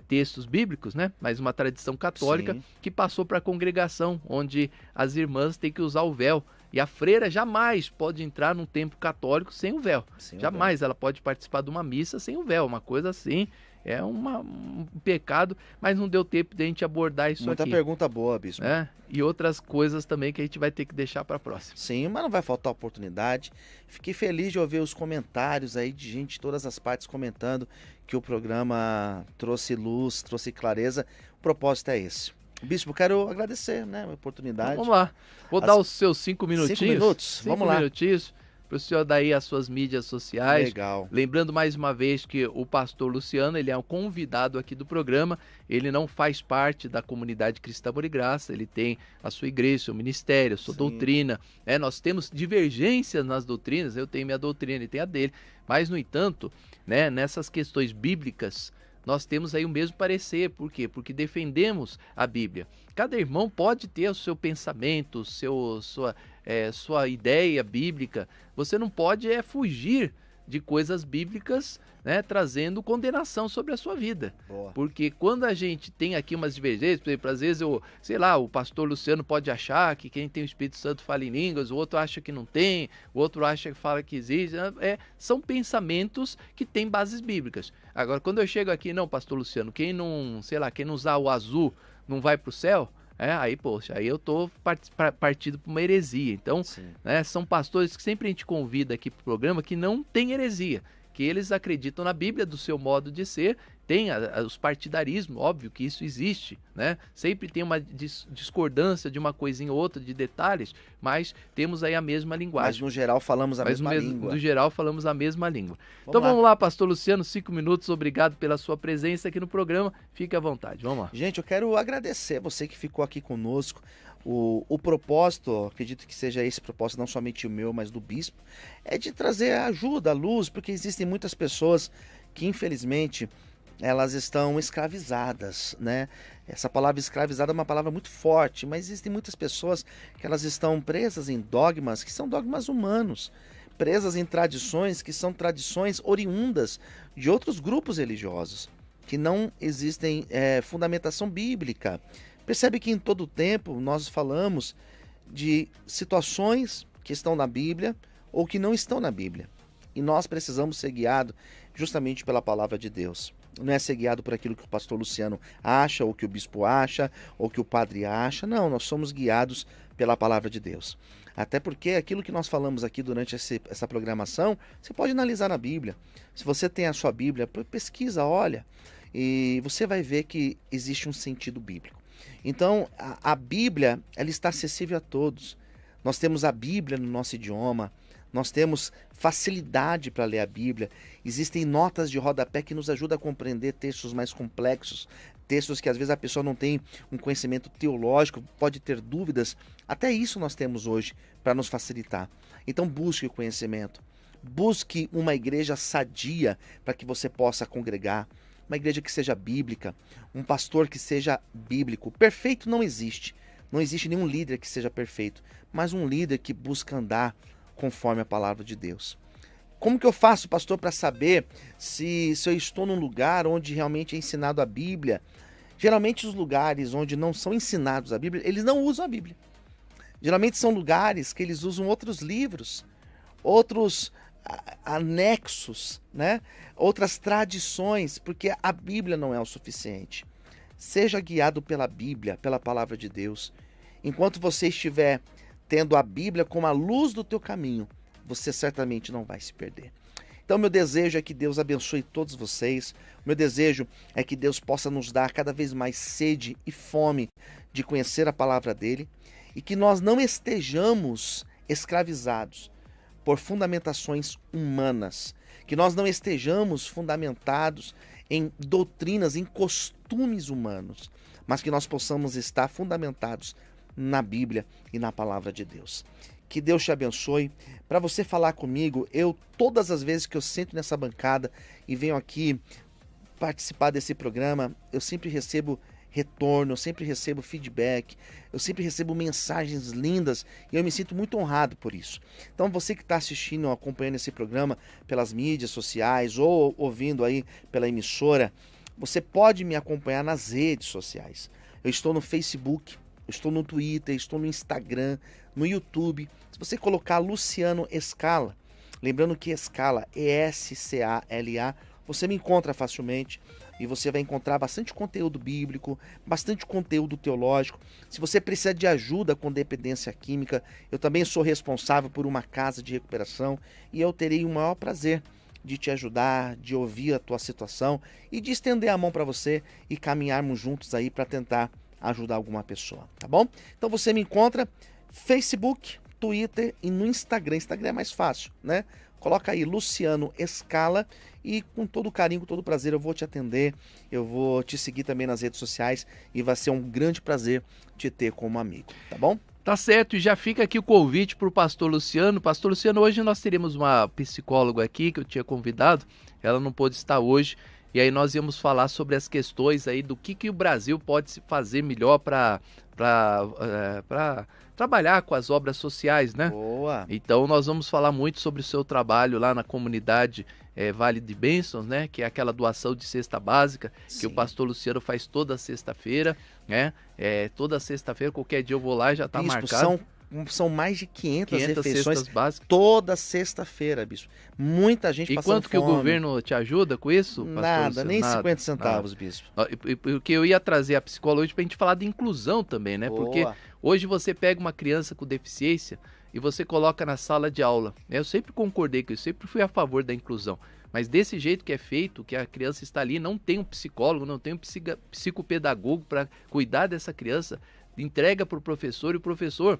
[SPEAKER 2] textos bíblicos, né? Mas uma tradição católica
[SPEAKER 3] Sim.
[SPEAKER 2] que passou para a congregação, onde as irmãs têm que usar o véu. E a freira jamais pode entrar num templo católico sem o véu.
[SPEAKER 3] Sem o
[SPEAKER 2] Jamais ela pode participar de uma missa sem o véu. Uma coisa assim, é um pecado, mas não deu tempo de a gente abordar isso
[SPEAKER 3] Muita
[SPEAKER 2] aqui.
[SPEAKER 3] pergunta boa, bispo.
[SPEAKER 2] E outras coisas também que a gente vai ter que deixar para a próxima.
[SPEAKER 3] Sim, mas não vai faltar oportunidade. Fiquei feliz de ouvir os comentários aí de gente de todas as partes comentando que o programa trouxe luz, trouxe clareza. O propósito é esse. Bispo, quero agradecer, né, a oportunidade.
[SPEAKER 2] Vamos lá. Vou dar os seus 5 minutinhos.
[SPEAKER 3] 5 minutos, vamos lá.
[SPEAKER 2] 5 minutinhos para o senhor dar aí as suas mídias sociais.
[SPEAKER 3] Legal.
[SPEAKER 2] Lembrando mais uma vez que o pastor Luciano, ele é um convidado aqui do programa, ele não faz parte da comunidade Cristã Amor e Graça, ele tem a sua igreja, seu ministério, a sua doutrina, nós temos divergências nas doutrinas, eu tenho minha doutrina, ele tem a dele, mas no entanto, né, nessas questões bíblicas, nós temos aí o mesmo parecer. Por quê? Porque defendemos a Bíblia. Cada irmão pode ter o seu pensamento, sua ideia bíblica. Você não pode fugir de coisas bíblicas, né, trazendo condenação sobre a sua vida.
[SPEAKER 3] Boa.
[SPEAKER 2] Porque quando a gente tem aqui umas divergências, por exemplo, às vezes o pastor Luciano pode achar que quem tem o Espírito Santo fala em línguas, o outro acha que não tem, o outro acha que fala que existe. São pensamentos que têm bases bíblicas. Agora, quando eu chego aqui, não, pastor Luciano, quem não usar o azul não vai para o céu, aí eu tô partido para uma heresia. Então, são pastores que sempre a gente convida aqui para o programa que não tem heresia, que eles acreditam na Bíblia do seu modo de ser, tem os partidarismos, óbvio que isso existe, né? Sempre tem uma discordância de uma coisinha ou outra, de detalhes, mas temos aí a mesma linguagem.
[SPEAKER 3] Mas no geral falamos a mesma língua.
[SPEAKER 2] No geral falamos a mesma língua. Vamos lá, pastor Luciano, 5 minutos, obrigado pela sua presença aqui no programa, fique à vontade, vamos lá.
[SPEAKER 3] Gente, eu quero agradecer você que ficou aqui conosco. O propósito, acredito que seja esse propósito, não somente o meu, mas do bispo, é de trazer ajuda, luz, porque existem muitas pessoas que, infelizmente, elas estão escravizadas, né? Essa palavra escravizada é uma palavra muito forte, mas existem muitas pessoas que elas estão presas em dogmas que são dogmas humanos, presas em tradições que são tradições oriundas de outros grupos religiosos, que não existem fundamentação bíblica. Percebe que em todo o tempo nós falamos de situações que estão na Bíblia ou que não estão na Bíblia. E nós precisamos ser guiados justamente pela palavra de Deus. Não é ser guiado por aquilo que o pastor Luciano acha, ou que o bispo acha, ou que o padre acha. Não, nós somos guiados pela palavra de Deus. Até porque aquilo que nós falamos aqui durante essa programação, você pode analisar na Bíblia. Se você tem a sua Bíblia, pesquisa, olha, e você vai ver que existe um sentido bíblico. Então, a Bíblia, ela está acessível a todos. Nós temos a Bíblia no nosso idioma, nós temos facilidade para ler a Bíblia, existem notas de rodapé que nos ajudam a compreender textos mais complexos, textos que às vezes a pessoa não tem um conhecimento teológico, pode ter dúvidas. Até isso nós temos hoje para nos facilitar. Então busque o conhecimento, busque uma igreja sadia para que você possa congregar, uma igreja que seja bíblica, um pastor que seja bíblico. Perfeito não existe, não existe nenhum líder que seja perfeito, mas um líder que busca andar conforme a palavra de Deus. Como que eu faço, pastor, para saber se eu estou num lugar onde realmente é ensinado a Bíblia? Geralmente os lugares onde não são ensinados a Bíblia, eles não usam a Bíblia. Geralmente são lugares que eles usam outros livros, outros anexos, né? Outras tradições, porque a Bíblia não é o suficiente. Seja guiado pela Bíblia, pela palavra de Deus. Enquanto você estiver tendo a Bíblia como a luz do teu caminho, você certamente não vai se perder. Então, meu desejo é que Deus abençoe todos vocês. Meu desejo é que Deus possa nos dar cada vez mais sede e fome de conhecer a palavra dele e que nós não estejamos escravizados por fundamentações humanas, que nós não estejamos fundamentados em doutrinas, em costumes humanos, mas que nós possamos estar fundamentados na Bíblia e na palavra de Deus. Que Deus te abençoe. Para você falar comigo, todas as vezes que eu sento nessa bancada e venho aqui participar desse programa, eu sempre recebo retorno, eu sempre recebo feedback, eu sempre recebo mensagens lindas e eu me sinto muito honrado por isso. Então você que está assistindo, acompanhando esse programa pelas mídias sociais ou ouvindo aí pela emissora, você pode me acompanhar nas redes sociais. Eu estou no Facebook, eu estou no Twitter, estou no Instagram, no YouTube. Se você colocar Luciano Escala, lembrando que Escala é S-C-A-L-A, você me encontra facilmente e você vai encontrar bastante conteúdo bíblico, bastante conteúdo teológico. Se você precisa de ajuda com dependência química, eu também sou responsável por uma casa de recuperação e eu terei o maior prazer de te ajudar, de ouvir a tua situação e de estender a mão para você e caminharmos juntos aí para tentar ajudar alguma pessoa, tá bom? Então você me encontra Facebook, Twitter e no Instagram. Instagram é mais fácil, né? Coloca aí Luciano Escala e com todo carinho, com todo prazer eu vou te atender, eu vou te seguir também nas redes sociais e vai ser um grande prazer te ter como amigo, tá bom?
[SPEAKER 2] Tá certo, e já fica aqui o convite para o pastor Luciano. Pastor Luciano, hoje nós teremos uma psicóloga aqui que eu tinha convidado, ela não pôde estar hoje, e aí nós íamos falar sobre as questões aí do que o Brasil pode se fazer melhor para trabalhar com as obras sociais, né?
[SPEAKER 3] Boa!
[SPEAKER 2] Então nós vamos falar muito sobre o seu trabalho lá na comunidade Vale de Bênçãos, né? Que é aquela doação de cesta básica que o pastor Luciano faz toda sexta-feira, né? Toda sexta-feira, qualquer dia eu vou lá e já está marcado.
[SPEAKER 3] São mais de 500 refeições
[SPEAKER 2] cestas básicas
[SPEAKER 3] toda sexta-feira, bispo. Muita gente passando fome.
[SPEAKER 2] E quanto que o governo te ajuda com isso, pastor
[SPEAKER 3] Nada,
[SPEAKER 2] Luciano?
[SPEAKER 3] nem
[SPEAKER 2] Nada,
[SPEAKER 3] 50 centavos,
[SPEAKER 2] nada.
[SPEAKER 3] bispo.
[SPEAKER 2] Porque eu ia trazer a psicóloga hoje para a gente falar de inclusão também, né?
[SPEAKER 3] Boa.
[SPEAKER 2] Porque hoje você pega uma criança com deficiência e você coloca na sala de aula. Eu sempre concordei com isso, sempre fui a favor da inclusão. Mas desse jeito que é feito, que a criança está ali, não tem um psicólogo, não tem um psicopedagogo para cuidar dessa criança, entrega para o professor e o professor,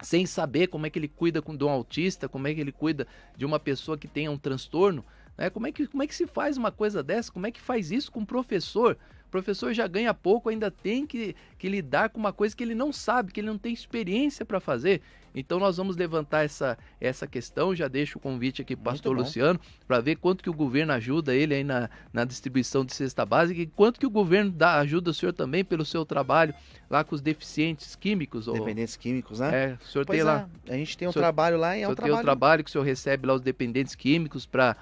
[SPEAKER 2] sem saber como é que ele cuida de um autista, como é que ele cuida de uma pessoa que tenha um transtorno, né? Como é que se faz uma coisa dessa? Como é que faz isso com o professor? O professor já ganha pouco, ainda tem que lidar com uma coisa que ele não sabe, que ele não tem experiência para fazer. Então nós vamos levantar essa questão, já deixo o convite aqui para o pastor Luciano, para ver quanto que o governo ajuda ele aí na distribuição de cesta básica e quanto que o governo ajuda o senhor também pelo seu trabalho lá com os deficientes químicos.
[SPEAKER 3] Dependentes químicos, né?
[SPEAKER 2] O senhor tem lá.
[SPEAKER 3] A gente tem um trabalho lá e é um trabalho.
[SPEAKER 2] Tem um trabalho que o senhor recebe lá os dependentes químicos para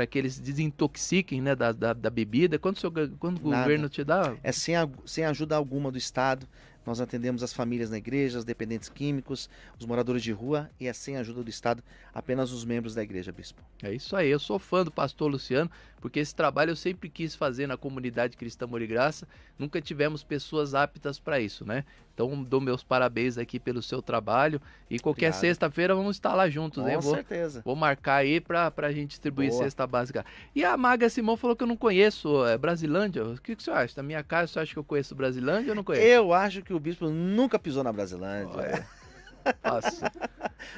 [SPEAKER 2] que eles desintoxiquem, né, da bebida. Quando o governo te dá?
[SPEAKER 3] É sem ajuda alguma do Estado. Nós atendemos as famílias na igreja, os dependentes químicos, os moradores de rua e é sem ajuda do Estado, apenas os membros da igreja, bispo. É
[SPEAKER 2] isso aí, eu sou fã do pastor Luciano, porque esse trabalho eu sempre quis fazer na comunidade Cristã Amor e Graça, nunca tivemos pessoas aptas para isso, né? Então dou meus parabéns aqui pelo seu trabalho e qualquer sexta-feira vamos estar lá juntos, hein?
[SPEAKER 3] Com certeza.
[SPEAKER 2] Vou marcar aí para a gente distribuir cesta básica. E a Maga Simão falou que eu não conheço Brasilândia. O que o senhor acha? Da minha casa, você acha que eu conheço Brasilândia ou não conheço?
[SPEAKER 3] Eu acho que o bispo nunca pisou na Brasilândia.
[SPEAKER 2] Nossa,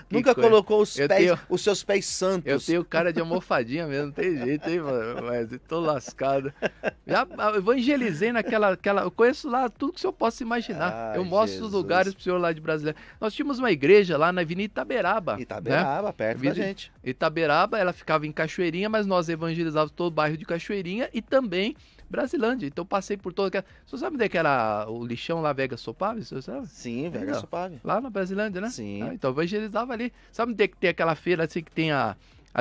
[SPEAKER 3] nunca colocou os seus pés santos.
[SPEAKER 2] Eu tenho cara de almofadinha mesmo, não tem jeito, hein, mano? Mas eu tô lascado. Já evangelizei eu conheço lá tudo que o senhor possa imaginar. Eu mostro os lugares pro senhor lá de Brasília. Nós tínhamos uma igreja lá na Avenida Itaberaba.
[SPEAKER 3] Itaberaba, né? Perto da gente.
[SPEAKER 2] Itaberaba, ela ficava em Cachoeirinha, mas nós evangelizávamos todo o bairro de Cachoeirinha e também Brasilândia. Então passei por toda aquela... Você sabe onde é que era o lixão lá, Vega Sopave? Você sabe?
[SPEAKER 3] Sim, Vega Sopave.
[SPEAKER 2] Lá na Brasilândia, né?
[SPEAKER 3] Sim.
[SPEAKER 2] Então evangelizava ali. Sabe onde é que tem aquela feira assim que tem a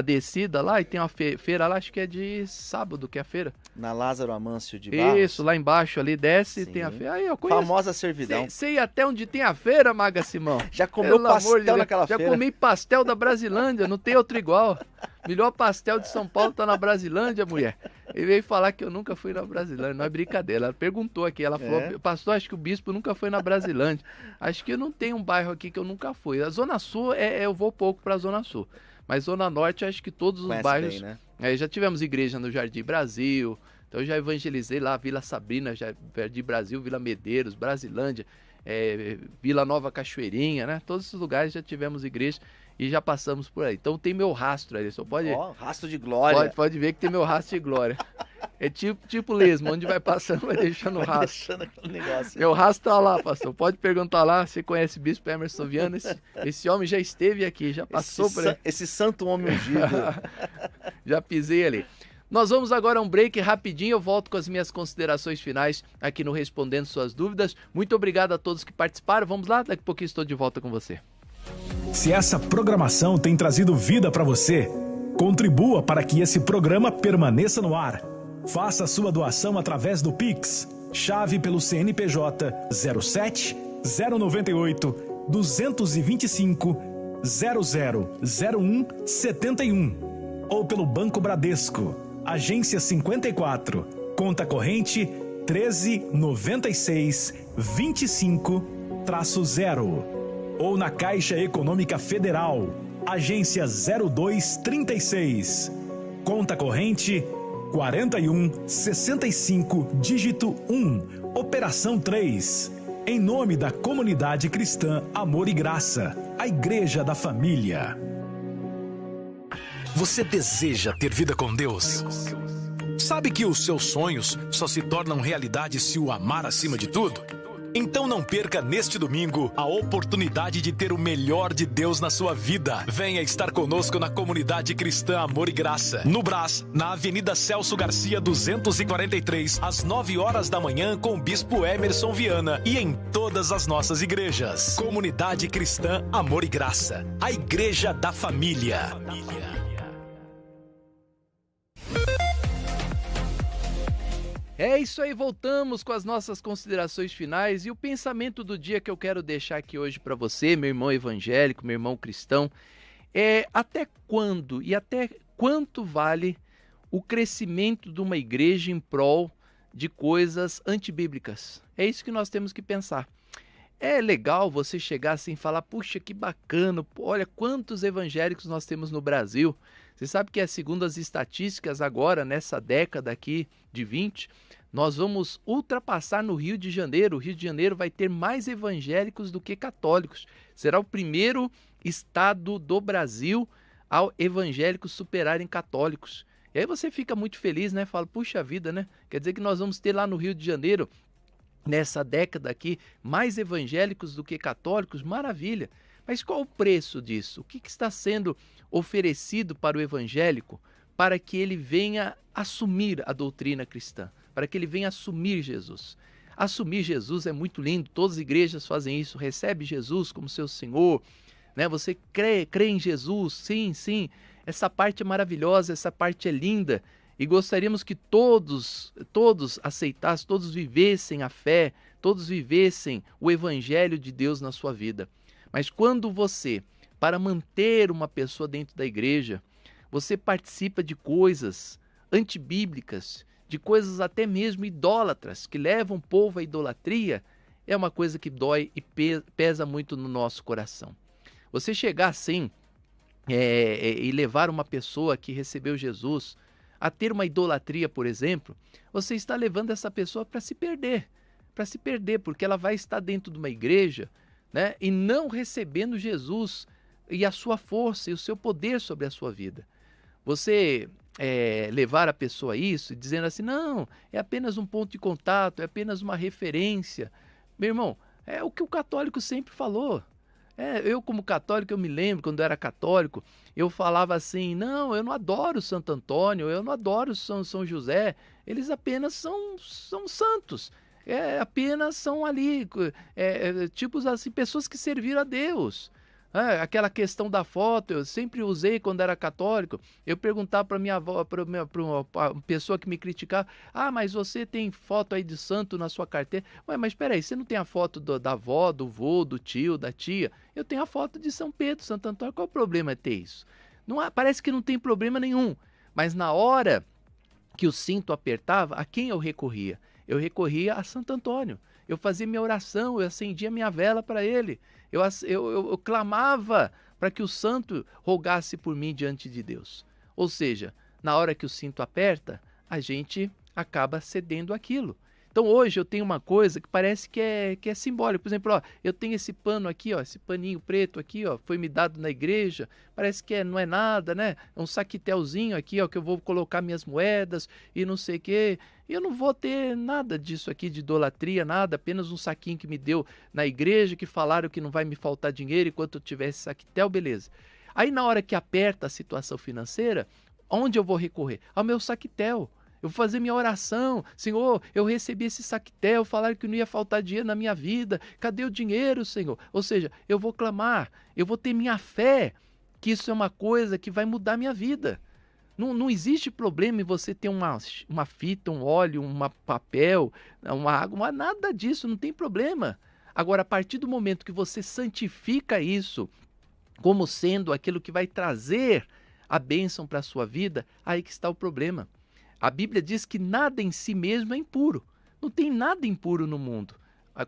[SPEAKER 2] descida lá e tem uma feira lá, acho que é de sábado que é a feira.
[SPEAKER 3] Na Lázaro Amâncio de Barros.
[SPEAKER 2] Isso, lá embaixo ali, desce e tem a feira. Aí eu conheço.
[SPEAKER 3] Famosa servidão.
[SPEAKER 2] Sei até onde tem a feira, Maga Simão.
[SPEAKER 3] Já comeu pastel naquela feira?
[SPEAKER 2] Já comi pastel da Brasilândia, não tem outro igual. Melhor pastel de São Paulo tá na Brasilândia, mulher. Ele veio falar que eu nunca fui na Brasilândia, não é brincadeira. Ela perguntou aqui, ela falou, pastor, acho que o bispo nunca foi na Brasilândia. Acho que não tem um bairro aqui que eu nunca fui. A Zona Sul, eu vou pouco pra Zona Sul. Mas Zona Norte, acho que todos os bairros... Bem, né? Já tivemos igreja no Jardim Brasil, então eu já evangelizei lá, Vila Sabrina, Jardim Brasil, Vila Medeiros, Brasilândia, Vila Nova Cachoeirinha, né? Todos esses lugares já tivemos igreja e já passamos por aí. Então tem meu rastro aí, só pode...
[SPEAKER 3] rastro de glória.
[SPEAKER 2] Pode ver que tem meu rastro de glória. É tipo lesmo, onde vai passando vai deixando o rastro.
[SPEAKER 3] Deixando aquele negócio.
[SPEAKER 2] Meu rastro tá lá, pastor. Pode perguntar lá, você conhece o bispo Emerson Viana? Esse homem já esteve aqui, já passou por aí.
[SPEAKER 3] Esse santo homem ungido.
[SPEAKER 2] Já pisei ali. Nós vamos agora a um break rapidinho, eu volto com as minhas considerações finais aqui no Respondendo Suas Dúvidas. Muito obrigado a todos que participaram, vamos lá, daqui a pouquinho estou de volta com você.
[SPEAKER 1] Se essa programação tem trazido vida para você, contribua para que esse programa permaneça no ar. Faça a sua doação através do Pix, chave pelo CNPJ 07 098 225 0001 71 ou pelo Banco Bradesco, agência 54, conta corrente 1396 25-0 ou na Caixa Econômica Federal, agência 0236, conta corrente 4165, dígito 1, operação 3, em nome da Comunidade Cristã Amor e Graça, a Igreja da Família. Você deseja ter vida com Deus? Sabe que os seus sonhos só se tornam realidade se o amar acima de tudo? Então não perca neste domingo a oportunidade de ter o melhor de Deus na sua vida. Venha estar conosco na Comunidade Cristã Amor e Graça, no Brás, na Avenida Celso Garcia 243, às 9 horas da manhã, com o Bispo Emerson Viana e em todas as nossas igrejas. Comunidade Cristã Amor e Graça, a Igreja da Família.
[SPEAKER 2] É isso aí, voltamos com as nossas considerações finais e o pensamento do dia que eu quero deixar aqui hoje para você, meu irmão evangélico, meu irmão cristão, é até quando e até quanto vale o crescimento de uma igreja em prol de coisas antibíblicas? É isso que nós temos que pensar. É legal você chegar assim e falar, puxa, que bacana, olha quantos evangélicos nós temos no Brasil. Você sabe que segundo as estatísticas agora, nessa década aqui de 20, nós vamos ultrapassar no Rio de Janeiro. O Rio de Janeiro vai ter mais evangélicos do que católicos. Será o primeiro estado do Brasil ao evangélicos superarem católicos. E aí você fica muito feliz, né? Fala, puxa vida, né? Quer dizer que nós vamos ter lá no Rio de Janeiro, nessa década aqui, mais evangélicos do que católicos? Maravilha! Mas qual o preço disso? O que está sendo oferecido para o evangélico para que ele venha assumir a doutrina cristã, para que ele venha assumir Jesus? Assumir Jesus é muito lindo, todas as igrejas fazem isso, recebe Jesus como seu Senhor, né? Você crê em Jesus, sim, sim, essa parte é maravilhosa, essa parte é linda, e gostaríamos que todos aceitassem, todos vivessem a fé, todos vivessem o evangelho de Deus na sua vida. Mas quando você, para manter uma pessoa dentro da igreja, você participa de coisas antibíblicas, de coisas até mesmo idólatras, que levam o povo à idolatria, é uma coisa que dói e pesa muito no nosso coração. Você chegar assim e levar uma pessoa que recebeu Jesus a ter uma idolatria, por exemplo, você está levando essa pessoa para se perder, porque ela vai estar dentro de uma igreja, né, e não recebendo Jesus e a sua força e o seu poder sobre a sua vida. Você levar a pessoa a isso, dizendo assim, não, é apenas um ponto de contato, é apenas uma referência. Meu irmão, é o que o católico sempre falou. Eu como católico, eu me lembro, quando eu era católico, eu falava assim, não, eu não adoro Santo Antônio, eu não adoro São José, eles apenas são santos. Apenas são ali, tipos assim, pessoas que serviram a Deus. Aquela questão da foto, eu sempre usei quando era católico, eu perguntava para minha avó, para uma pessoa que me criticava, mas você tem foto aí de santo na sua carteira? Ué, mas espera aí, você não tem a foto da avó, do vô, do tio, da tia? Eu tenho a foto de São Pedro, Santo Antônio, qual o problema é ter isso? Parece que não tem problema nenhum, mas na hora que o cinto apertava, a quem eu recorria? Eu recorria a Santo Antônio, eu fazia minha oração, eu acendia minha vela para ele, eu clamava para que o santo rogasse por mim diante de Deus. Ou seja, na hora que o cinto aperta, a gente acaba cedendo aquilo. Então hoje eu tenho uma coisa que parece que é simbólico. Por exemplo, eu tenho esse pano aqui, esse paninho preto aqui, foi me dado na igreja, parece que não é nada, né? É um saquetelzinho aqui, que eu vou colocar minhas moedas e não sei o quê. E eu não vou ter nada disso aqui de idolatria, nada, apenas um saquinho que me deu na igreja, que falaram que não vai me faltar dinheiro enquanto eu tiver esse saquetel, beleza. Aí na hora que aperta a situação financeira, Aonde eu vou recorrer? Ao meu saquetel. Eu vou fazer minha oração. Senhor, eu recebi esse saquetel, falaram que não ia faltar dinheiro na minha vida. Cadê o dinheiro, Senhor? Ou seja, eu vou clamar, eu vou ter minha fé, que isso é uma coisa que vai mudar minha vida. Não existe problema em você ter uma fita, um óleo, um papel, uma água, nada disso, não tem problema. Agora, a partir do momento que você santifica isso como sendo aquilo que vai trazer a bênção para a sua vida, aí que está o problema. A Bíblia diz que nada em si mesmo é impuro. Não tem nada impuro no mundo.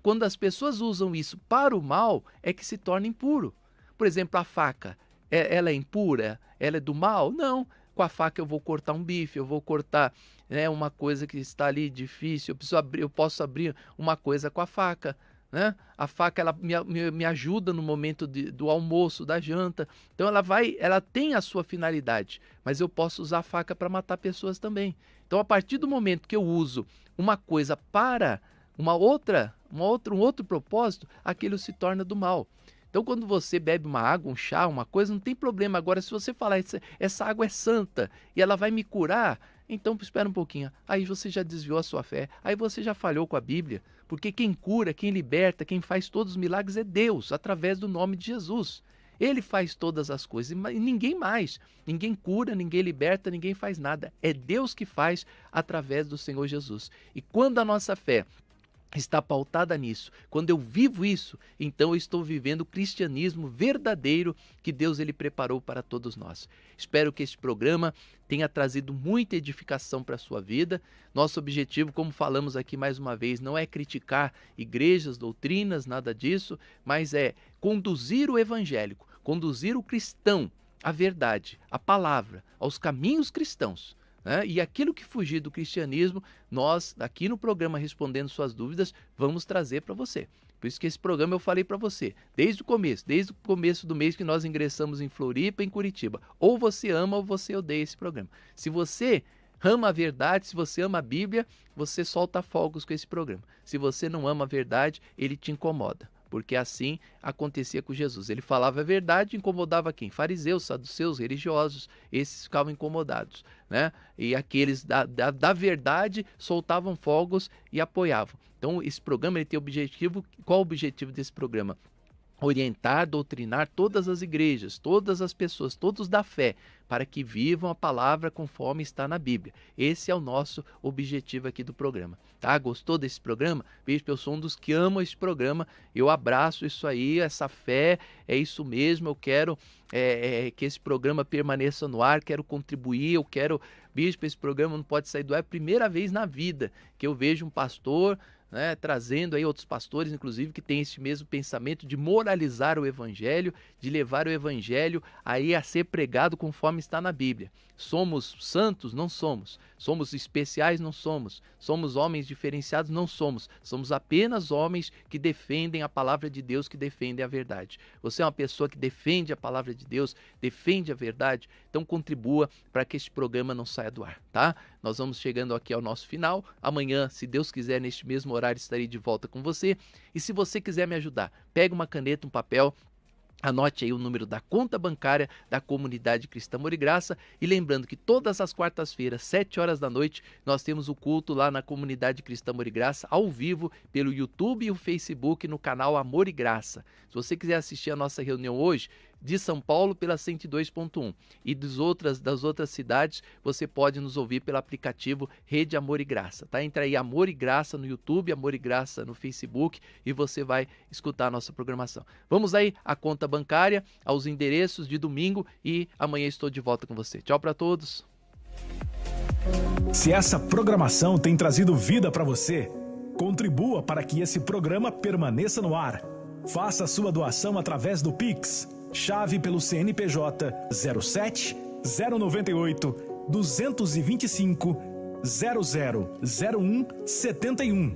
[SPEAKER 2] Quando as pessoas usam isso para o mal, é que se torna impuro. Por exemplo, a faca, ela é impura? Ela é do mal? Não. Com a faca eu vou cortar um bife, eu vou cortar, né, uma coisa que está ali difícil, eu posso abrir uma coisa com a faca. Né? A faca ela me ajuda no momento do almoço, da janta. Então ela tem a sua finalidade, mas eu posso usar a faca para matar pessoas também. Então, a partir do momento que eu uso uma coisa para um outro propósito, aquilo se torna do mal. Então, quando você bebe uma água, um chá, uma coisa, não tem problema. Agora, se você falar, essa água é santa e ela vai me curar, então espera um pouquinho. Aí você já desviou a sua fé, aí você já falhou com a Bíblia. Porque quem cura, quem liberta, quem faz todos os milagres é Deus, através do nome de Jesus. Ele faz todas as coisas e ninguém mais. Ninguém cura, ninguém liberta, ninguém faz nada. É Deus que faz através do Senhor Jesus. E quando a nossa fé está pautada nisso, quando eu vivo isso, então eu estou vivendo o cristianismo verdadeiro que Deus ele preparou para todos nós. Espero que este programa tenha trazido muita edificação para a sua vida. Nosso objetivo, como falamos aqui mais uma vez, não é criticar igrejas, doutrinas, nada disso, mas é conduzir o evangélico, conduzir o cristão à verdade, à palavra, aos caminhos cristãos. E aquilo que fugir do cristianismo, nós, aqui no programa Respondendo Suas Dúvidas, vamos trazer para você. Por isso que esse programa eu falei para você, desde o começo do mês que nós ingressamos em Floripa, em Curitiba. Ou você ama ou você odeia esse programa. Se você ama a verdade, se você ama a Bíblia, você solta fogos com esse programa. Se você não ama a verdade, ele te incomoda. Porque assim acontecia com Jesus. Ele falava a verdade e incomodava quem? Fariseus, saduceus, religiosos. Esses ficavam incomodados. Né? E aqueles da verdade soltavam fogos e apoiavam. Então esse programa ele tem objetivo. Qual o objetivo desse programa? Orientar, doutrinar todas as igrejas, todas as pessoas, todos da fé, para que vivam a palavra conforme está na Bíblia. Esse é o nosso objetivo aqui do programa. Tá? Gostou desse programa? Veja que eu sou um dos que amam esse programa, eu abraço isso aí, essa fé, é isso mesmo, eu quero que esse programa permaneça no ar, quero contribuir, eu quero... Bispo, esse programa não pode sair do ar, é a primeira vez na vida que eu vejo um pastor... Né, trazendo aí outros pastores, inclusive, que têm esse mesmo pensamento de moralizar o evangelho, de levar o evangelho aí a ser pregado conforme está na Bíblia. Somos santos? Não somos. Somos especiais? Não somos. Somos homens diferenciados? Não somos. Somos apenas homens que defendem a palavra de Deus, que defendem a verdade. Você é uma pessoa que defende a palavra de Deus, defende a verdade, então contribua para que este programa não saia do ar, tá? Nós vamos chegando aqui ao nosso final. Amanhã, se Deus quiser, neste mesmo horário, estarei de volta com você. E se você quiser me ajudar, pega uma caneta, um papel, anote aí o número da conta bancária da Comunidade Cristã Amor e Graça. E lembrando que todas as quartas-feiras, 7 horas da noite, nós temos o culto lá na Comunidade Cristã Amor e Graça, ao vivo, pelo YouTube e o Facebook, no canal Amor e Graça. Se você quiser assistir a nossa reunião hoje, de São Paulo pela 102.1 e das outras cidades, você pode nos ouvir pelo aplicativo Rede Amor e Graça, tá? Entra aí Amor e Graça no YouTube, Amor e Graça no Facebook e você vai escutar a nossa programação. Vamos aí à conta bancária, aos endereços de domingo e amanhã estou de volta com você. Tchau para todos.
[SPEAKER 1] Se essa programação tem trazido vida para você, contribua para que esse programa permaneça no ar. Faça a sua doação através do Pix. Chave pelo CNPJ 07 098 225 0001 71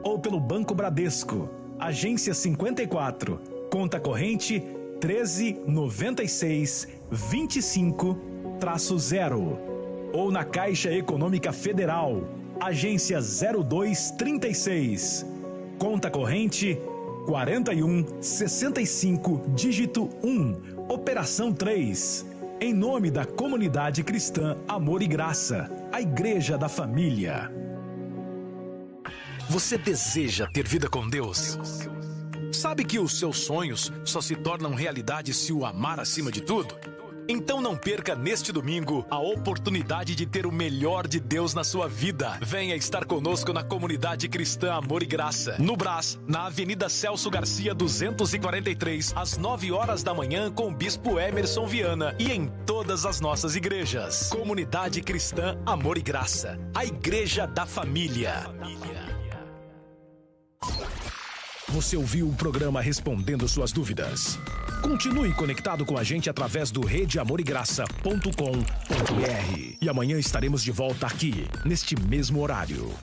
[SPEAKER 1] ou pelo Banco Bradesco, agência 54, conta corrente 1396 25-0 ou na Caixa Econômica Federal, agência 0236, conta corrente 4165, dígito 1, operação 3. Em nome da Comunidade Cristã Amor e Graça, a Igreja da Família. Você deseja ter vida com Deus? Sabe que os seus sonhos só se tornam realidade se o amar acima de tudo? Então não perca neste domingo a oportunidade de ter o melhor de Deus na sua vida. Venha estar conosco na Comunidade Cristã Amor e Graça, no Brás, na Avenida Celso Garcia 243, às 9 horas da manhã, com o Bispo Emerson Viana, e em todas as nossas igrejas. Comunidade Cristã Amor e Graça, a Igreja da Família. Você ouviu o programa Respondendo Suas Dúvidas. Continue conectado com a gente através do redeamorigraça.com.br. E amanhã estaremos de volta aqui, neste mesmo horário.